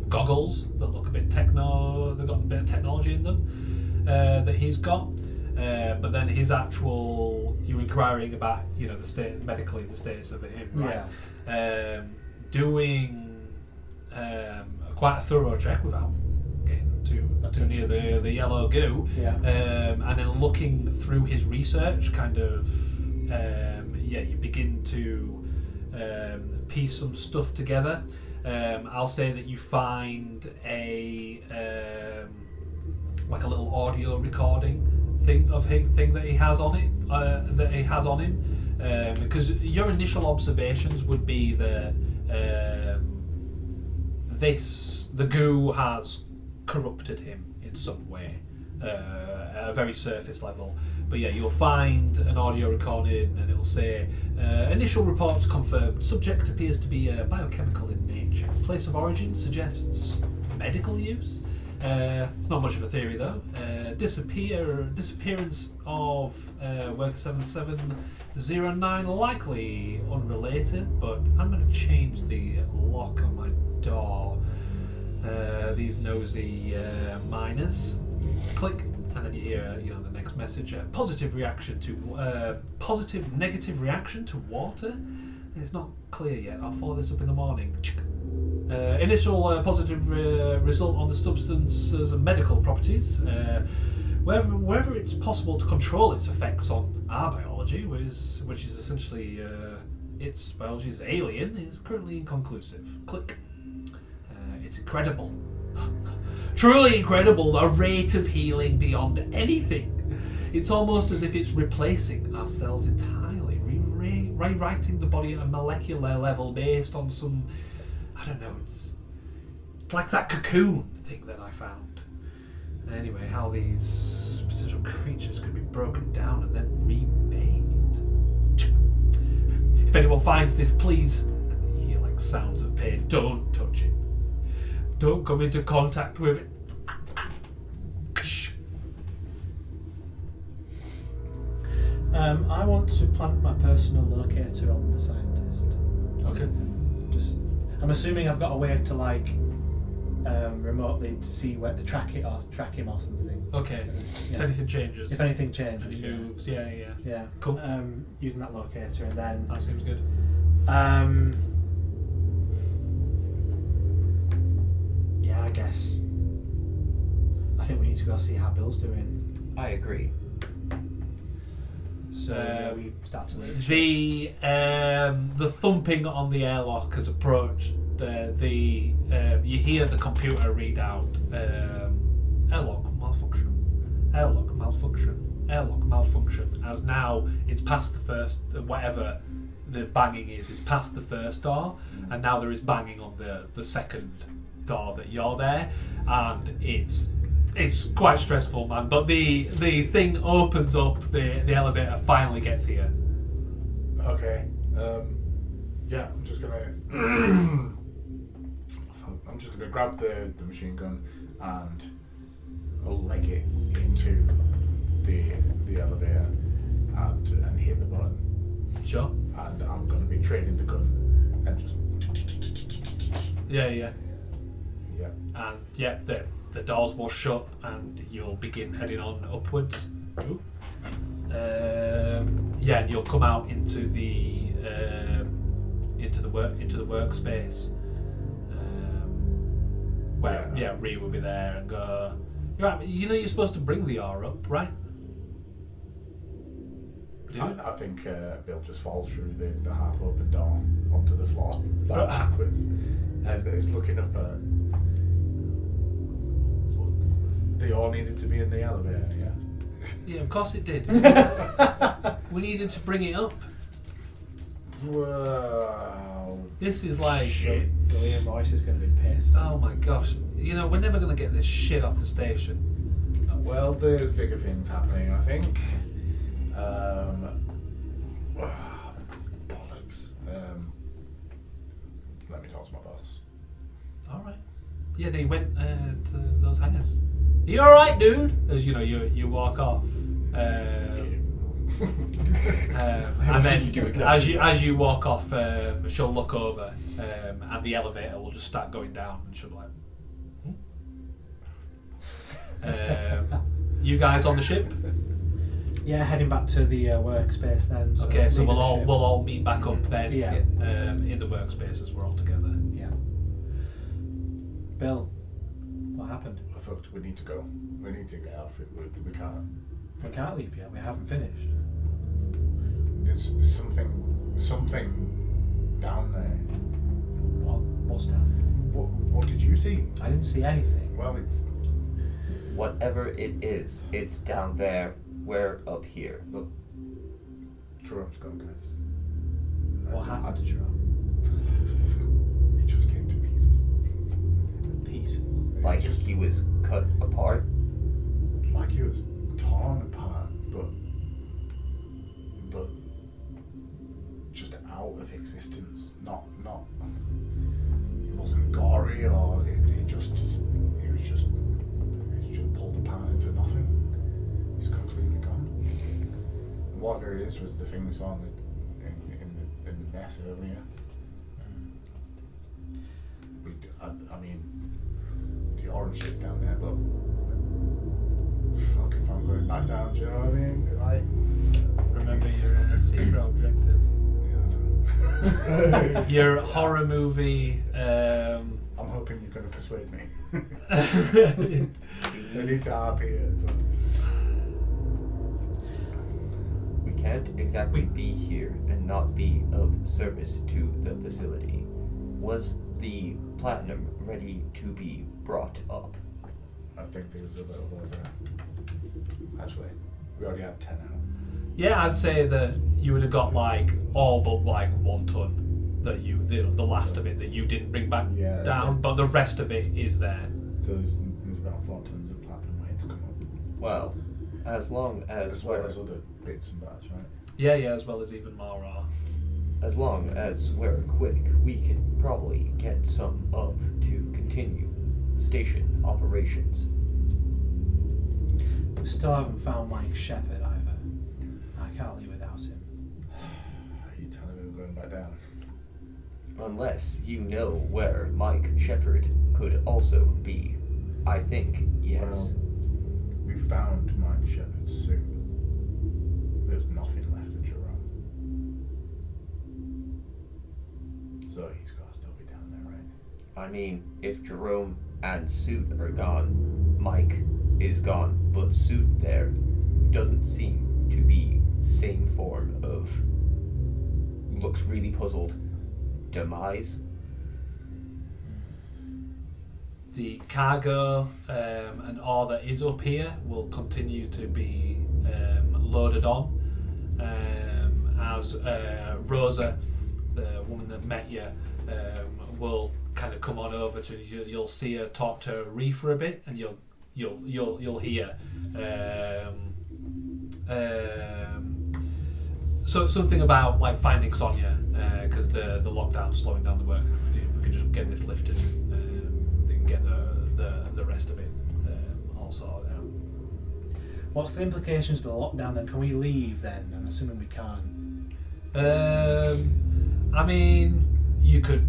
goggles that look a bit techno. They've got a bit of technology in them that he's got. But then his actual, you're inquiring about the state medically, the status of him, right? Yeah. Doing quite a thorough check without getting too near the yellow goo, Yeah. and then looking through his research, kind of you begin to piece some stuff together. I'll say that you find a like a little audio recording thing that he has on it, because your initial observations would be that the goo has corrupted him in some way at a very surface level. But yeah, you'll find an audio recording and it'll say initial reports confirmed subject appears to be biochemical in nature, place of origin suggests medical use. It's not much of a theory though. Disappearance of worker 7709 likely unrelated, but I'm going to change the lock on my door. These nosy miners. Click, and then you hear the next message. Positive negative reaction to water. It's not clear yet. I'll follow this up in the morning. Initial positive result on the substance's medical properties. Wherever it's possible to control its effects on our biology, which is essentially its biology is alien, is currently inconclusive. Click. It's incredible. Truly incredible, the rate of healing beyond anything. It's almost as if it's replacing our cells entirely, rewriting the body at a molecular level based on some, I don't know, it's like that cocoon thing that I found. Anyway, how these potential creatures could be broken down and then remade. If anyone finds this, please, and you hear like sounds of pain, don't touch it. Don't come into contact with it. I want to plant my personal locator on the scientist. Okay. Just, I'm assuming I've got a way to like remotely see where to track him or something. Okay. Yeah. If anything changes. If anything And changes. he moves. Yeah. Yeah. Cool. Using that locator and then. That seems good. Yeah, I guess. I think we need to go see how Bill's doing. I agree. So we start to leave. The thumping on the airlock has approached. You hear the computer read out airlock malfunction. As now it's past the first whatever the banging is. It's past the first door, and now there is banging on the second door that you're there, and it's quite stressful, man. But the thing opens up. The elevator finally gets here. Okay. Yeah, I'm just gonna grab the machine gun and leg it into the elevator and hit the button. Sure. And I'm gonna be trading the gun and just Yeah. yeah. And the doors will shut, and you'll begin heading on upwards. Ooh. And you'll come out into the workspace. Where Ree will be there and go. You're right. You know you're supposed to bring the R up, right? I think Bill just falls through the half-open door onto the floor backwards, and is looking up at. They all needed to be in the elevator, yeah. Yeah, of course it did. We needed to bring it up. Wow. This is like Shit. William Royce is going to be pissed. Oh my gosh. You know, we're never going to get this shit off the station. Well, there's bigger things happening, I think. Bollocks. Let me talk to my boss. Alright. Yeah, they went to those hangars. Are you alright, dude? As you know, you walk off. And then as you walk off, she'll look over, and the elevator will just start going down, and she'll be like, you guys on the ship? Yeah, heading back to the workspace then. So Okay, so leaving we'll the all ship. we'll all meet back up then. Yeah. In the workspaces, we're all together. Yeah. Bill, what happened? I thought we need to go. We need to get out. We can't. We can't leave yet. We haven't finished. There's something down there. What's down? What did you see? I didn't see anything. Well, it's Whatever it is, it's down there. We're up here. look. Jerome's gone, guys. What happened to Jerome? He just came to pieces. Pieces. Like just he was cut apart. like he was torn apart, but just out of existence. Not. It wasn't gory, or it was just pulled apart into nothing. He's completely gone. And whatever it is was the thing we saw in the mess earlier. I mean, the orange shit's down there, but fuck if I'm going back down. Do you know what I mean? Like, Remember your secret objectives. yeah. Your horror movie. I'm hoping you're going to persuade me. We need to RP it. So. We can't exactly be here and not be of service to the facility. Was the platinum ready to be brought up? I think there was a little over. Actually, we already had 10 out. Yeah, I'd say that you would have got like all but like 1 ton that the last of it that you didn't bring back Yeah, down, but the rest of it is there. There's about 4 tons of platinum waiting to come up. Well, as long As well as other bits and bats, right? Yeah, as well as even more raw. as long as we're quick, we can probably get some up to continue. station operations. We still haven't found Mike Shepherd either. I can't leave without him. Are you telling me we're going back down? Unless you know where Mike Shepherd could also be. I think, yes. Well, we found Mike Shepherd's suit. There's nothing left of Jerome. So he's got to still be down there, right? I mean, if Jerome and Suit are gone, Mike is gone, but Suit there doesn't seem to be same form of, looks really puzzled, demise. The cargo and all that is up here will continue to be loaded on as Rosa, the woman that met you, will kind of come on over to you. You'll see her talk to Ree for a bit, and you'll hear so something about like finding Sonia because the lockdown's slowing down the work. We could just get this lifted. They can get the rest of it all sorted out. What's the implications for the lockdown then? Can we leave then? I'm assuming we can't. I mean, you could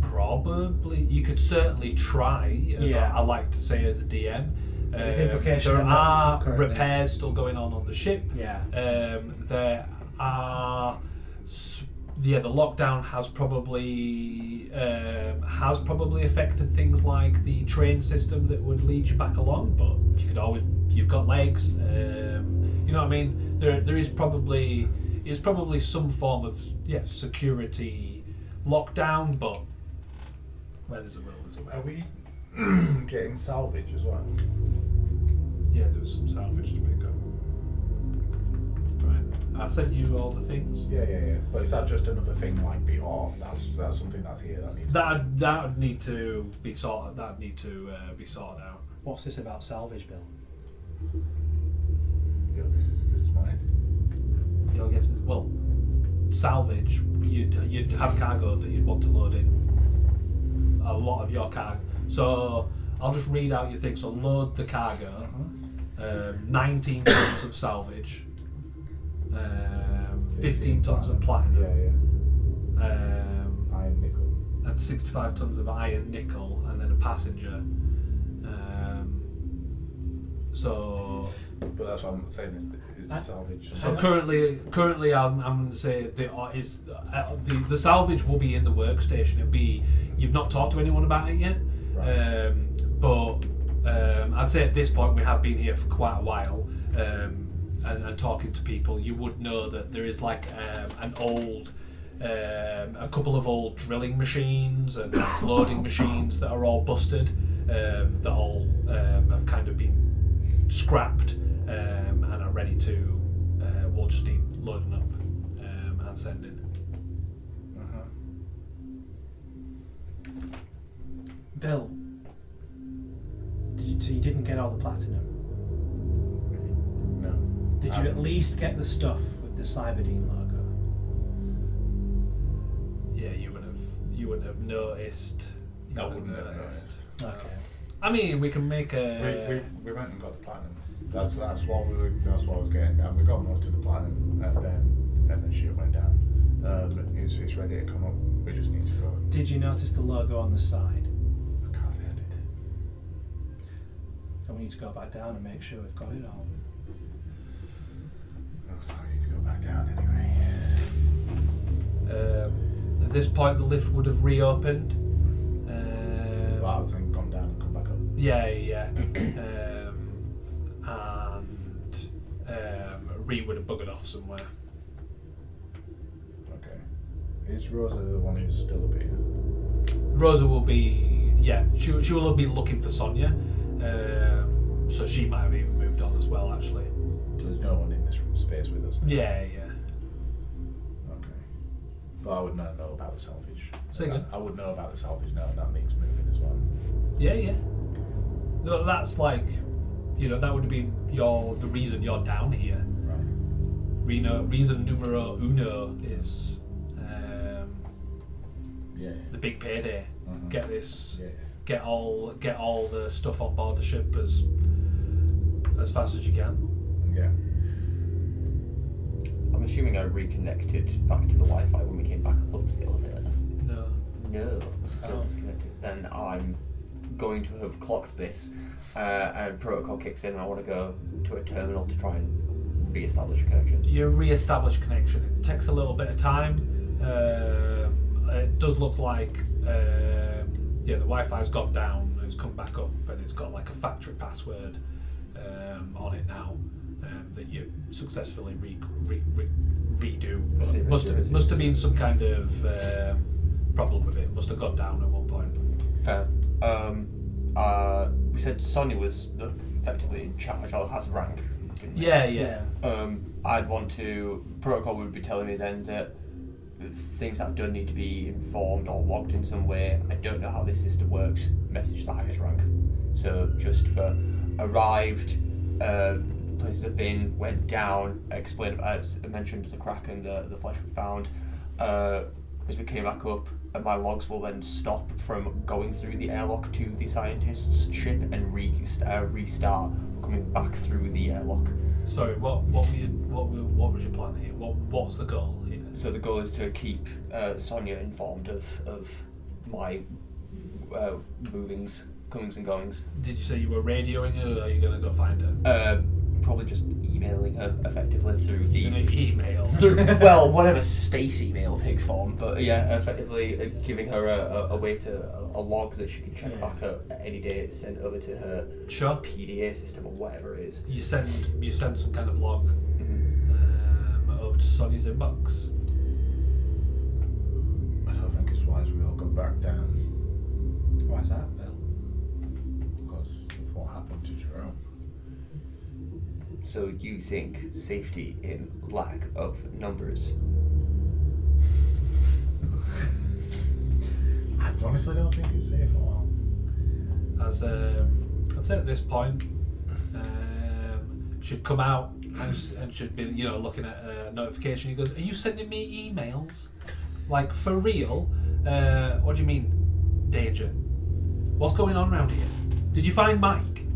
certainly try, as Yeah. I like to say as a DM. Is the implication there then that are currently- repairs still going on the ship. Yeah. There are, the lockdown has probably affected things like the train system that would lead you back along. But you've got legs. You know what I mean? There is probably some form of security lockdown, but where there's a will, there's a Are way. we getting salvage as well? Yeah, there was some salvage to pick up. Right. I sent you all the things. Yeah. But is that just another thing like the art? That's something that's here that needs. That would need to be sorted. That would need to be sorted out. What's this about salvage, Bill? Your guess is as good as mine. Your guess is, well, salvage. You'd have cargo that you'd want to load in. A lot of your cargo. So I'll just read out your thing. So load the cargo. 19 tons of salvage. 15 tons of platinum. Iron nickel. And 65 tons of iron nickel, and then a passenger. So But that's what I'm saying is the salvage. So currently, I'm going to say the salvage will be in the workstation. It'll be, you've not talked to anyone about it yet, Right. but I'd say at this point we have been here for quite a while, and talking to people. You would know that there is like a couple of old drilling machines and loading machines that are all busted, that all have kind of been scrapped. And are ready to, we'll just need loading up and sending. Bill, so you didn't get all the platinum? No. Did you at least get the stuff with the Cyberdine logo? Yeah, you wouldn't have noticed. I wouldn't have noticed. Okay. I mean, we can make a. We went and got the platinum. That's what I was getting down. We got most of the platinum, and then shit went down. It's ready to come up. We just need to go. Did you notice the logo on the side? I can't say I did. So we need to go back down and make sure we've got it all. Looks like we need to go back down anyway. At this point, the lift would have reopened. Well, I was saying gone down and come back up. Yeah. And Ree would have buggered off somewhere. Okay. Is Rosa the one who's still up here? Rosa will be, she will be looking for Sonia, so she might have even moved on as well, actually. So there's no one in this space with us now? Yeah. Okay. But I would not know about the salvage. Say again? I would know about the salvage now, and that means moving as well. Yeah. That's like, that would have been the reason you're down here. Right. Reason numero uno is Yeah. the big payday. Mhm. Get this get all the stuff on board the ship as fast as you can. Yeah. I'm assuming I reconnected back to the Wi-Fi when we came back up to the elevator. No, still disconnected. Then I'm going to have clocked this, and protocol kicks in, and I want to go to a terminal to try and re-establish a connection. You re-establish connection. It takes a little bit of time. It does look like the Wi-Fi's gone down. It's come back up, and it's got like a factory password on it now that you successfully redo. Must have been some kind of problem with it. Must have gone down at one point. Fair. We said Sonia was effectively in charge, or has rank. Didn't we? Yeah. I'd want to. Protocol would be telling me then that things I've done need to be informed or logged in some way. I don't know how this system works. Message the highest rank. So just for arrived, places I've been, went down, explained, as I mentioned, the crack and the flesh we found. As we came back up, and my logs will then stop from going through the airlock to the scientist's ship and restart coming back through the airlock. Sorry, what was your plan here? What's the goal here? So the goal is to keep Sonia informed of my movings, comings and goings. Did you say you were radioing her, or are you going to go find her? Probably just emailing her effectively through the... You're going to email? Well, whatever space email takes form, but yeah, effectively giving her a way to... a log that she can check back at any day, sent over to her PDA system or whatever it is. You send some kind of log over to Sonia's inbox. I don't think it's wise we all go back down. Why is that, Bill? Because of what happened to Jerome. So you think safety in lack of numbers? I honestly don't think it's safe at all. As I'd say at this point, she'd come out and she'd be looking at a notification. He goes, "Are you sending me emails? Like for real? What do you mean, danger? What's going on around here? Did you find Mike?"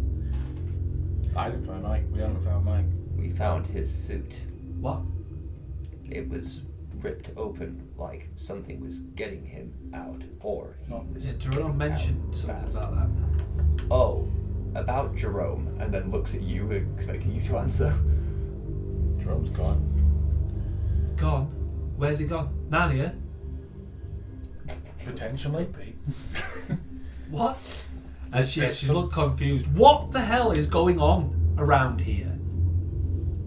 I didn't find Mike. We haven't found Mike. We found his suit. What? It was ripped open like something was getting him out, or he was. Yeah, Jerome mentioned something fast. about that. Oh, about Jerome, and then looks at you, expecting you to answer. Jerome's gone. Gone? Where's he gone? Narnia? Potentially. What? As she looked confused. What the hell is going on around here?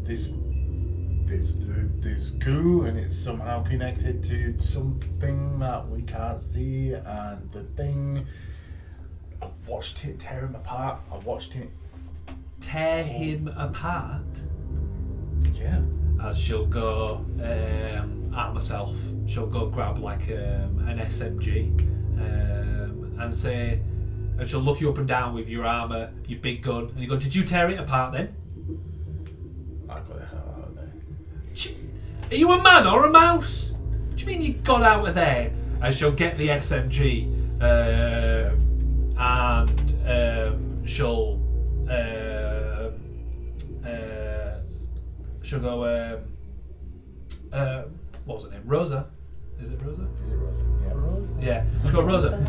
There's goo, and it's somehow connected to something that we can't see, and the thing. I watched it tear him apart. Tear him apart? Yeah. As she'll go arm herself. She'll go grab like an SMG and say, and she'll look you up and down with your armour, your big gun, and you go, "Did you tear it apart then?" I got the hell out of there. Are you a man or a mouse? What do you mean you got out of there? And she'll get the SMG and she'll go. What was her name? Rosa. Is it Rosa? Is it Rosa? Yeah. Rose? Yeah. She'll go, Rosa.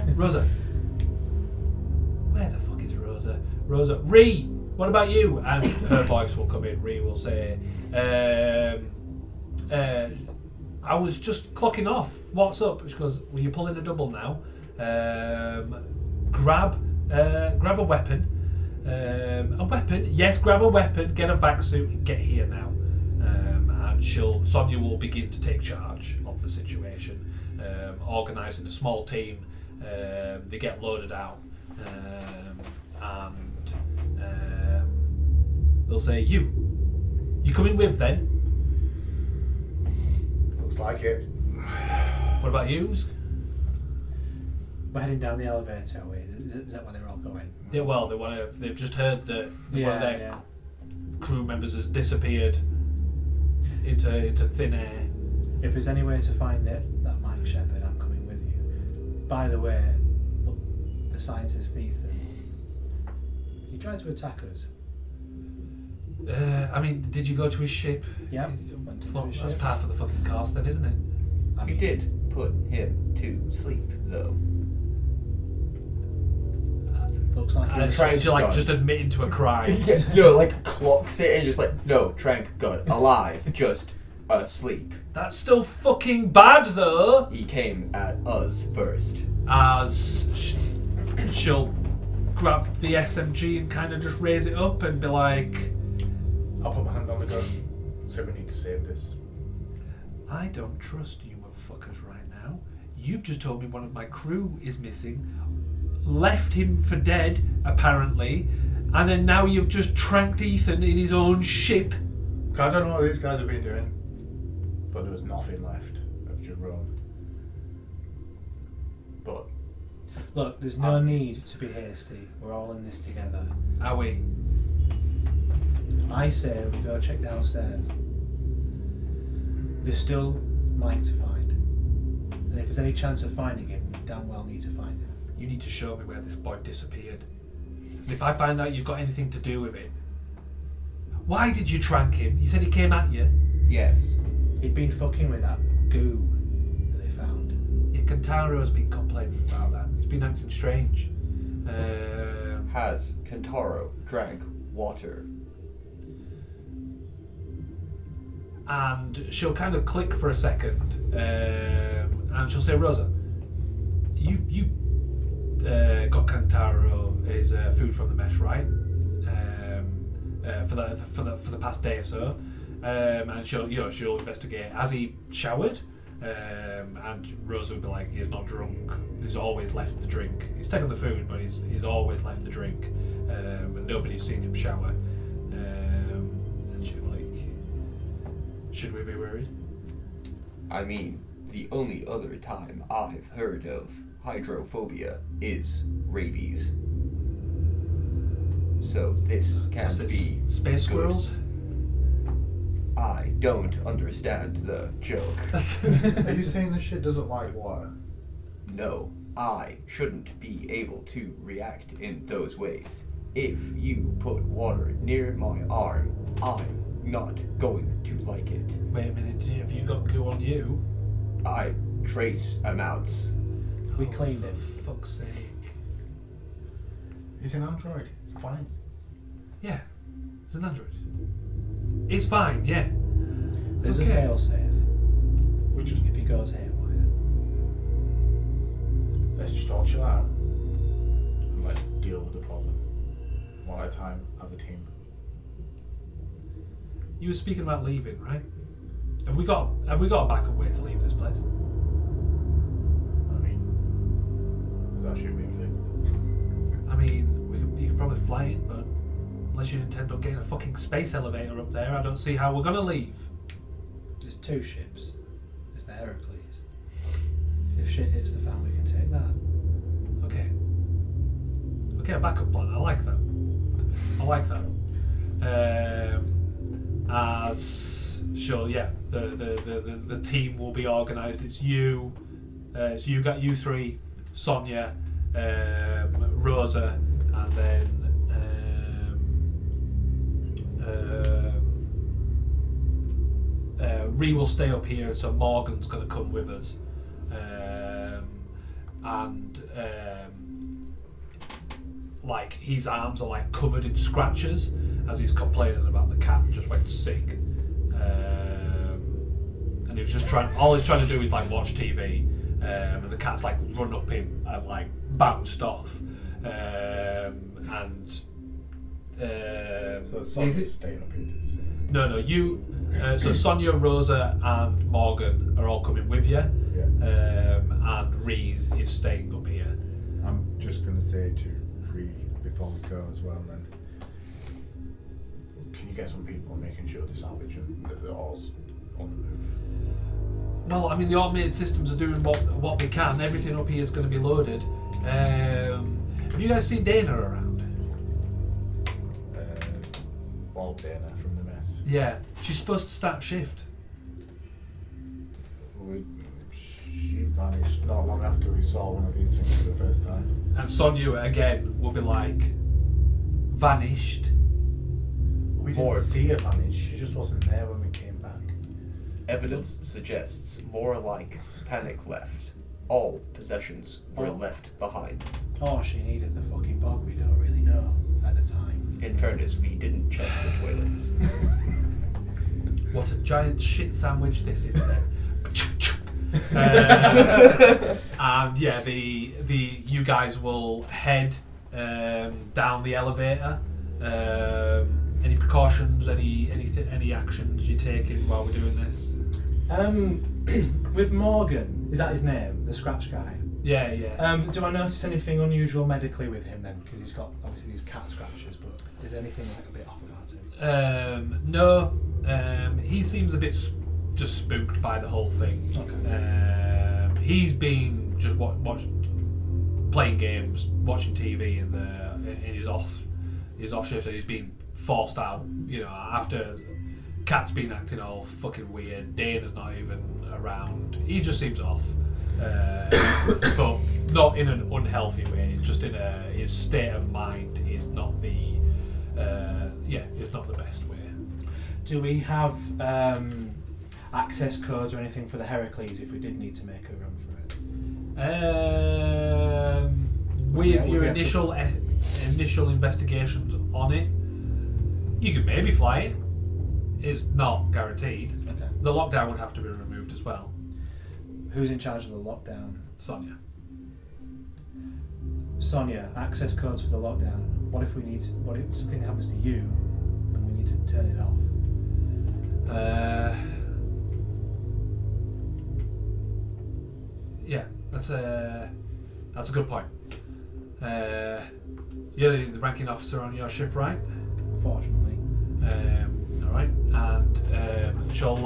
Where the fuck is Rosa? Rosa. Ree, what about you? And her voice will come in. Ree will say, I was just clocking off. What's up? She goes, well, you're pulling a double now. Grab a weapon. A weapon? Yes, grab a weapon, get a vac suit, and get here now. And Sonia will begin to take charge of the situation, organising a small team. They get loaded out, and they'll say, "You coming with then?" Looks like it. What about yous? We're heading down the elevator, are we? Is that where they're all going? Yeah, well, they've just heard that one of their crew members has disappeared into thin air. If there's any way to find that Mike Shepherd, I'm coming with you. By the way, look, the scientist Ethan. He tried to attack us. I mean, did you go to his ship? Yep. Went into Well, his that's ship. part of the fucking cost then, isn't it? I We mean, did put him to sleep, though. looks like he And was trying so you're like to- just admitting to a crime. Yeah, no, like clocks it and just like, no, Trank got alive, just asleep. That's still fucking bad though. He came at us first. As she'll grab the SMG and kind of just raise it up and be like, I'll put my hand on the gun. So we need to save this. I don't trust you motherfuckers right now. You've just told me one of my crew is missing, left him for dead, apparently, and then now you've just tranked Ethan in his own ship. I don't know what these guys have been doing, but there was nothing left of Jerome. But Look, there's no need to be hasty. We're all in this together. Are we? I say we go check downstairs. There's still Mike to find. And if there's any chance of finding him, we damn well need to find him. You need to show me where this boy disappeared. And if I find out you've got anything to do with it, why did you trank him? You said he came at you. Yes. He'd been fucking with that goo that they found. Yeah, Kantaro's been complaining about that. He's been acting strange. Has Kentaro drank water? And she'll kind of click for a second, and she'll say, "Rosa, you got Kantaro his food from the mess, right? For the past day or so, and she'll investigate. Has he showered?" And Rosa would be like, "He's not drunk. He's always left the drink. He's taken the food, but he's always left the drink, and nobody's seen him shower." And she'd be like, "Should we be worried?" I mean, the only other time I've heard of hydrophobia is rabies. So this can't What's this, be space good. squirrels? I don't understand the joke. are you saying this shit doesn't like water? No, I shouldn't be able to react in those ways. If you put water near my arm, I'm not going to like it. Wait a minute, have you got goo on you? I trace amounts. We cleaned for it. Fuck's sake. He's an android. It's fine. Yeah, it's an android. It's fine, yeah. There's Okay. a failsafe We just if he goes haywire. let's just all chill out and let's deal with the problem one at a time as a team. You were speaking about leaving, right? Have we got a backup way to leave this place? I mean, is that shit being fixed? I mean, you could probably fly it, but unless you intend on getting a fucking space elevator up there, I don't see how we're gonna leave. There's two ships. There's the Heracles. If shit hits the fan, we can take that. Okay. Okay, a backup plan. I like that. As sure, yeah. The team will be organised. It's you. So you got you three, Sonia, Rosa, and then Ree will stay up here, so Morgan's going to come with us, and like his arms are like covered in scratches as he's complaining about the cat just went sick, and he was just all he's trying to do is like watch TV, and the cat's like run up him and like bounced off, and So Sonia's staying up here, did you say? no, you. So Sonia, Rosa, and Morgan are all coming with you, Yeah. and Reed is staying up here. I'm just going to say to Ree before we go as well then. Can you get some people making sure the salvage and the all's on the move? Well, I mean, the automated systems are doing what they can. Everything up here is going to be loaded. Have you guys seen Dana around? Bald Dana from the mess. Yeah, she's supposed to start shift. She vanished not long after we saw one of these things for the first time. And Sonia again will be like, vanished. We didn't More. see her vanish. She just wasn't there when we came back. Evidence suggests more like panic left. All possessions were left behind. Or she needed the fucking bog, we don't really know at the time. In fairness, we didn't check the toilets. What a giant shit sandwich this is then. And yeah, the you guys will head down the elevator. Any precautions? Any actions you're taking while we're doing this? With Morgan, is that his name? The scratch guy? Yeah. Do I notice anything unusual medically with him then? Because he's got obviously these cat scratches, but is anything like a bit off about him? No. He seems a bit just spooked by the whole thing. Okay. He's been just playing games, watching TV in his off shift, and he's been forced out. You know, after Cat's been acting all fucking weird, Dana's not even around. He just seems off, but not in an unhealthy way. It's just his state of mind is not the it's not the best way. Do we have access codes or anything for the Heracles if we did need to make a run for it? With your initial investigations on it, you could maybe fly it. It's not guaranteed. Okay. The lockdown would have to be removed as well. Who's in charge of the lockdown? Sonia. Sonia, access codes for the lockdown. What if something happens to you and we need to turn it off? Yeah, that's a good point. You're the ranking officer on your ship, right? Unfortunately. All right, and she'll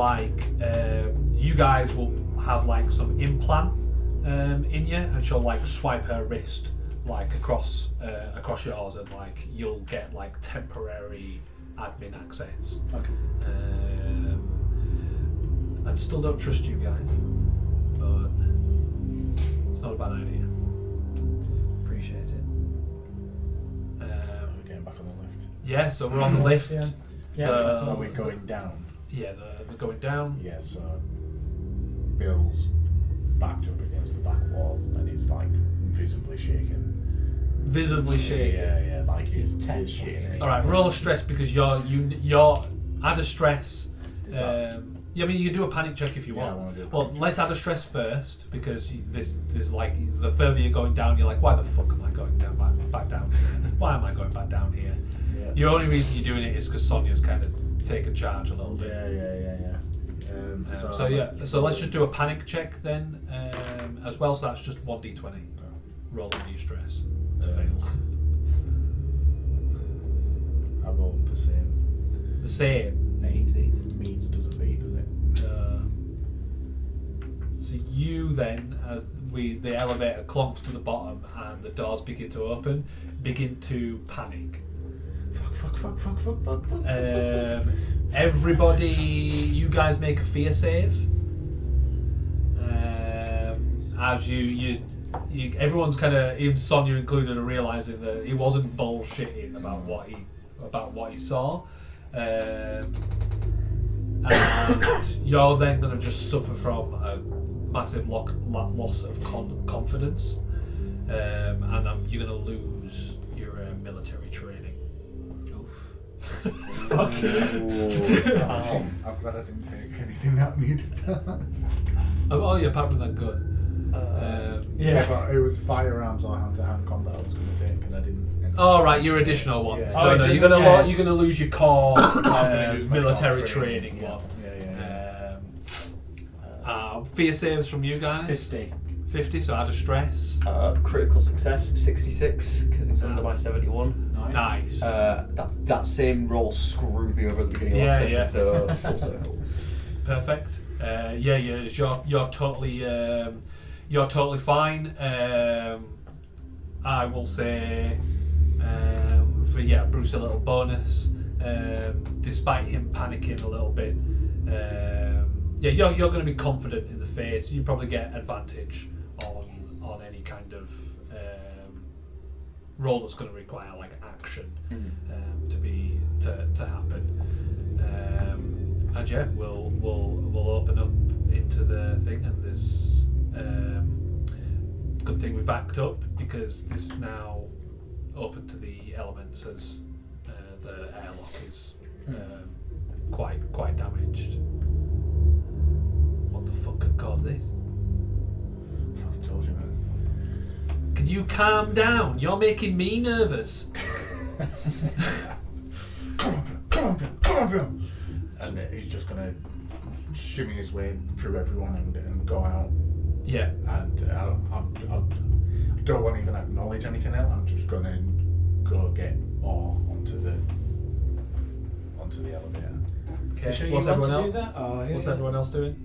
you guys will have like some implant in you, and she'll like swipe her wrist like across yours, and like you'll get like temporary admin access. Okay. I still don't trust you guys, but it's not a bad idea. Appreciate it. We're getting back on the lift. Yeah, so we're on the lift. Yeah. Are we going down? Yeah, they're going down. Yeah, so Bill's backed up against the back wall and he's like visibly shaking. Visibly shaking. Yeah, like he's tense. shaking. All right, roll a stress because you're add a stress. Yeah, I mean you can do a panic check if you Yeah, I want. wanna do a Well, panic let's add a stress first because this like the further you're going down, you're like, why the fuck am I going down back down here? Why am I going back down here? Yeah. Your only reason you're doing it is because Sonia's kind of taken charge a little bit. Yeah. So let's just do a panic check then as well. So that's just 1d20. Roll under your stress to fail. I rolled the same. The same. 8 beats. Means doesn't beat, does it? So you then, as the elevator clunks to the bottom and the doors begin to open, begin to panic. Fuck. Everybody, you guys make a fear save. As you everyone's kind of, even Sonia included, are realizing that he wasn't bullshitting about what he saw. And you're then going to just suffer from a massive loss of confidence, and you're going to lose your military training. Oof. I'm glad I didn't take anything that needed that. Oh yeah, apart from that gun. Yeah, but it was firearms or hand-to-hand combat I was going to take, and I didn't. Oh right, your additional ones. Yeah. No, Oh, you're gonna lose your core gonna use my military core training training, one. Yeah. Fear saves from you guys. 50, so add a stress. Critical success 66 because it's under my 71. Nice. That same roll screwed me over at the beginning of the session, so full circle. Perfect. You're totally fine. I will say for Bruce a little bonus. Despite him panicking a little bit, yeah, you're going to be confident in the face. You probably get advantage on any kind of role that's going to require like action to happen. And yeah, we'll open up into the thing, and there's good thing we backed up because this is now open to the elements as the airlock is quite damaged. What the fuck could cause this? I told you, man. Can you calm down? You're making me nervous. Come on, Bill. And he's just gonna shimmy his way through everyone and go out. Yeah. And I don't want to even acknowledge anything else. I'm just gonna go get Or onto the elevator. Okay. Sure, What's you want everyone to else? do that? Oh, yeah. What's everyone else doing?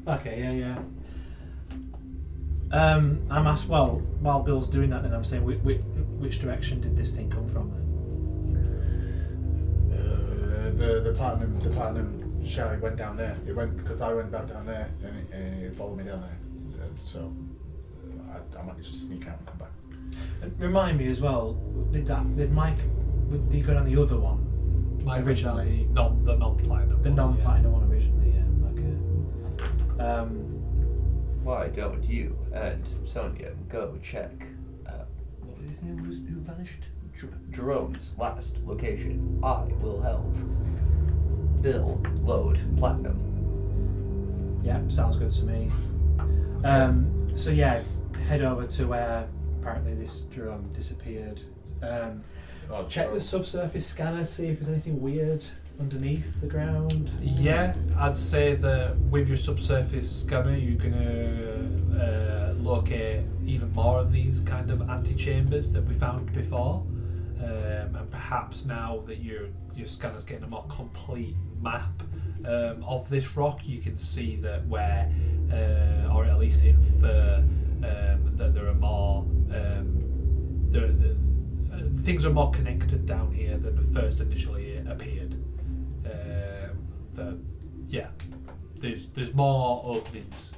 Okay, yeah. I'm asked. Well, while Bill's doing that, then I'm saying, which direction did this thing come from? Then The platinum Shelly went down there. It went because I went back down there and it followed me down there. So I managed to sneak out and come back. And remind me as well. Did Mike? Did he go down the other one? Originally, the non-platinum. The non-platinum one originally. Yeah. Okay. Why don't you and Sonia go check what was his name who vanished? Jerome's last location. I will help Bill load platinum. Yeah, sounds good to me. So yeah, head over to where apparently this Jerome disappeared. Check the subsurface scanner, see if there's anything weird underneath the ground. Yeah, I'd say that with your subsurface scanner, you're gonna locate even more of these kind of antechambers that we found before, and perhaps now that your scanner's getting a more complete map of this rock, you can see that where, or at least infer that there are more. Things are more connected down here than first initially appeared. There's more openings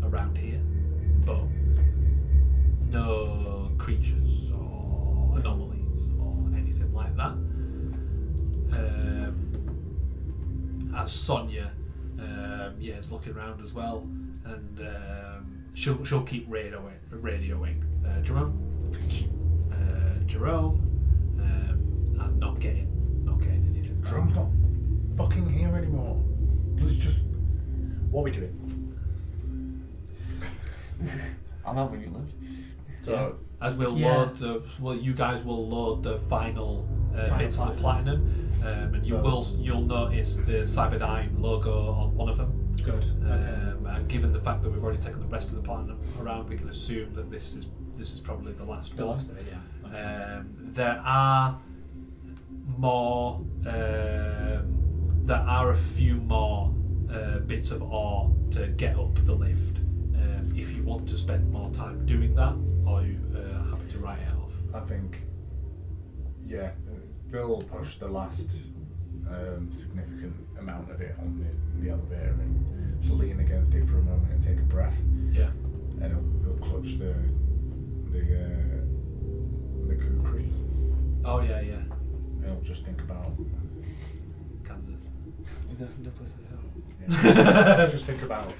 around here, but no creatures or anomalies or anything like that. As Sonia, is looking around as well, and she'll keep radioing Jerome, and not getting anything. Jerome's not fucking here anymore. Let's just. What are we doing? I'm having you load. So as we'll load you guys will load the final bits of the platinum, and you'll notice the Cyberdyne logo on one of them. Good. And given the fact that we've already taken the rest of the platinum around, we can assume that this is probably the last one. Last of it, yeah. Okay. There are more. There are a few more bits of ore to get up the lift. If you want to spend more time doing that, or you happy to write it off. I think, Bill will push the last significant amount of it on the elevator, and she'll lean against it for a moment and take a breath. Yeah. And he'll clutch the kukri. Oh yeah. And he'll just think about Kansas. just think about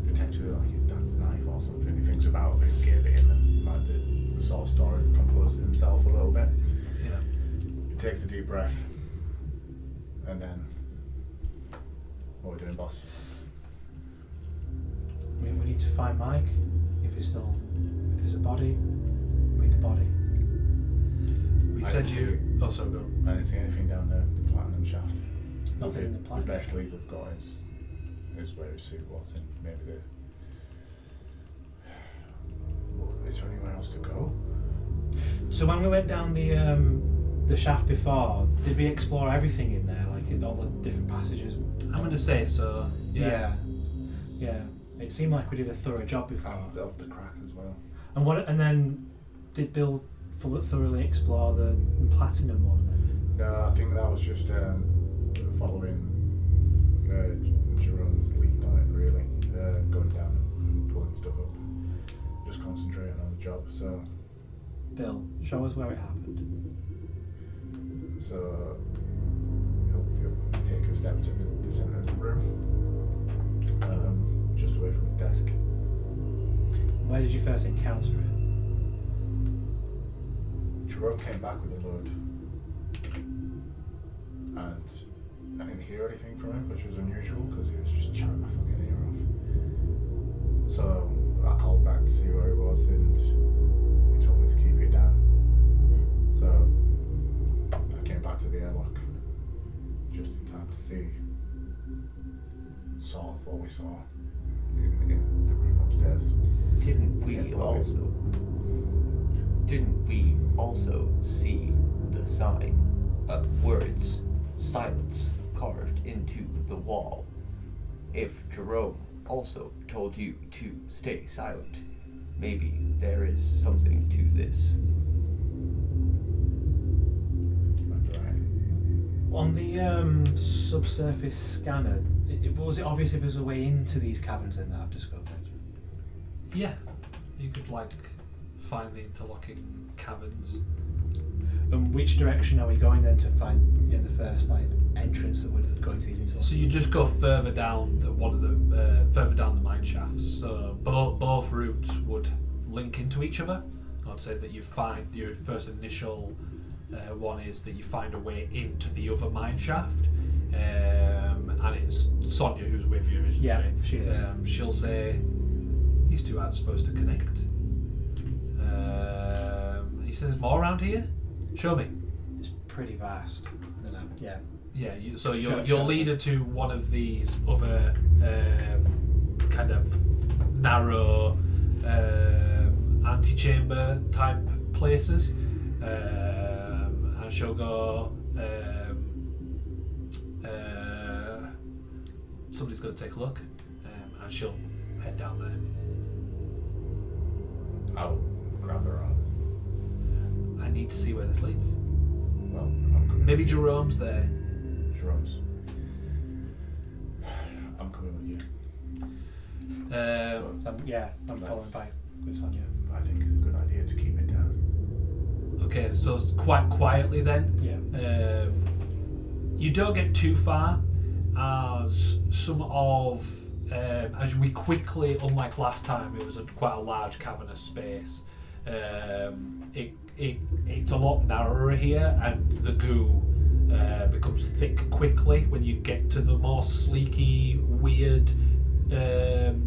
potentially like his dad's knife or something. He thinks about it, gave it him, and like the sort of story composes himself a little bit. Yeah. He takes a deep breath, and then what are we doing, boss? We need to find Mike. If there's a body, we need the body. We said you. Oh, sorry, go. I didn't see anything down the platinum shaft. Nothing in the platinum. The best lead we've got is where his suit was, and maybe is there anywhere else to go? So when we went down the shaft before, did we explore everything in there, like in all the different passages? I'm going to say so. Yeah. Yeah. It seemed like we did a thorough job before. And of the crack as well. And then did Bill thoroughly explore the platinum one then? No, I think that was just following Jerome's lead on it, really. Going down and pulling stuff up. Just concentrating on the job. So, Bill, show us where it happened. so he'll take a step to the centre of the room, just away from his desk. Where did you first encounter it? Jerome came back with a load, and I didn't hear anything from him, which was unusual because he was just chatting my fucking ear off. So I called back to see where he was, and he told me to keep it down. So I came back to the airlock just in time to see sort of what we saw in the room upstairs. Didn't we also see the sign of words silence carved into the wall? If Jerome also told you to stay silent, maybe there is something to this. That's right. On the subsurface scanner, was it obvious if there's a way into these caverns then that I've discovered? Yeah, you could find the interlocking caverns. And which direction are we going then to find the first entrance that would go into these interlocking? So you just go further down further down the mine shafts. So both routes would link into each other. I'd say that you find your first initial one is that you find a way into the other mine shaft, and it's Sonia who's with you, isn't yeah, she? She is. She'll say, "These two aren't supposed to connect." He says, "There's more around here. Show me." It's pretty vast. Yeah. Yeah, Sure. you'll lead her to one of these other kind of narrow antechamber type places, and she'll go. Somebody's going to take a look, and she'll head down there. I'll grab her arm. I need to see where this leads. Well, I'm coming. Maybe Jerome's there. Jerome's. I'm coming with you. I'm following That's- by with Sonia. I think it's a good idea to keep it down. Okay, so it's quite quietly then. Yeah. You don't get too far, as some of as we quickly, unlike last time, it was quite a large cavernous space. It's a lot narrower here, and the goo becomes thick quickly when you get to the more sleeky, weird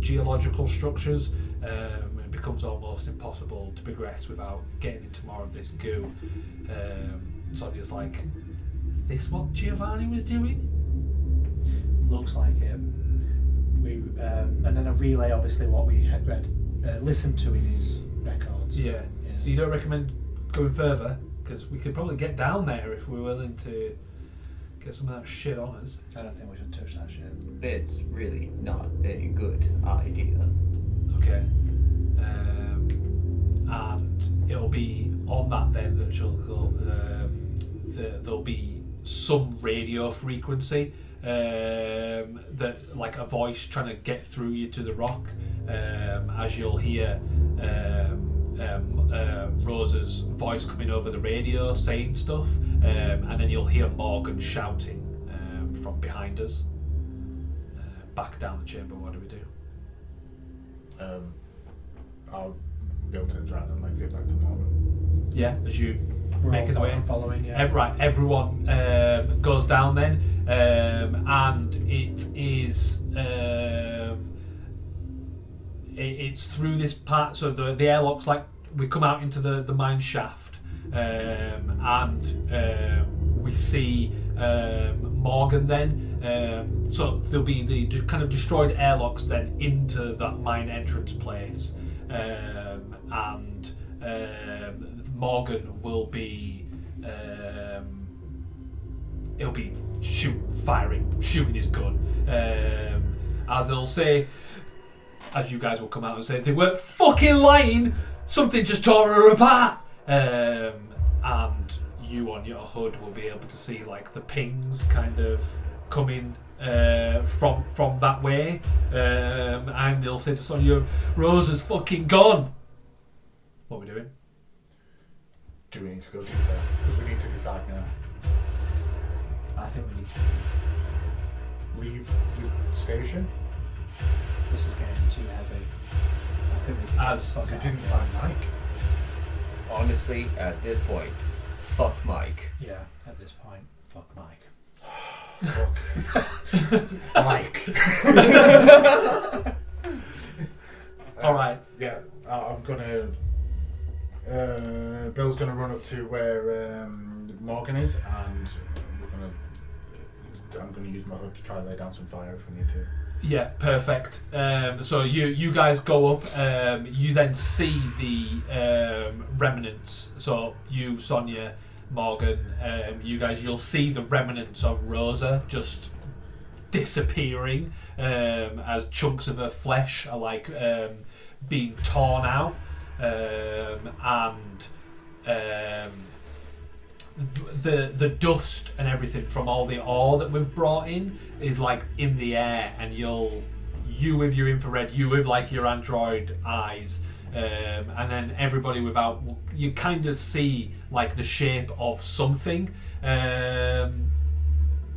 geological structures. It becomes almost impossible to progress without getting into more of this goo. Sonia's like, "Is this what Giovanni was doing?" Looks like it. And then a relay, obviously, what we had listened to in his records. Yeah. So you don't recommend going further? Because we could probably get down there if we're willing to get some of that shit on us. I don't think we should touch that shit. It's really not a good idea. Okay. And it'll be on that then that she'll go. There'll be some radio frequency that, like a voice trying to get through you to the rock, as you'll hear Rosa's voice coming over the radio saying stuff, and then you'll hear Morgan shouting from behind us. Back down the chamber. What do we do? I'll build it around and zip back to Morgan. Yeah, as you We're making the all way. following. Yeah. Right, everyone goes down then, and it is it's through this part. So the airlock's like we come out into the mine shaft, and we see Morgan then. So there'll be the kind of destroyed airlocks then into that mine entrance place, and Morgan will be he'll be shooting his gun, as they'll say, as you guys will come out and say, they weren't fucking lying, something just tore her apart, and you on your HUD will be able to see like the pings kind of coming from that way, and they'll say to Sonia, "Rose is fucking gone." What are we doing? Do we need to go deeper? Because we need to decide now. I think we need to. Leave the station? This is getting too heavy. I think we need to get the fuck Because we out didn't of here. find Mike. Honestly, at this point, fuck Mike. Yeah, at this point, fuck Mike. Mike. Alright. Yeah, I'm gonna. Bill's gonna run up to where Morgan is, and I'm gonna use my hood to try and lay down some fire if we need to. Yeah, perfect. So you guys go up. You then see the remnants. So you, Sonia, Morgan, you'll see the remnants of Rosa just disappearing as chunks of her flesh are like being torn out, and the dust and everything from all the ore that we've brought in is like in the air, and you with your infrared, you with like your android eyes, and then everybody without, you kind of see like the shape of something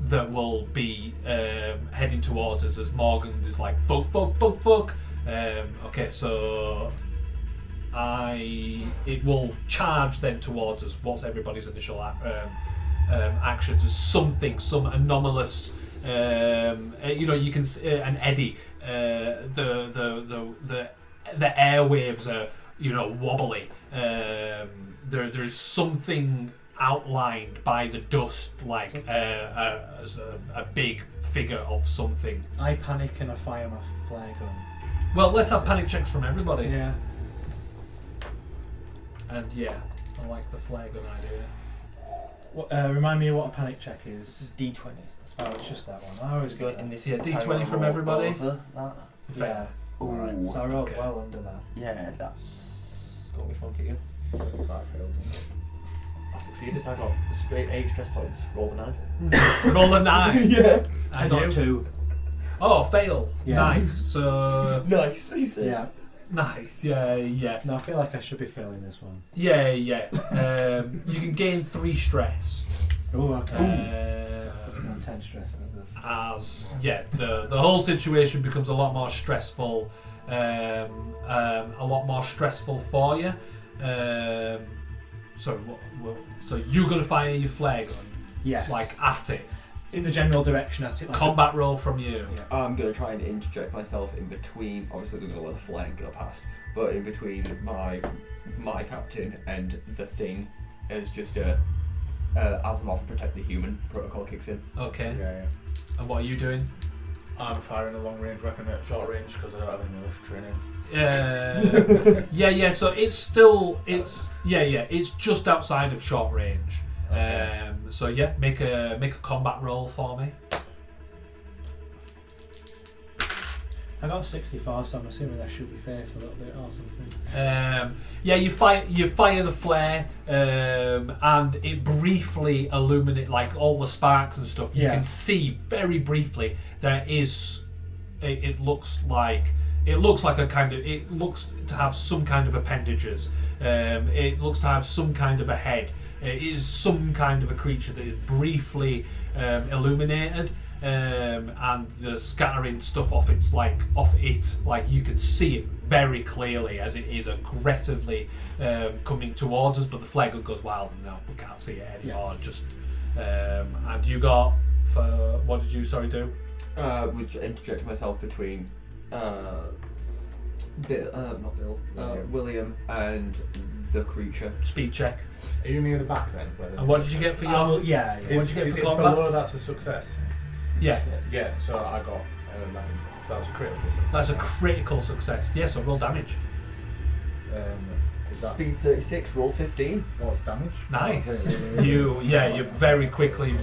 that will be heading towards us as Morgan is like fuck. Okay, so it will charge then towards us. What's everybody's initial actions? Is some anomalous, you can see an eddy. The airwaves are wobbly. There is something outlined by the dust, like as a big figure of something. I panic and I fire my flare gun. Well, let's have panic checks from everybody. Yeah. And yeah, I like the flare gun idea. What, remind me of what a panic check is. D20s. That's Oh, it's just that one. I always good. get And that. this Yeah, is the D20 time I from roll everybody. over that. Yeah. Ooh. So I rolled Okay. well under that. Yeah, that's gonna be fun for you. So I failed. I succeeded. I got straight 8 stress points. Roll the 9. Roll a 9. Yeah. I And got you? 2. Oh, fail. Yeah. Nice. So Nice. He says. Yeah. nice. Yeah. No, I feel like I should be failing this one. Yeah. You can gain 3 stress. Oh, okay. Uh, Putting on 10 stress. as the whole situation becomes a lot more stressful, a lot more stressful for you. So you're gonna fire your flare gun, Yes. like at it. in the general direction at it. Like Combat roll from you. Yeah. I'm going to try and interject myself in between. Obviously, they're going to let the flag go past, but in between my captain and the thing, as just Asimov protect the human protocol kicks in. Okay. Yeah. And what are you doing? I'm firing a long range weapon at short range because I don't have any militia training. Yeah. So it's just outside of short range. Okay. So yeah, make a combat roll for me. I got 64, so I'm assuming I shoot my face a little bit or something. You fire the flare, and it briefly illuminates, like all the sparks and stuff. You can see very briefly there is. It looks like a kind of. It looks to have some kind of appendages. It looks to have some kind of a head. It is some kind of a creature that is briefly illuminated. And the scattering stuff off it, like you can see it very clearly as it is aggressively coming towards us, but the flare gun goes wild and no, we can't see it anymore. Just and you got for what did you do? Would interject myself between William and the creature. Speed check. Are you near the back then? And what did you get for your? Oh, What did you get Is for it combat? below that's a success? Yeah, Yeah, so I got 11. So that was a critical success. that's a critical success. Yeah, so roll damage. Is that Speed 36, roll 15. what's damage? Nice. You very quickly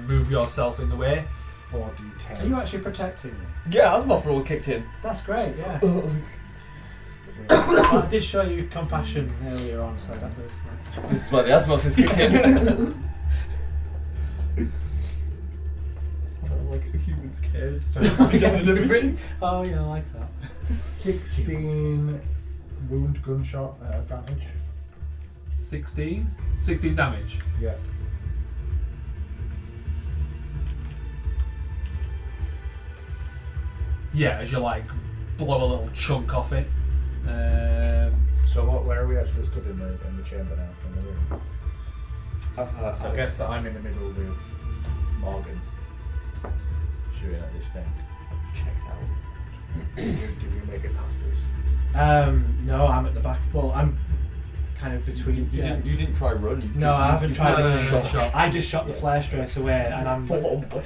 move yourself in the way. 4d10. Are you actually protecting me? Yeah, Asimov roll kicked in. That's great, yeah. So But I did show you compassion earlier on, so that was nice. This is why the asthma has kicked in. Like a human scared. So Oh yeah, I like that. 16 wound gunshot at advantage. 16 damage. Yeah. Yeah, as you like blow a little chunk off it. So where are we actually stood in the chamber now? In the room? I guess that I'm in the middle with Morgan shooting at this thing. Checks out. Do we make it past us? No, I'm at the back. Well, I'm kind of between. You didn't try run. No, I haven't tried no, to no, shot. I just shot the flare straight away, and I'm.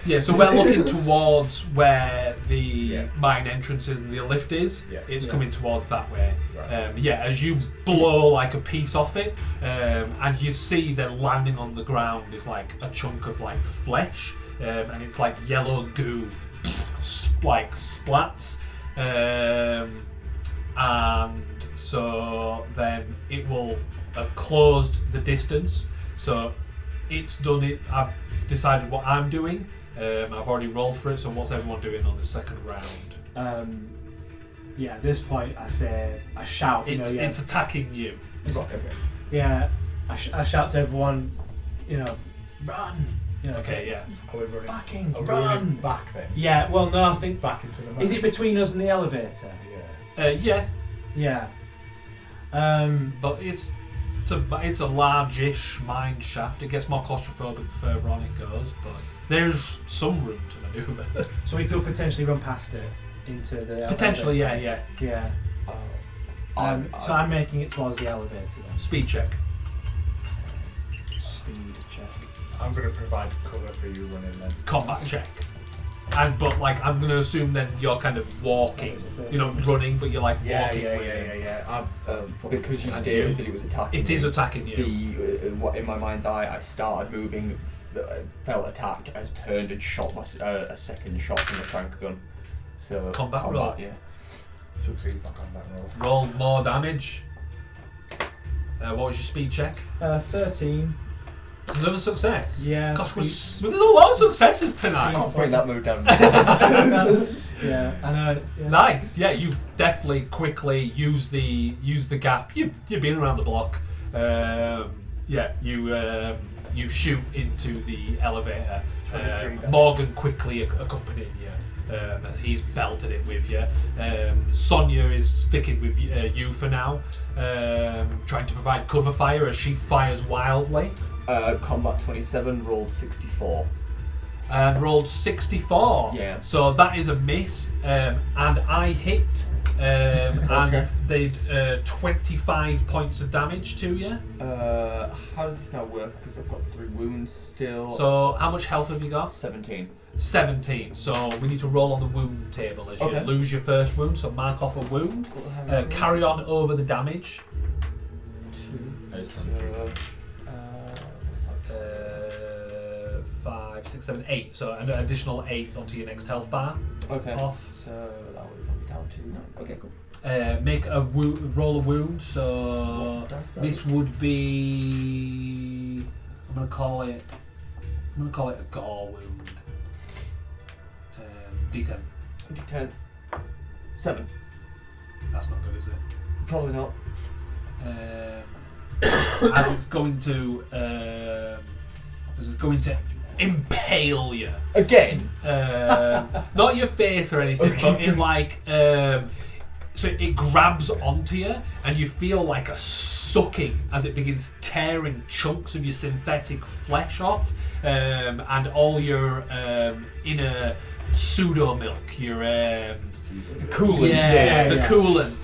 Yeah, so we're looking towards where the Yeah. mine entrance is and the lift is. Yeah. It's Yeah. coming towards that way. Right. Yeah, as you blow like a piece off it, and you see that landing on the ground is like a chunk of like flesh, and it's like yellow goo, like splats, and so then it will have closed the distance. So it's done it. I've decided what I'm doing. I've already rolled for it. So what's everyone doing on the second round? Yeah, at this point, I shout. It's attacking you. It's- Right, okay. Yeah, I shout to everyone, run. Okay, yeah. Are we running? Fucking Are we run. running back then? Yeah, well, no, I think. Back into the mine? Is it between us and the elevator? Yeah. Yeah, Yeah. but it's a large-ish mine shaft. It gets more claustrophobic the further on it goes, but there's some room to manoeuvre. So we could potentially run past it into the Potentially, elevator. yeah. So I'm making it towards the elevator then. Speed check. Speed check. I'm going to provide cover for you running then. Combat check. But I'm going to assume then you're kind of walking. You're not running, but you're like walking. Yeah. Because you And stated you- that it was attacking. It is me, attacking you. What in my mind's eye, I started moving, felt attacked, has turned and shot a second shot from the trank gun. So Combat roll. yeah. Succeed my combat roll. Roll more damage. What was your speed check? 13. It's another success. Yeah. Gosh, there's a lot of successes tonight. Can't bring that mood down. Yeah, I know. Yeah. Nice. Yeah, you definitely quickly use the gap. You've been around the block. You shoot into the elevator. 23 damage. Morgan quickly accompanying you as he's belted it with you. Sonia is sticking with you for now, trying to provide cover fire as she fires wildly. Combat 27 rolled 64. And rolled 64. Yeah. So that is a miss, and I hit, and they did 25 points of damage to you. How does this now work? Because I've got 3 wounds still. So how much health have you got? 17. 17. So we need to roll on the wound table as you lose your first wound. So mark off a wound. Carry on over the damage. 5, 6, 7, 8. So an additional 8 onto your next health bar. Okay. Off. So that would drop me down to 9. Okay, cool. Make a roll a wound. So What does that? this would be. I'm gonna call it a gore wound. D10. D10. 7. That's not good, is it? Probably not. As it's going to impale you Again? not your face or anything, but in so it grabs onto you and you feel like a sucking as it begins tearing chunks of your synthetic flesh off, and all your inner pseudo milk, your The coolant. the coolant,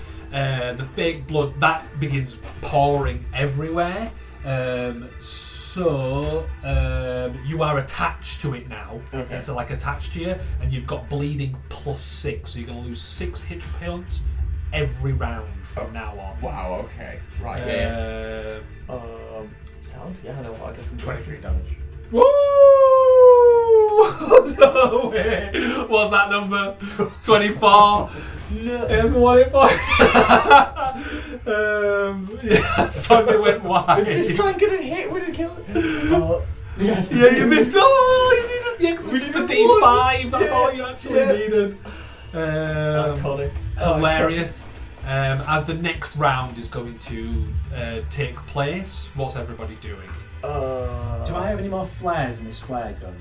the fake blood, that begins pouring everywhere. So you are attached to it now. Okay. It's attached to you, and you've got bleeding +6, so you're going to lose 6 hit points every round from now on. Wow, okay. Right, yeah. Sound? Yeah, I know what I guess I'm 23 damage. Woo! No way! What's that number? 24. No. There's 1 hit point. Sonia went wide. Just try and get a hit, we didn't kill it. Yeah, You missed. Oh, you needed. Yeah, because it's a D5. That's all you actually needed. Iconic. Hilarious. As the next round is going to take place, what's everybody doing? Do I have any more flares in this flare gun?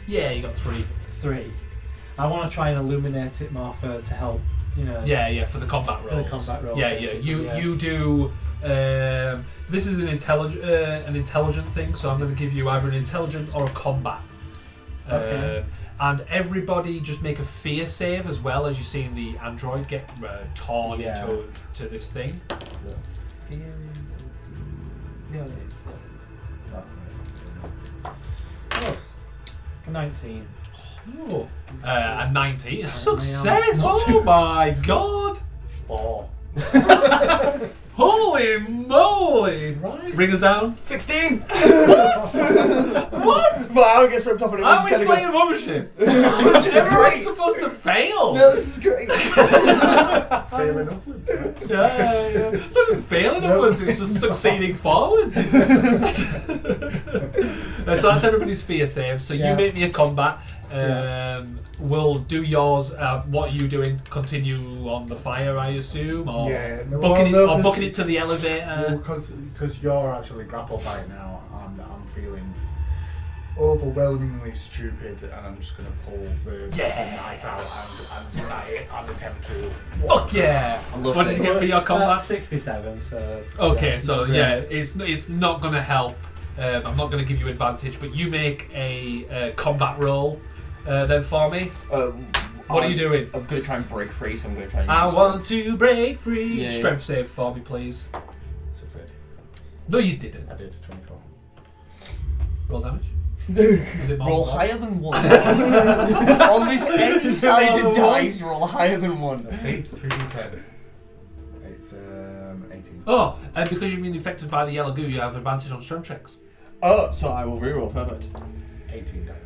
Yeah, you got 3. 3. I want to try and illuminate it more to help, Yeah, for the combat rolls. For the combat roll, Yeah, basically, You do. This is an intelligent thing, so I'm going to give you either an intelligent or a combat. Okay. And everybody just make a fear save as well, as you're seeing the android get torn into this thing. So, fear is Oh, 19. Oh. And 19. Success! Oh my god! 4. Holy moly! Right. Bring us down. 16! What? But Aaron gets ripped off and Are we everyone's playing Mothership? This is Everyone's great. supposed to fail. No, this is great. Failing upwards, right? Yeah. It's not even failing upwards, it's just succeeding forwards. So that's everybody's fear save. So you make me a combat. We'll do yours. What are you doing? Continue on the fire, I assume? Or booking it to the elevator? Because you're actually grappled by it now, I'm feeling overwhelmingly stupid, and I'm just going to pull the knife out and snap it and attempt to. Fuck yeah! What did you get for your combat? 67. So. Okay, it's not going to help. I'm not going to give you advantage, but you make a combat roll then for me. What are you doing? I'm going to try and break free, so I'm going to try and I use want strength. to break free. Yeah. Strength save for me, please. Succeed. No, you didn't. I did 24. Roll damage. Is it more Roll than higher than 1. On this any-sided dice, roll higher than 1. See, 2d10. It's 18. Oh, and because you've been infected by the yellow goo, you have advantage on strength checks. Oh, so I will reroll. Perfect. 18 damage.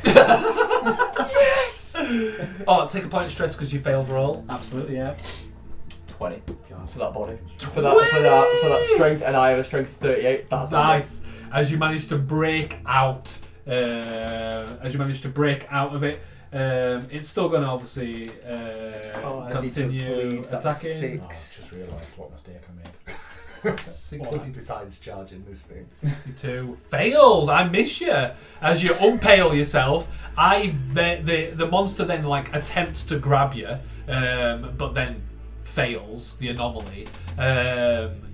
Yes! Oh, take a point of stress because you failed roll. Absolutely, yeah. 20 for that body. For that strength, and I have a strength of 38. That's nice. As you manage to break out, of it, it's still going to obviously continue attacking. 6. Oh, I just realised what mistake I made. 60. Besides charging this thing. 62 fails. I miss you. As you unpale yourself, the monster then attempts to grab you, but then fails the anomaly.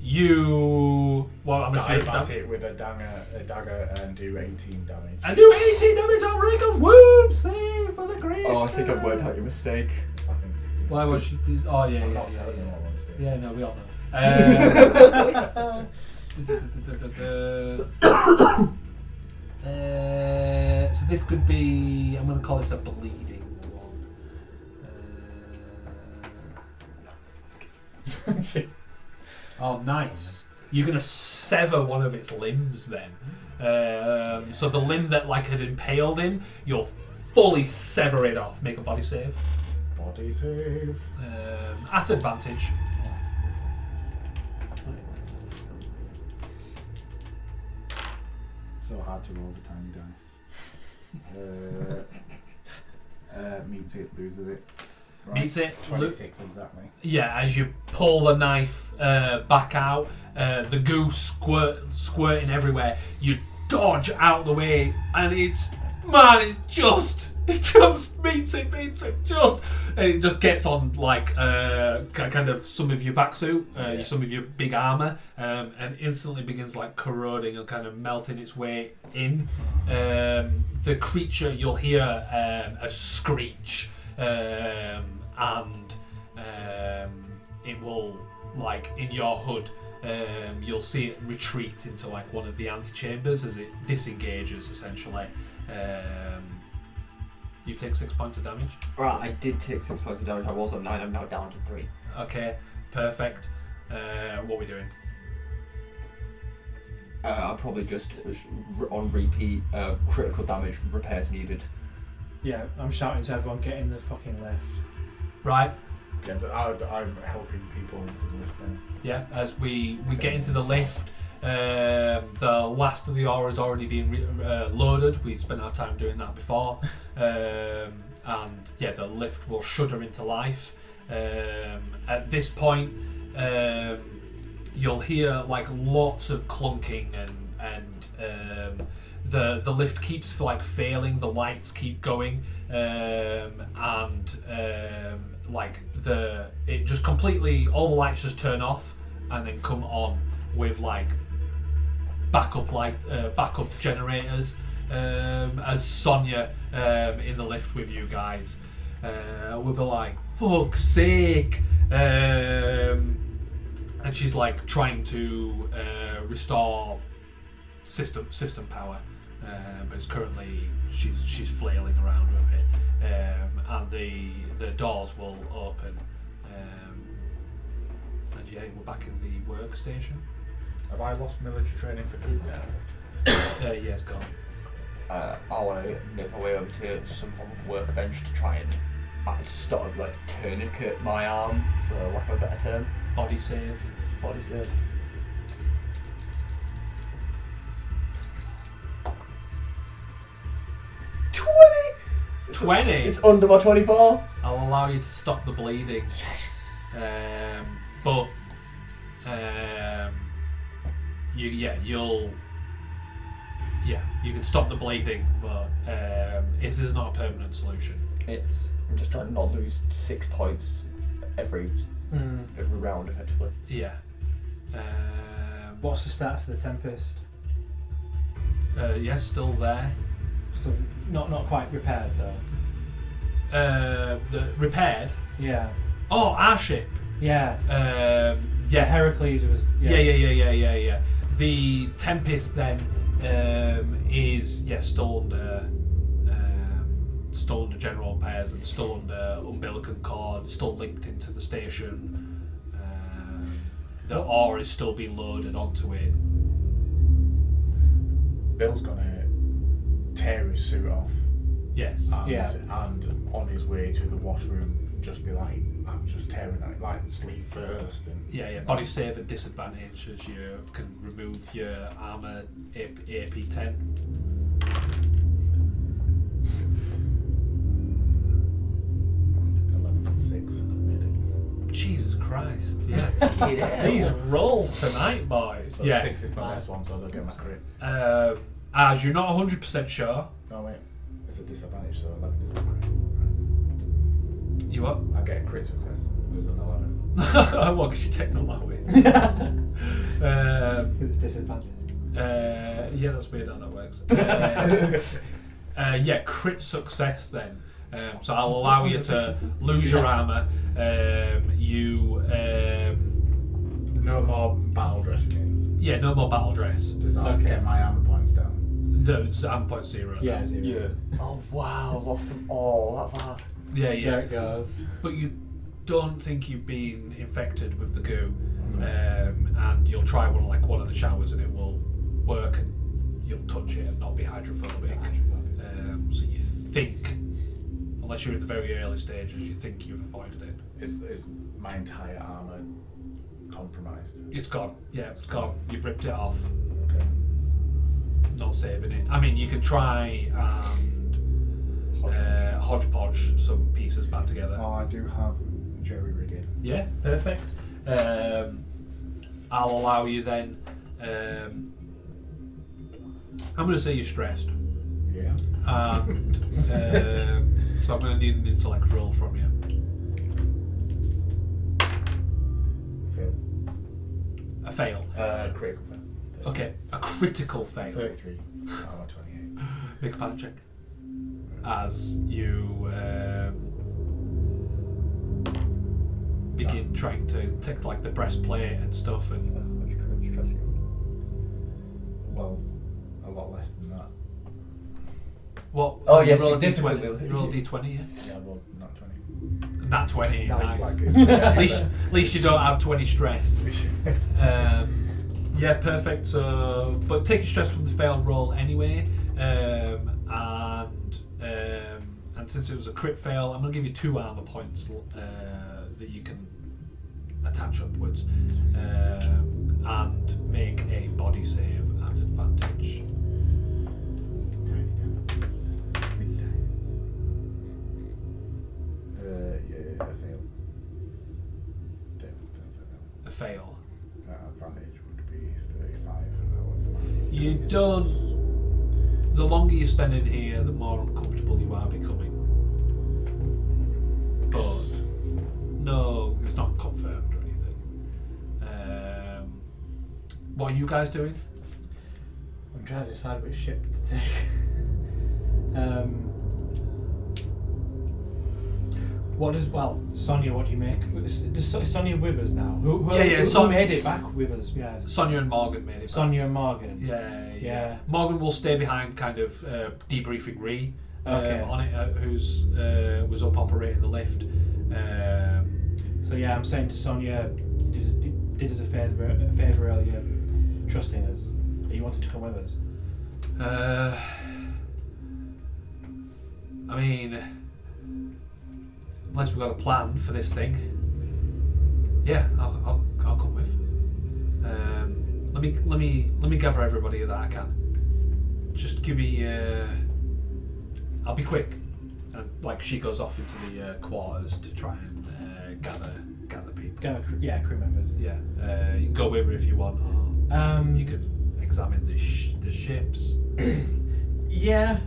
You I'm Dive at it with a dagger and do 18 damage. I do 18 damage on Ring of Wound. Save for the great. Oh, I think I've worked out your mistake. I think Why was she? Oh yeah, I'm yeah, not yeah, telling you yeah. what my mistake Yeah, is. no, we all know. So this could be. I'm going to call this a bleeding one. Oh, nice. You're going to sever one of its limbs then. So the limb that had impaled him, you'll fully sever it off. Make a body save. Body save. At advantage. So hard to roll the tiny dice. Meets it, loses it. Right. Meets it. 26 exactly. Yeah, as you pull the knife back out, the goo squirting everywhere. You dodge out the way, and it just meets it, and it just gets on kind of some of your back suit, some of your big armor, and instantly begins corroding and kind of melting its way in. The creature, you'll hear a screech, and it will in your hood. You'll see it retreat into one of the antechambers as it disengages essentially. You take 6 points of damage. Right, I did take 6 points of damage. I was on 9. I'm now down to 3. Okay, perfect. What are we doing? I'll probably just on repeat. Critical damage, repairs needed. Yeah, I'm shouting to everyone, get in the fucking lift. Right. Yeah, but I'm helping people into the lift now. Yeah, as we get into the lift, the last of the ore has already been loaded. We spent our time doing that before, and yeah, the lift will shudder into life. At this point, you'll hear like lots of clunking and the lift keeps like failing. The lights keep going, and like it just completely, all the lights just turn off and then come on with like backup generators, as Sonia in the lift with you guys will be like, fuck's sake, and she's like trying to restore system power, but it's currently she's flailing around with it, and the doors will open, and yeah, we're back in the workstation. Have I lost military training for good now? Yeah, it's gone. I want to make my way over to some form of workbench to try and sort of like tourniquet my arm, for lack of a better term. Body save. Body save. 20. It's under my 24. I'll allow you to stop the bleeding. Yes. But you can stop the bleeding, but this is not a permanent solution. It's. I'm just trying to not lose 6 points every round, effectively. Yeah. What's the status of the Tempest? Yes, still there. Still not quite repaired though. The repaired. Yeah. Oh, our ship. Yeah. Yeah. Heracles was. Yeah. The Tempest then is still under general repairs and still under umbilical cord, still linked into the station. The ore is still being loaded onto it. Bill's gonna tear his suit off. Yes. And on his way to the washroom, just be like, I'm just tearing it, like sleep first. And Yeah. Body save at disadvantage as you can remove your armor AP10. 11 and 6. I've made it. Jesus Christ! Yeah. These rolls tonight, boys. So 6 is my best one, so I don't get my crit. As you're not 100% sure. No wait, it's a disadvantage, so 11 is a crit. Right. You what? I get a crit success. Lose an 11. What? Because you take the lowest. With disadvantage. Yeah, that's weird how that works. Crit success then. So I'll allow you to lose your armor. No more battle dress, you mean? Yeah, no more battle dress. Does that get my armor points down? The armor point 0. Yeah, 0. Yeah. Oh wow, lost them all that fast. Yeah. There it goes. But you don't think you've been infected with the goo, and you'll try one of the showers and it will work, and you'll touch it and not be hydrophobic. So you think, unless you're in the very early stages, you think you've avoided it. Is my entire armor compromised? It's gone. Yeah, it's gone. You've ripped it off. Okay. Not saving it. I mean, you can try and hodgepodge some pieces back together. Oh, I do have jerry rigging. Yeah, perfect. I'll allow you then. I'm going to say you're stressed. Yeah. And so I'm going to need an intellect roll from you. Fail. A fail. Critical fail. Okay, a critical fail. 33. Armor 28. Make a panic check. As you begin trying to take like the breastplate and stuff, and Well, a lot less than that. what? Oh, you yes, roll a significantly. D20. You roll a D20, yeah. Yeah, well, not 20. Nat 20, Like, nice. yeah. At least you don't have 20 stress. Yeah, perfect. So, but take your stress from the failed roll anyway, and since it was a crit fail, I'm gonna give you 2 armor points that you can attach upwards, and make a body save at advantage. Yeah, I fail. A fail. Advantage would be 35. You don't. The longer you spend in here, the more uncomfortable you are becoming. But no, it's not confirmed or anything. What are you guys doing? I'm trying to decide which ship to take. Sonia, what do you make? Is Sonia with us now? Who made it back with us? Yeah. Sonia and Morgan made it back. Sonia and Morgan. Yeah. Morgan will stay behind, kind of debriefing Ree Okay. on it, who's was up operating the lift. So yeah, I'm saying to Sonia, you did us a favour earlier, trusting us. You wanted to come with us. I mean, unless we've got a plan for this thing, yeah, I'll come with. Let me gather everybody that I can. Just give me. I'll be quick. And like she goes off into the quarters to try and gather people. Crew members. Yeah, you can go with her if you want, or you can examine the ships. Yeah,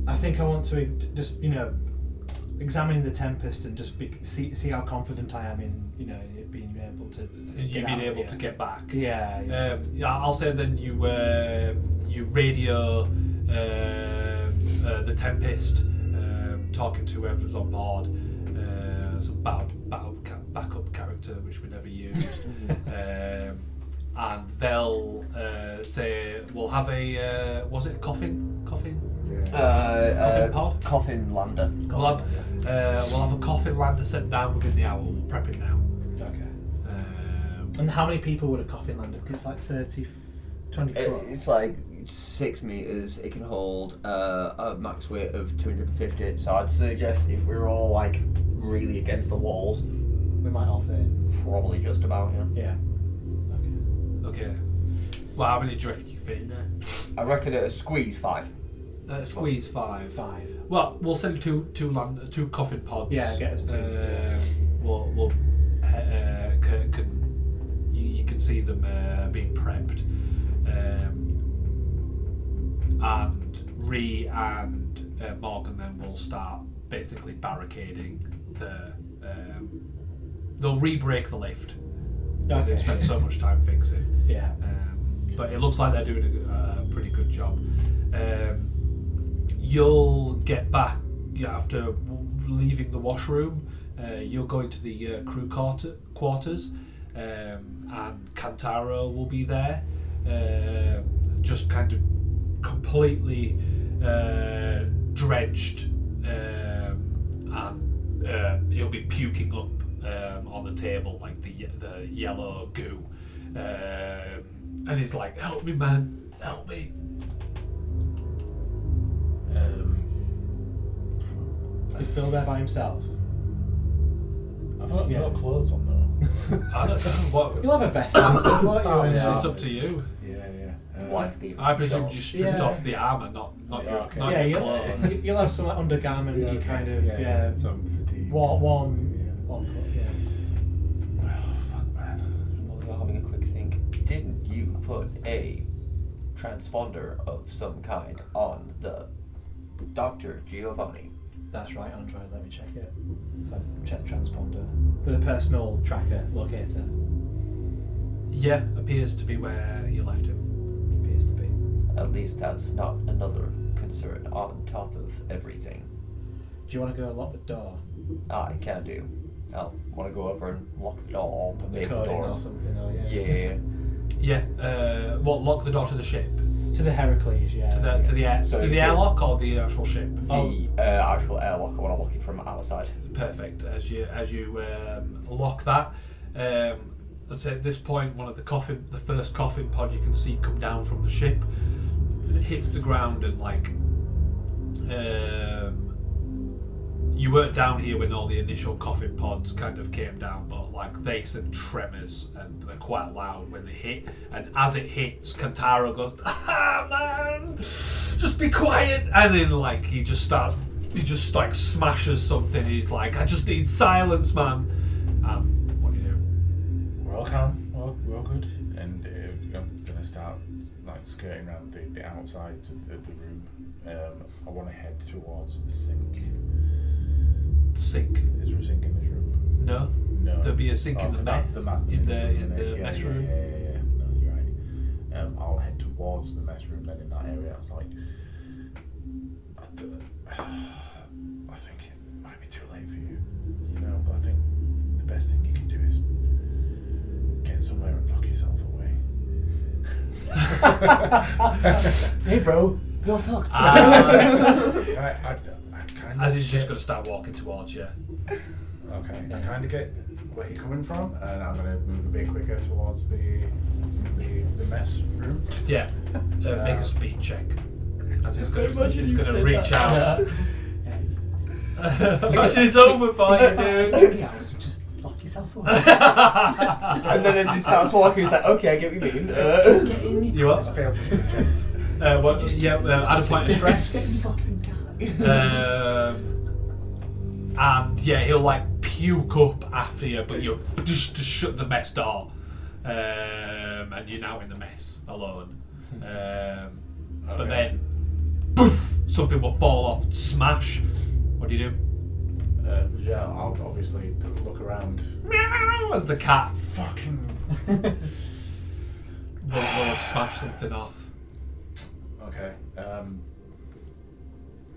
I think I want to just examine the Tempest and just see how confident I am in being able to. You being able to get back. Yeah. I'll say then you radio the Tempest, talking to whoever's on board, some backup character which we never used, and they'll say we'll have a was it a coffin Coffin pod? Coffin lander. We'll have a coffin lander sent down within the hour. We'll prep it now. Okay. And how many people would a coffin lander? It's like 20 foot. It's like 6 meters. It can hold a max weight of 250. So I'd suggest if we were all like really against the walls, we might all fit. probably just about. Yeah. Okay. Well, how many do you reckon you can fit in there? I reckon a squeeze 5. Squeeze 5. 5. Well, we'll send two coffin pods. Yeah, get us 2. We'll you can see them being prepped, and Ree and Morgan then will start basically barricading the. They'll re-break the lift. Okay. They spent so much time fixing. Yeah. But it looks like they're doing a pretty good job. You'll get back after leaving the washroom. You'll go into the crew quarters, and Kantaro will be there, just kind of completely drenched, and he'll be puking up on the table like the yellow goo, and he's like, "Help me, man, help me." Is Bill there by himself? I've got clothes on though. I don't know what. You'll have a vest and stuff, won't you? Oh, And yeah. It's up to you. Yeah. I presume you stripped off the armour, not your clothes. You'll have some undergarment. You kind of some fatigue. warm. Yeah. Fuck man. While you're having a quick think, didn't you put a transponder of some kind on the Dr. Giovanni? That's right, Android. Let me check it. So check transponder with a personal tracker locator. Yeah, appears to be where you left him. Appears to be. At least that's not another concern on top of everything. Do you want to go lock the door? I can do. I'll want to go over and lock the door, open the Coding door. or something? Or, Yeah. Yeah. Lock the door to the ship. To the Heracles, yeah. To the air. So to you the can- airlock or the actual ship. The actual airlock, I want to lock it from our side. Perfect. As you lock that, let's say at this point, the first coffin pod you can see come down from the ship, and it hits the ground and you weren't down here when all the initial coffin pods kind of came down, but like they send tremors and they're quite loud when they hit. And as it hits, Kantaro goes, "Ah man, just be quiet!" And then like he just like smashes something. He's like, "I just need silence, man." What do you do? We're all calm. We're all good. And I'm gonna start like skirting around the outsides of the room. I want to head towards the sink. Sink? Is there a sink in this room? No. No. There'll be a sink in the 'cause mess. that's the master in bedroom, the isn't it? mess Yeah, room. Yeah. No, you're right. I'll head towards the mess room then in that area. I was like, I think it might be too late for you, but I think the best thing you can do is get somewhere and lock yourself away. Hey, bro, you're fucked. I kind of. As he's just going to start walking towards you. Okay, I kind of get where you're coming from, and I'm going to move a bit quicker towards the mess room. Yeah. Make a speed check. As he's going Imagine you to said reach that. out. Imagine it's over for you, dude. Yeah, so just lock yourself away. And then as he starts walking, he's like, okay, I get what you mean. Get in your You what? I failed. Add a point of stress. Get in fucking car. And yeah, he'll like puke up after you, but you just shut the mess door. And you're now in the mess alone. But then, poof, something will fall off, smash. What do you do? Yeah, I'll obviously look around. Meow, as the cat Fucking. will have smashed something off. Okay.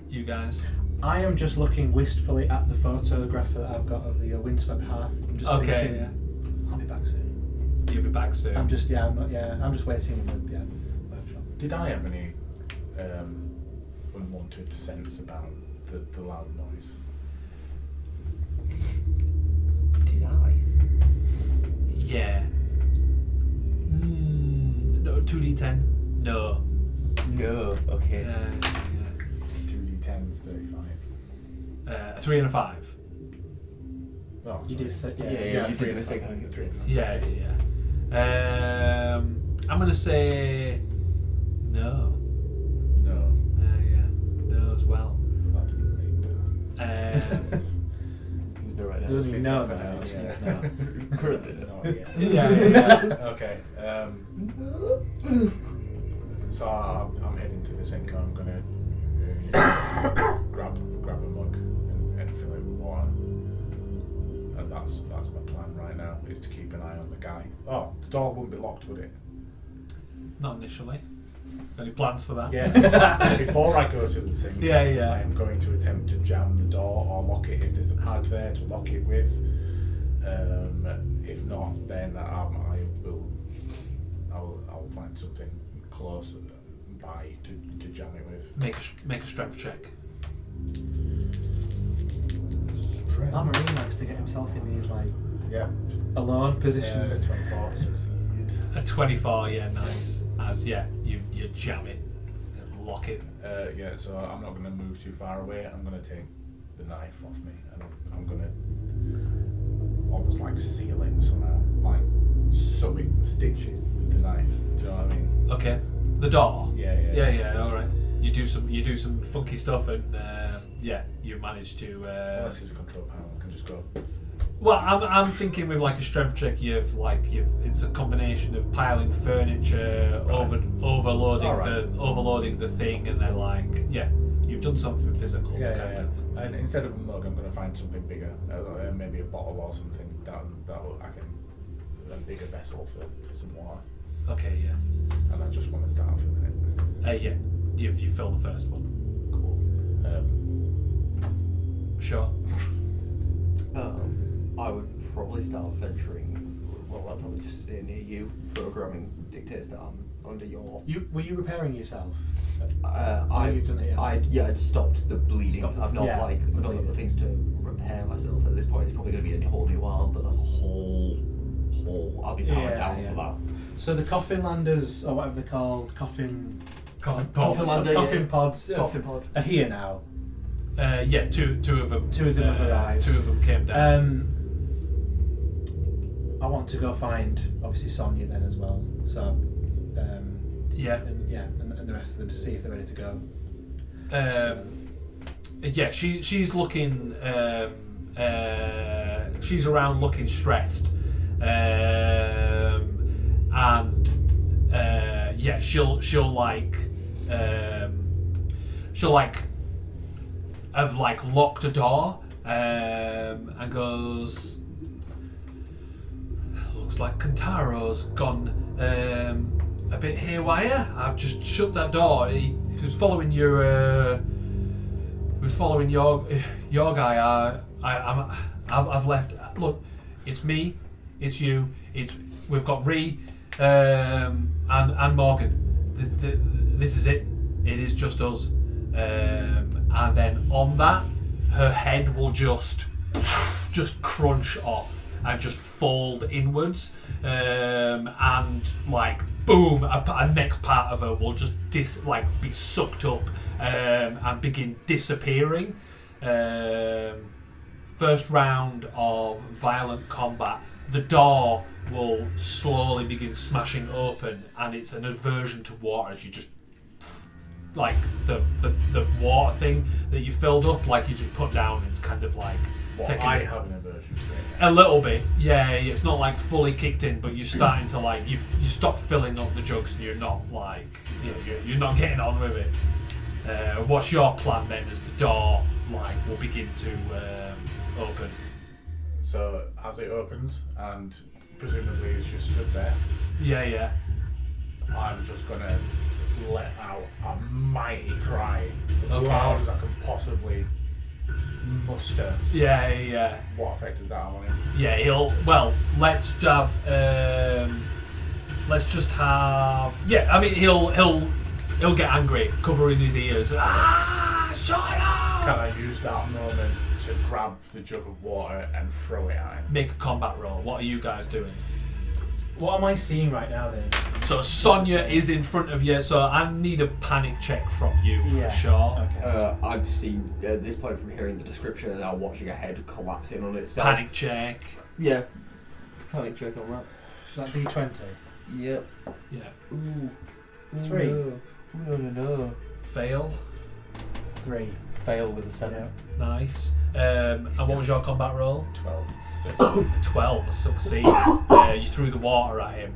You guys. I am just looking wistfully at the photograph that I've got of the windswept hearth. I'm just Okay, thinking, I'll be back soon. You'll be back soon. I'm just waiting in the workshop. Did I have any unwanted sense about the loud noise? Did I? Yeah. No, 2d10. No. No. Okay. 2d10s, 35. 3 and a 5. Oh, You did sorry. Yeah, you did the 3 and mistake, 5. haven't you? 3 and 5. Yeah. I'm gonna say no. No, No as well. that didn't mean no. There's no right Doesn't answer. mean no, For no, now, it just yeah. means no. Currently, no. Yeah. Okay. So I'm heading to the sink. I'm gonna grab a mug and fill it with water. And that's my plan right now. Is to keep an eye on the guy. Oh, the door wouldn't be locked, would it? Not initially. Any plans for that? Yes. Before I go to the sink, Yeah. I am going to attempt to jam the door or lock it if there's a pad there to lock it with. If not, then I'll find something close by to jam it with. Make a strength check. Our Marine likes to get himself in these Yeah. alone positions. 24. A 24, yeah, nice. As you jam it and lock it. Yeah, so I'm not going to move too far away. I'm going to take the knife off me and I'm going to almost like seal it somehow, like sew it, stitch it with the knife. Do you know what I mean? Okay. The door. Yeah. All right. You do some funky stuff and you manage to. Unless there's a control panel, I can just go. Well, I'm thinking with like a strength check. It's a combination of piling furniture, Right. overloading the thing, and then you've done something physical. to kind of. And instead of a mug, I'm going to find something bigger, maybe a bottle or something that a bigger vessel for some water. Okay, yeah. And I just want to start filling it. You fill the first one. Cool. Sure. I would probably start venturing. Well, I'd probably just stay near you. Programming dictates that I'm under your. Were you repairing yourself? I've done it, yeah. I'd stopped the bleeding. Stopped- I've not yeah, I've the not got the bleeding. things to repair myself at this point. It's probably going to be a whole new arm, but that's a whole. I'll be down for that. So the coffin landers, or whatever they're called, coffin Coffin pods, pods. Coffin lander, coffin yeah. pods Coffin pod. are here now. Yeah, two of them. Two of them have arrived. Two of them came down. I want to go find obviously Sonia then as well. So Yeah. and the rest of them to see if they're ready to go. Yeah, she's looking. She's around looking stressed, and yeah, she'll have like locked a door and goes. Looks like Kantaro's gone a bit haywire. I've just shut that door. He was following your. Your guy. I've left. Look, it's me, it's you, we've got Ree, and Morgan. This is it. It is just us. And then on that, her head will just crunch off and just fold inwards, and like boom, a next part of her will just be sucked up and begin disappearing. First round of violent combat, the door will slowly begin smashing open, and it's an aversion to water as you just like the water thing that you filled up, like you just put down. It's kind of like I have an aversion to it. A little bit, yeah. It's not like fully kicked in, but you're starting to like you stop filling up the jugs, and you're not like you're not getting on with it. What's your plan then? As the door will begin to open. So as it opens, and presumably it's just stood there. Yeah. I'm just gonna let out a mighty cry, as Okay. loud as I can possibly muster. Yeah. What effect does that have on him? Yeah, let's just have. Yeah, I mean, he'll get angry, covering his ears. Shut up! Can I use that moment to grab the jug of water and throw it at him? Make a combat roll. What are you guys doing? What am I seeing right now then? So Sonia is in front of you, so I need a panic check from you for sure. Okay. I've seen at this point from hearing the description and now watching a head collapsing on itself. Panic check. Yeah. Panic check on that. So that's D20. Yep. Yeah. Ooh. 3. No. Fail. 3. Fail with a 7. Nice. And what was your combat roll? 12. 12. Succeed. You threw the water at him.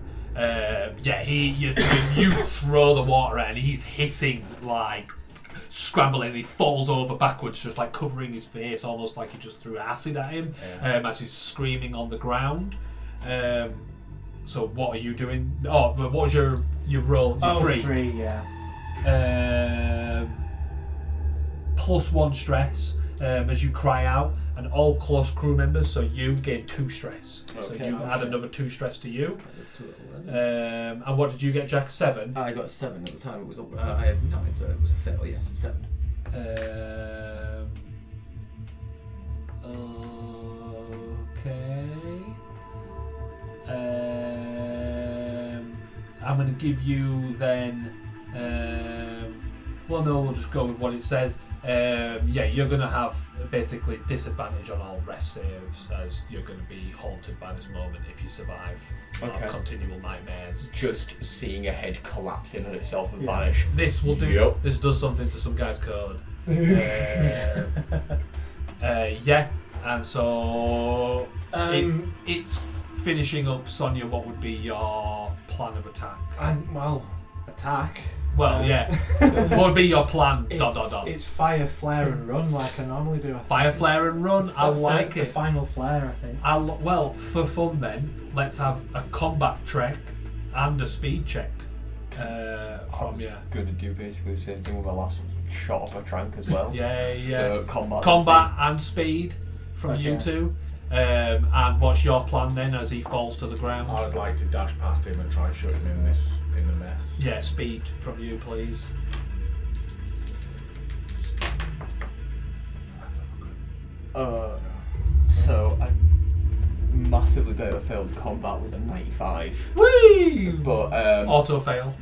You throw the water at him, and he's hissing like scrambling. He falls over backwards, just like covering his face, almost like you just threw acid at him. As he's screaming on the ground. So what are you doing? Oh, what was your roll? Your 3. 3, yeah. +1 stress as you cry out, and all close crew members, so you gain 2 stress. So you add another 2 stress to you. And what did you get, Jack? 7? I got 7 at the time. It was I had 9, so it was a fail. Yes, 7. Okay. I'm going to give you then. We'll just go with what it says. You're going to have basically disadvantage on all rest saves, as you're going to be haunted by this moment if you survive. You'll have continual nightmares. Just seeing a head collapsing on itself and vanish. This will do. Yep. This does something to some guy's code. And so it's finishing up. Sonia, what would be your plan of attack? Attack. What would be your plan? It's fire, flare, and run like I normally do. Fire, flare, and run. I like the it. final flare, I think. For fun then, let's have a combat check and a speed check from you. Gonna do basically the same thing with my last shot of a trank as well. Yeah. So combat and speed from you two. And what's your plan then as he falls to the ground? I would like to dash past him and try and shut him in the mess. Yeah, speed from you, please. So I massively failed combat with a 95. Whee! But auto fail.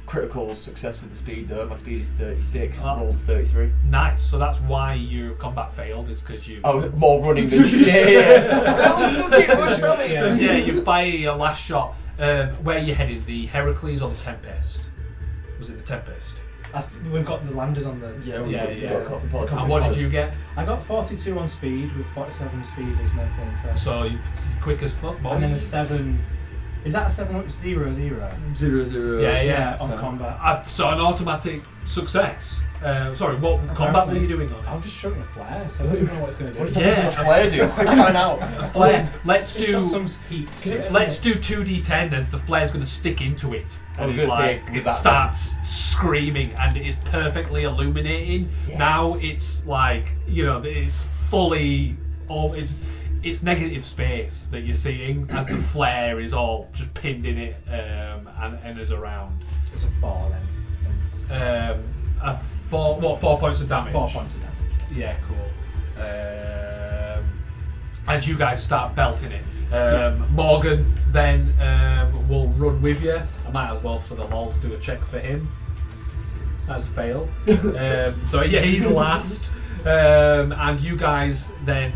critical success with the speed though. My speed is 36. I Oh. rolled 33. Nice. So that's why your combat failed, is because you. I was more running than yeah. Yeah, you fire your last shot. Where are you headed? The Heracles or the Tempest? Was it the Tempest? We've got the landers on the. Yeah, Yeah, we've yeah. got coffee pods. And what did you get? I got 42 on speed with 47 speed as main thing. So you're quick as fuck, boy. and then a 7. Is that a 7 0 0? 0-0. Yeah. on So- combat. So an automatic success. Sorry, what combat were you doing on it? I'm just shooting a flare, so I don't even know what it's going to What do. does Yeah. a flare do? Quick, find out. Flare. Let's It's do. got some heat. Let's do 2d10 as the flare's going to stick into it. I And was it's gonna say, like with it that starts screaming and it is perfectly illuminating. Yes. Now it's like, it's fully it's negative space that you're seeing as the flare is all just pinned in it and is around. It's a 4 then. 4 points of damage. 4 points of damage. Yeah, cool. And you guys start belting it. Morgan then will run with you. I might as well, for the lols, do a check for him. That's a fail. So yeah, he's last. And you guys then,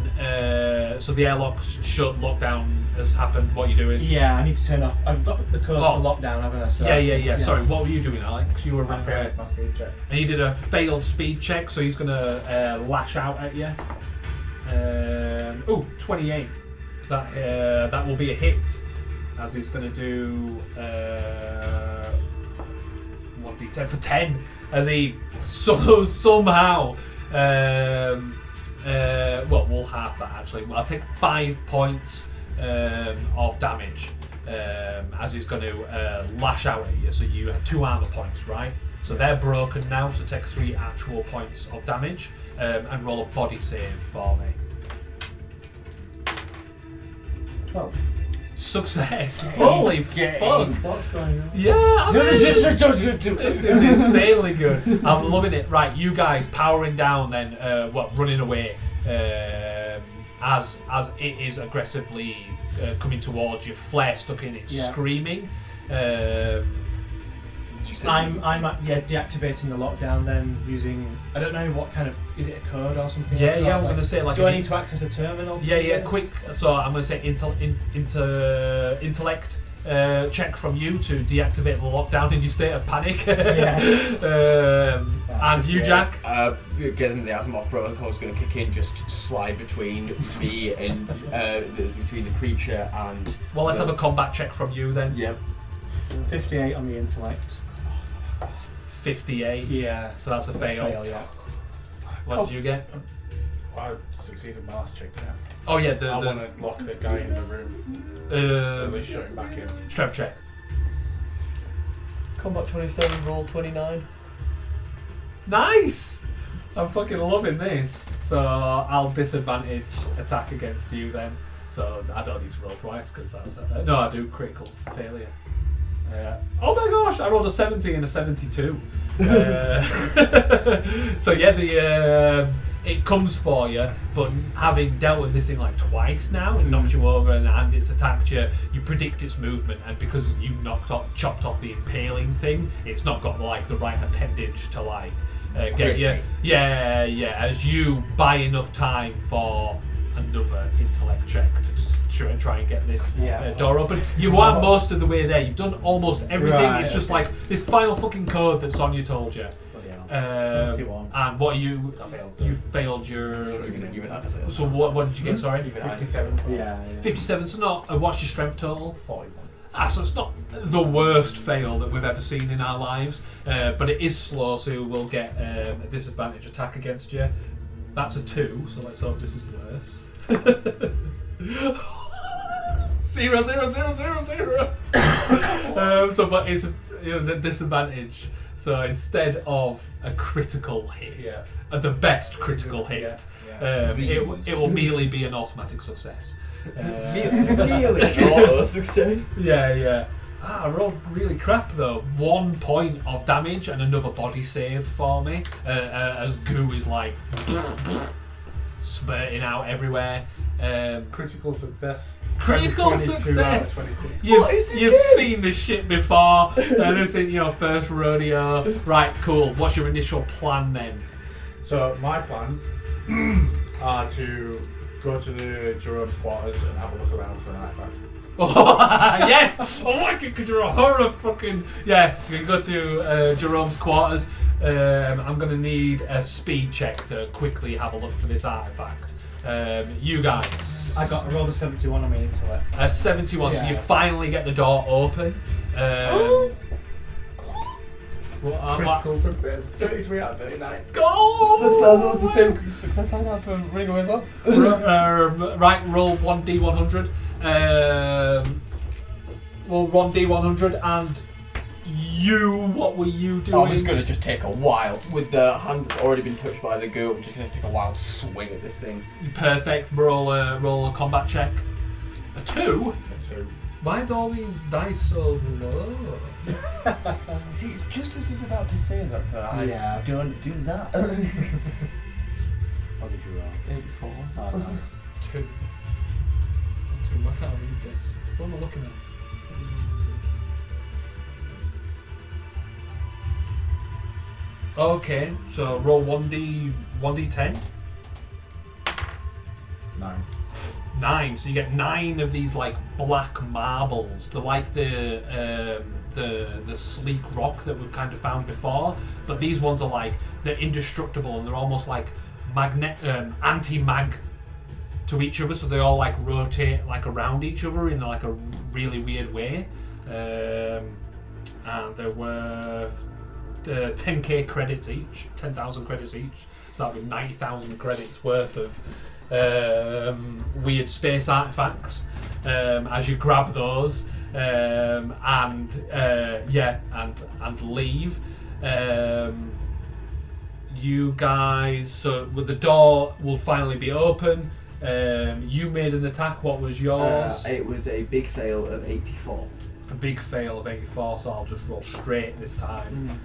so the airlock's shut, lockdown has happened. What are you doing? Yeah, I need to turn off. I've got the code Oh. for lockdown, haven't I? So, Yeah. Sorry, what were you doing, Alex? You were I failed my speed check. and you did a failed speed check, so he's gonna lash out at you. 28. That will be a hit, as he's gonna do 1d10 for 10, as he somehow. Well, we'll half that actually. I'll take 5 points of damage as he's going to lash out at you. So you have 2 armor points, right? So they're broken now. So take 3 actual points of damage and roll a body save for me. 12. Success! Holy fuck! What's going on? Yeah, I mean, Just this is insanely good. I'm loving it. Right, you guys powering down then, running away as it is aggressively coming towards you. Flare stuck in it, Yeah. screaming. You said I'm deactivating the lockdown then using, I don't know what kind of, is it a code or something? Yeah, like that? yeah. I'm gonna say like. Do I need to access a terminal? to Yeah, do yeah. this? Quick. So I'm gonna say intellect check from you to deactivate the lockdown in your state of panic. And you, yeah. Jack. Getting the Asimov protocol is going to kick in, just slide between me and between the creature and. Well, let's have a combat check from you then. Yep. 58 on the intellect. 58. Yeah. So that's a fail. Yeah. What did you get? I succeeded my last check now. Oh yeah, I the want to lock the guy in the room and then shut him back in. strength check. Combat 27, roll 29. Nice. I'm fucking loving this. So I'll disadvantage attack against you then. So I don't need to roll twice because that's no, I do critical failure. Oh my gosh! I rolled a 70 and a 72. So yeah, it comes for you, but having dealt with this thing like twice now, it knocks you over and it's attacked you. You predict its movement, and because you chopped off the impaling thing, it's not got like the right appendage to like get you. Yeah. As you buy enough time for another intellect check to just try and get this door open. You are most of the way there. You've done almost everything. Right, it's just okay. like this final fucking code that Sonia told you. Bloody hell. 71. And what are you? I failed. You failed your. Even I failed. So what did you get? Sorry, 57. Yeah. 57. So not. What's your strength total? 41. So it's not the worst fail that we've ever seen in our lives, but it is slow, so we'll get a disadvantage attack against you. That's a 2, so let's hope this is worse. 0, 0, 0, 0, 0. But it was a disadvantage. So instead of a critical hit, the best critical hit, it will merely be an automatic success. Nearly auto success. Yeah. I rolled really crap though. 1 point of damage and another body save for me. As goo is like spurting out everywhere. Critical success. Critical 22 success. out of 26. You've seen this shit before, and this ain't your first rodeo. Right, cool. What's your initial plan then? So my plans are to go to the Jerome's quarters and have a look around for an artifact. Yes! I like it because you're a horror fucking... Yes, you can go to Jerome's quarters. I'm going to need a speed check to quickly have a look for this artifact. You guys... I got a roll of 71 on my intellect. A 71, so you finally get the door open. Critical success. 33 out of 39. Go! That was the same success I had for running away as well. Right, roll 1d100. Roll 1d100 and what were you doing? I was going to just take a wild, with the hand that's already been touched by the goo, I'm just going to take a wild swing at this thing. Perfect. Roll a combat check. A 2? A 2. Why is all these dice so low? See, it's just as he's about to say that I don't do that. What did you roll? 84. Oh, nice. 2. I can't read this. What am I looking at? Okay, so roll 1d10. 9. 9. So you get 9 of these like black marbles. They're like the sleek rock that we've kind of found before, but these ones are like they're indestructible and they're almost like anti-mag to each other, so they all like rotate like around each other in like a really weird way. And they're worth 10k credits each, 10,000 credits each. So that'd be 90,000 credits worth of weird space artifacts. As you grab those and leave. You guys, so with the door will finally be open. You made an attack. What was yours? It was a big fail of 84. A big fail of 84, so I'll just roll straight this time.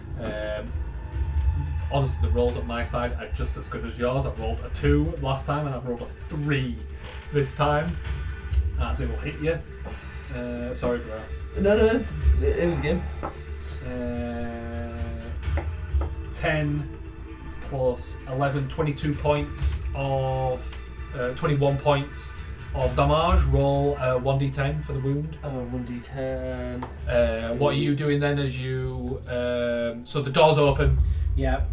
Honestly, the rolls at my side are just as good as yours. I rolled a 2 last time and I've rolled a 3 this time, as it will hit you. Sorry, bro. No, it was a game. 10 plus 11, 22 points of 21 points of damage. Roll 1d10 for the wound. 1d10. What are you doing then as you... so the door's open. Yeah,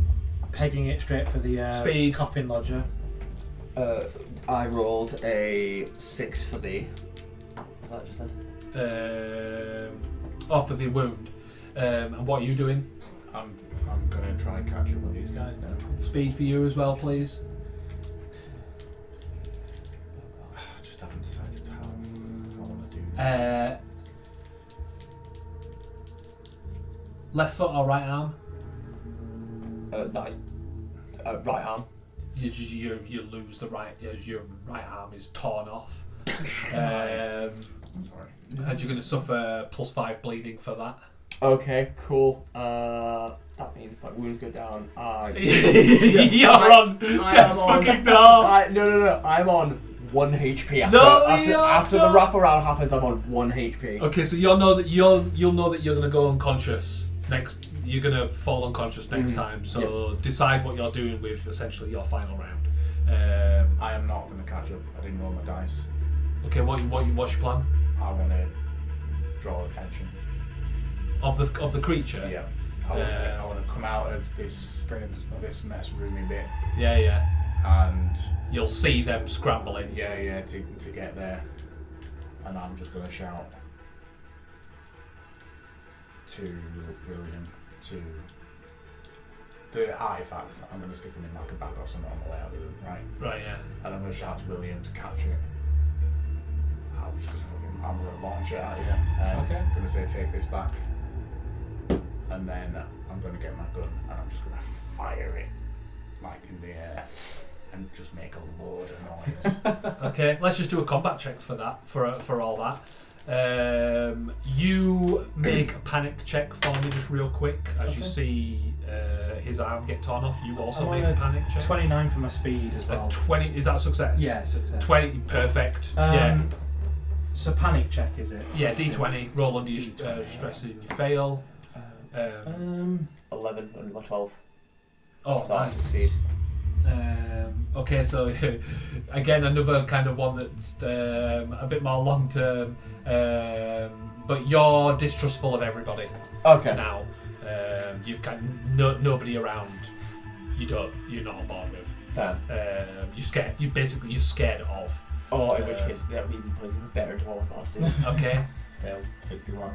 pegging it straight for the Speed. coffin lodger. I rolled a 6 for the... What was that just then? For the wound. And what are you doing? I'm going to try and catch up with these guys now. Speed for you as well, please. I just haven't decided how I want to do this. Left foot or right arm? Right arm. You lose the right as your right arm is torn off. Sorry. And you're going to suffer +5 bleeding for that. Okay, cool. That means my wounds go down. You're on death's fucking door. No. I'm on 1 HP. After the wraparound happens, I'm on 1 HP. Okay, so you'll know that you're going to go unconscious next. You're going to fall unconscious next time. So decide what you're doing with essentially your final round. I am not going to catch up. I didn't roll my dice. Okay, what's your plan? I want to draw attention. Of the creature? Yeah. I want to come out of this mess roomy bit. Yeah. And you'll see them scrambling. Yeah, to get there. And I'm just going to shout to William to the artifacts. I'm going to stick them in like a bag or something on the way out of them, right? Right, yeah. And I'm going to shout to William to catch it. I'm going to launch it at you. I'm going to say, take this back. And then I'm going to get my gun and I'm just going to fire it like in the air and just make a load of noise. Okay, let's just do a combat check for that, for all that. You make a panic check for me just real quick as you see his arm get torn off. You also I'm make on a panic check. 29 for my speed as well. 20 is that a success? Yeah, success. 20 perfect. Yeah. So panic check is it? Yeah, D20. Roll under your stress and you fail. 11 under my 12. Oh, So I nice. succeed. Okay, so again another kind of one that's a bit more long term, but you're distrustful of everybody Okay. now. You can nobody around. You're not on board with. Fair. You're scared. You're scared of. Oh, in which case that even plays better into what I was about to do. Okay. Fail. 61.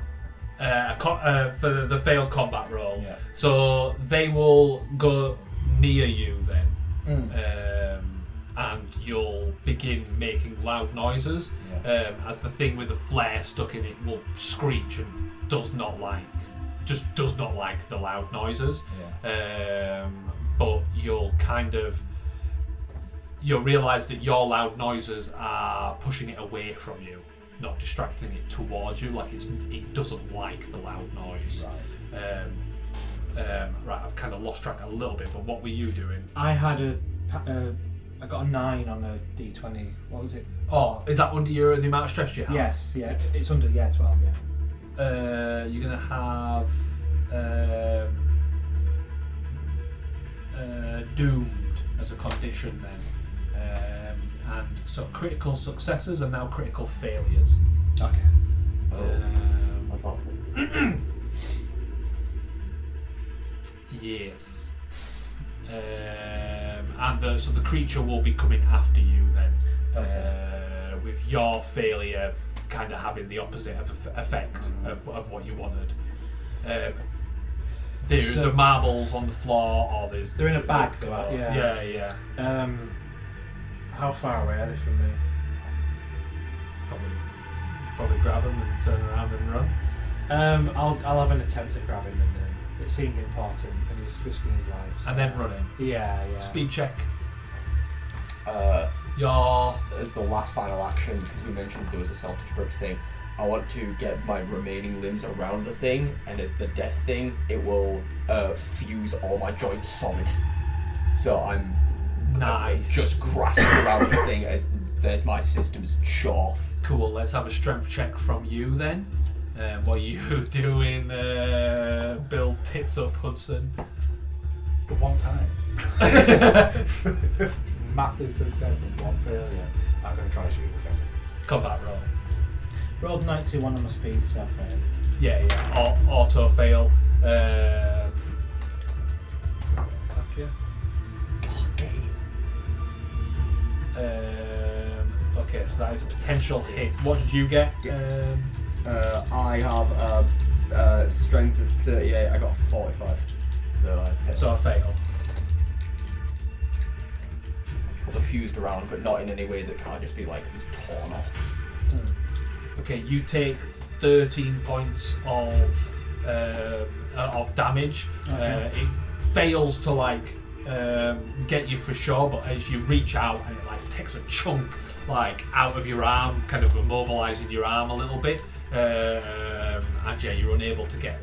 For the failed combat roll. Yeah. So they will go near you then. And you'll begin making loud noises as the thing with the flare stuck in it will screech and does not like the loud noises. But you'll realise that your loud noises are pushing it away from you, not distracting it towards you. Like it doesn't like the loud noise. Right, I've kind of lost track a little bit, but what were you doing? I had I got a 9 on a D20. What was it? Oh, is that under the amount of stress you have? Yes, yeah. It's under 12, yeah. You're gonna have doomed as a condition then, and so critical successes are now critical failures. Okay. That's awful. Yes. And so the creature will be coming after you then, with your failure kind of having the opposite effect of what you wanted. There's the marbles on the floor, or They're in a bag, though, yeah. Yeah. How far away are they from me? Probably grab them and turn around and run. I'll have an attempt at grabbing them then. It seemed important, and he's risking his life. So. And then running. Yeah. Speed check. As the last final action, because we mentioned there was a self-destruct thing, I want to get my remaining limbs around the thing, and as the death thing, it will fuse all my joints solid. So I'm Nice. just grasping around this thing as there's my systems shut off. Cool. Let's have a strength check from you then. What are you doing, Bill Tits Up Hudson? For one time. Massive success and one failure. I'm going to try to shoot the thing. Combat roll. Rolled 91 on my speed, so I failed. Yeah. Auto fail. Attack you. Okay, so that is a potential hit. What did you get? I have strength of 38. I got 45. So I fail. Probably fused around, but not in any way that can't just be like torn off. Okay, you take 13 points of damage. Okay. It fails to get you for sure, but as you reach out and it takes a chunk out of your arm, kind of immobilizing your arm a little bit, and you're unable to get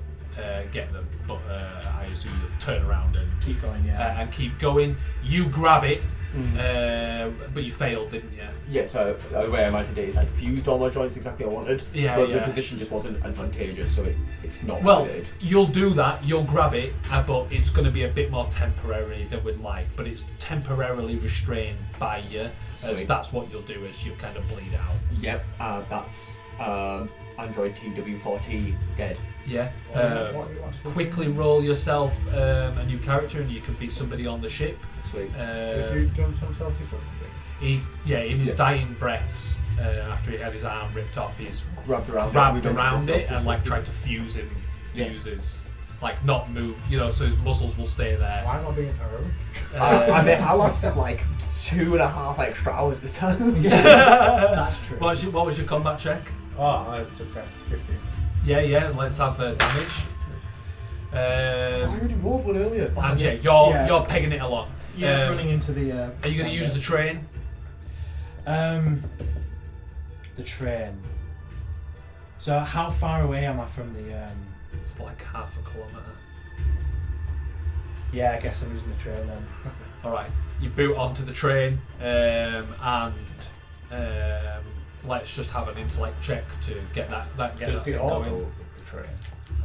them. But I assume you turn around and keep going. Yeah. And keep going. You grab it. But you failed, didn't you? Yeah, so the way I imagined it is I fused all my joints exactly I wanted, but the position just wasn't advantageous, so it's not related. You'll do that, you'll grab it, but it's going to be a bit more temporary than we'd like, but it's temporarily restrained by you, as that's what you'll do as you kind of bleed out. Yep, that's Android TW40 dead. Yeah. Quickly roll yourself a new character and you can be somebody on the ship. Sweet. Have you done some self-destructive things? In his dying breaths, after he had his arm ripped off, he's grabbed around it and tried to fuse him. His not move, so his muscles will stay there. Why am I being heroic? I lasted 2.5 extra hours this time. That's true. What was your combat check? Success, 15. Yeah, let's have damage. I already rolled one earlier. And you're pegging it along. Yeah, running into the... are you going to use the train? The train. So how far away am I from the? It's like half a kilometre. Yeah, I guess I'm using the train then. All right, you boot onto the train, and let's just have an intellect check to get that Does that the thing order going. of the train?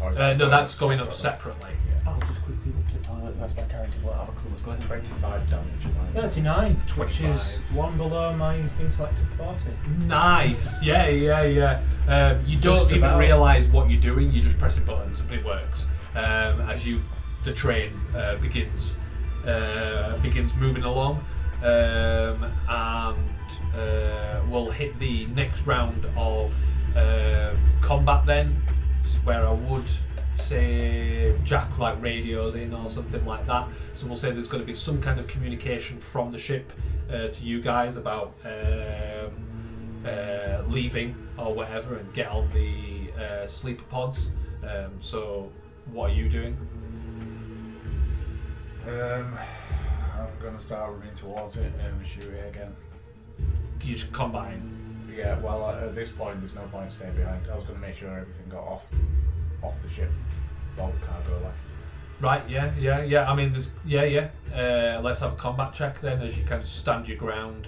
Or is No, that that's going up separately. I'll just quickly look to the toilet. That's my character. What have a clue what's going on. 25 damage. Right? 39, which 25. is one below my intellect of 40. Nice, yeah. You don't Just even about. realise what you're doing. You're just pressing buttons, and it works. As the train begins moving along, and we'll hit the next round of combat. Then this is where I would say Jack like radios in or something like that. So we'll say there's going to be some kind of communication from the ship to you guys about leaving or whatever and get on the sleeper pods. So what are you doing? I'm going to start running towards it and shoot it again. You just combine. Yeah, well, at this point, there's no point staying behind. I was going to make sure everything got off the ship. All the cargo left. Right, yeah. I mean, there's, let's have a combat check then as you kind of stand your ground.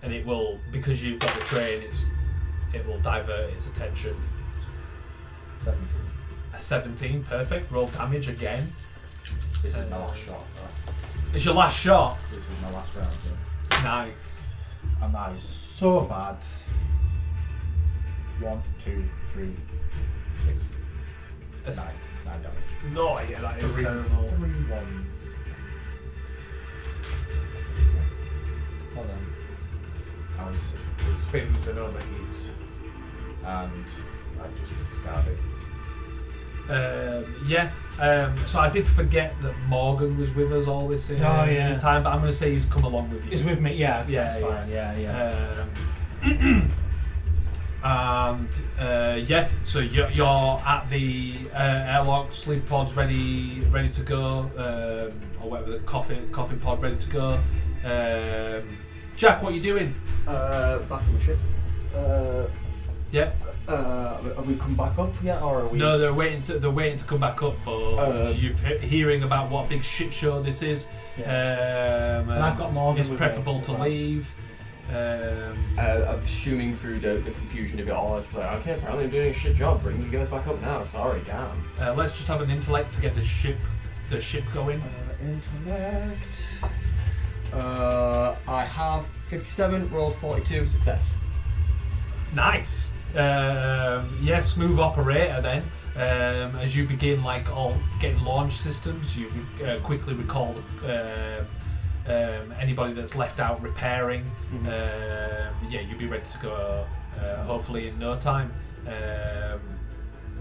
And it will, because you've got the train, it will divert its attention. 17. A 17, perfect. Roll damage again. This is my last shot. It's your last shot. This is my last round. Yeah. Nice. And that is so bad. 1, 2, 3, 6, That's 9 damage. No, yeah, that is Three terrible. ones. Hold on. As it spins and overheats, and I just discard it. So I did forget that Morgan was with us all this in time, but I'm going to say he's come along with you. He's with me, yeah. Yeah, that's fine. Yeah. So you're at the airlock, sleep pods ready to go, or whatever, the coffin pod ready to go. Jack, what are you doing? Back on the ship. Yeah. Have we come back up yet, or are we? No, they're waiting to come back up, but you're hearing about what a big shit show this is. And I've got Morgan It's with me preferable as to well. leave. I'm assuming through the confusion of it all, I was like, okay, apparently I'm doing a shit job. Bring you guys back up now. Sorry, damn. Let's just have an intellect to get the ship going. Intellect. I have 57, rolled 42, success. Nice. Smooth operator then. As you begin getting launch systems, you quickly recall anybody that's left out repairing. You'll be ready to go hopefully in no time.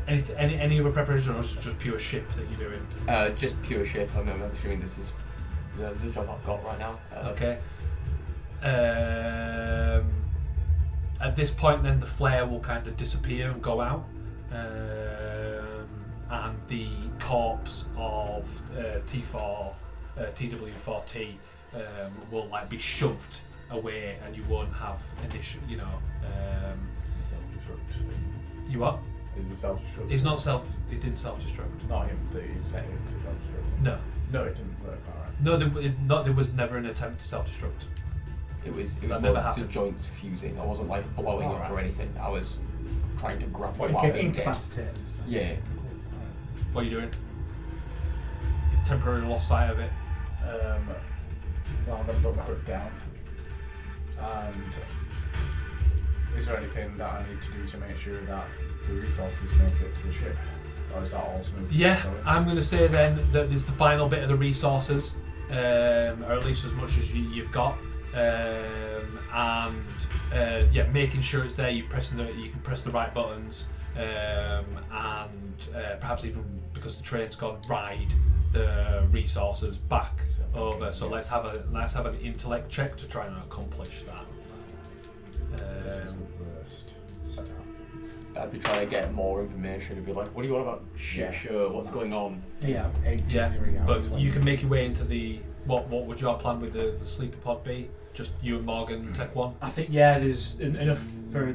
Any other preparation, or is it just pure ship that you're doing? Just pure ship. I'm assuming this is the job I've got right now. Okay. At this point then the flare will kind of disappear and go out, and the corpse of TW4T will be shoved away, and you won't have initial, Self-destruct thing. you what? Is it self-destruct? He didn't self-destruct. Not him, that you set him to self-destruct. No. No, it didn't work, alright. No, there was never an attempt to self-destruct. It was That more never the happened. joints fusing. I wasn't blowing up Alright. or anything. I was trying to grab What, while you being dead. Incapacitated. Yeah. What are you doing? You've temporarily lost sight of it. Well, I'm going to put my hood down. And is there anything that I need to do to make sure that the resources make it to the ship? Or is that all smooth? Yeah, I'm going to say then that there's the final bit of the resources, or at least as much as you've got, making sure it's there. You can press the right buttons, and perhaps even because the train's gone, ride the resources back over. So let's have an intellect check to try and accomplish that. This is the worst start. I'd be trying to get more information. I'd be like, what do you want about shit show? What's going on? Yeah. 83 Yeah, out but of 20. you can make your way into the. What would your plan with the sleeper pod be? Just you and Morgan take one. I think there's enough for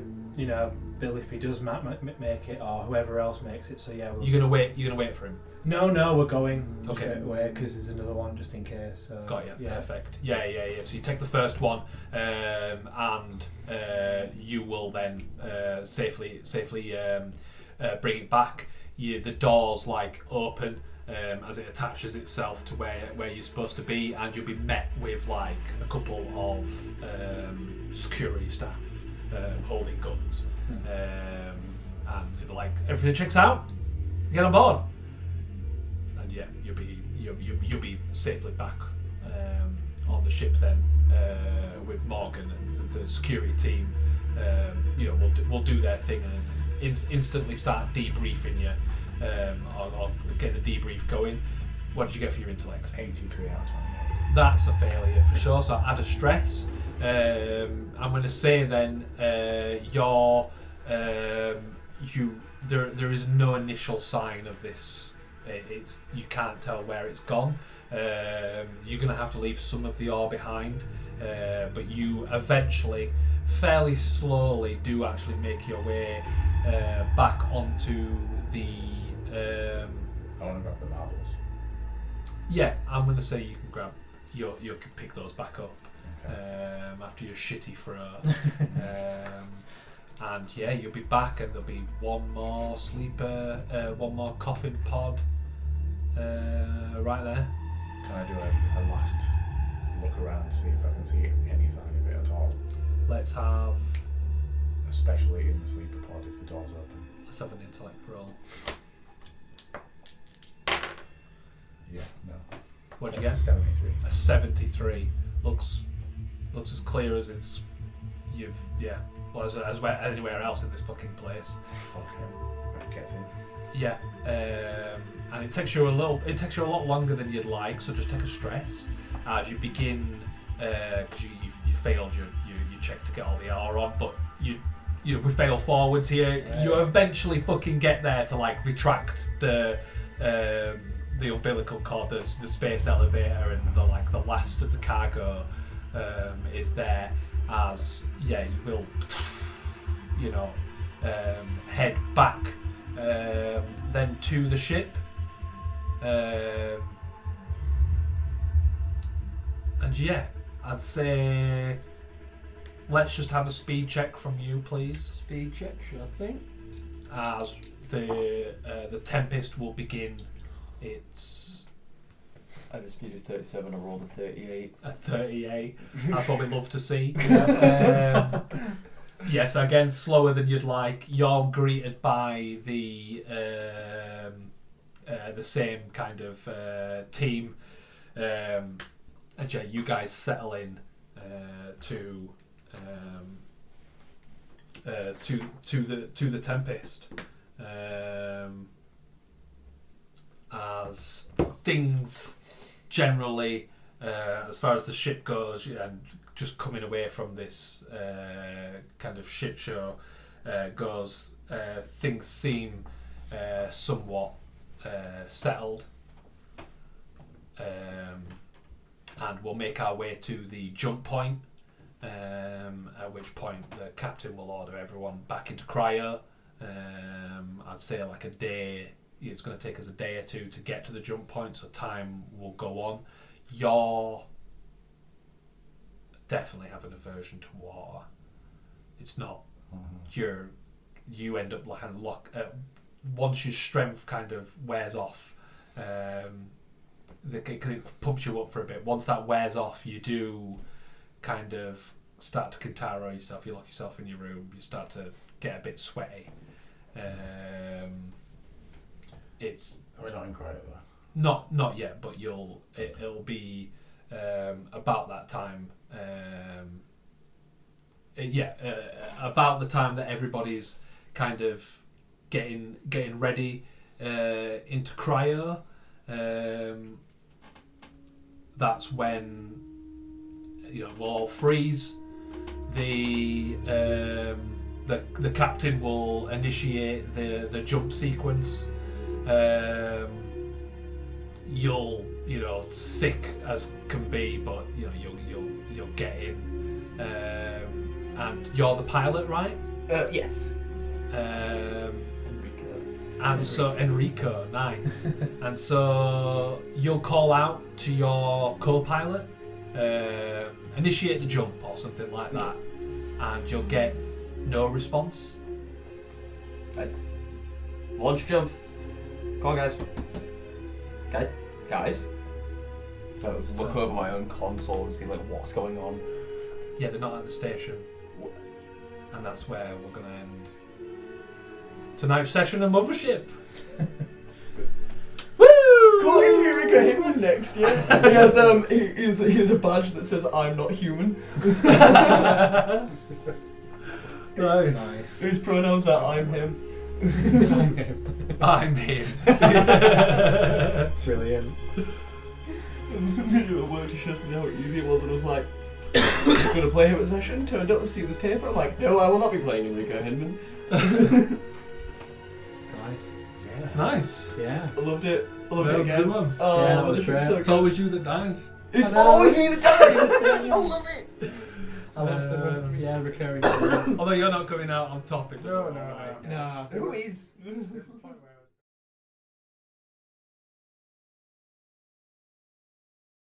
Bill if he does make it, or whoever else makes it. So You're gonna wait for him. No, we're going Okay. straight away because there's another one just in case. So, Got you. Yeah. Perfect. Yeah. So you take the first one, and you will then safely bring it back. The doors open as it attaches itself to where you're supposed to be, and you'll be met with a couple of security staff holding guns, and they'll be like, everything checks out. Get on board. You'll be safely back on the ship then with Morgan and the security team. Will do their thing and instantly start debriefing you, or get the debrief going. What did you get for your intellect? 83 out of 28. That's a failure for sure. So add a stress. I'm going to say then there is no initial sign of this. You can't tell where it's gone. You're going to have to leave some of the ore behind, but you eventually, fairly slowly, do actually make your way back onto the. I want to grab the marbles. Yeah, I'm going to say you can grab. You can pick those back up after your shitty throw. And you'll be back, and there'll be one more sleeper, one more coffin pod right there. Can I do a last look around, see if I can see any sign of it at all? Let's have Especially in the sleeper pod if the door's open. let's have an intellect roll. Yeah, no. What'd you get? 73. A 73. Looks as clear as it's as anywhere else in this fucking place. Fuck him. That gets in. Yeah, and it takes you a lot longer than you'd like. So just take a stress as you begin, because you failed your check to get all the R on, but we fail forwards here. Yeah. You eventually fucking get there to retract the umbilical cord, the space elevator, and the last of the cargo is there. As you will, head back then to the ship, and I'd say let's just have a speed check from you, please. Speed check, sure thing. As the Tempest will begin its. I have a speed of 37, I rolled a 38. A 38. That's what we love to see. So again, slower than you'd like. You're greeted by the same kind of team. And you guys settle in to the Tempest. As things generally, as far as the ship goes, and just coming away from this kind of shit show goes, things seem somewhat settled, and we'll make our way to the jump point, at which point the captain will order everyone back into cryo. I'd say a day. It's going to take us a day or two to get to the jump point, so time will go on. You're definitely have an aversion to water. It's not. You end up once your strength kind of wears off. It pumps you up for a bit. Once that wears off, you do kind of start to Kintaro yourself. You lock yourself in your room. You start to get a bit sweaty. It's. We're not in cryo though. Not yet, but it'll be about that time. About the time that everybody's kind of getting ready into cryo. That's when we'll all freeze. The captain will initiate the jump sequence. You'll sick as can be, but you'll get in, and you're the pilot, right? Yes. And so Enrico, nice. And so you'll call out to your co-pilot, initiate the jump or something like that, and you'll get no response. Launch jump. Come on, guys. Guys. So look over my own console and see like what's going on. Yeah, they're not at the station, and that's where we're gonna end tonight's session of Mothership. Woo! Cool, interview Rico Hinman next, yeah. He has he has a badge that says I'm not human. Nice. His pronouns are I'm him. I'm him. Brilliant. It worked to show me how easy it was, and I was like, I'm gonna play him at session. Turned up to see this paper. I'm like, no, I will not be playing Enrico Hinman. Nice. Yeah. Nice. Yeah. I loved it. I loved That it was a again. good one. Oh, Yeah, that was Mothership's great. so It's good. always you that dies. It's I know. always me that dies. I love it. I love the recurring. Although you're not coming out on top. No. No. Who is? There's the point where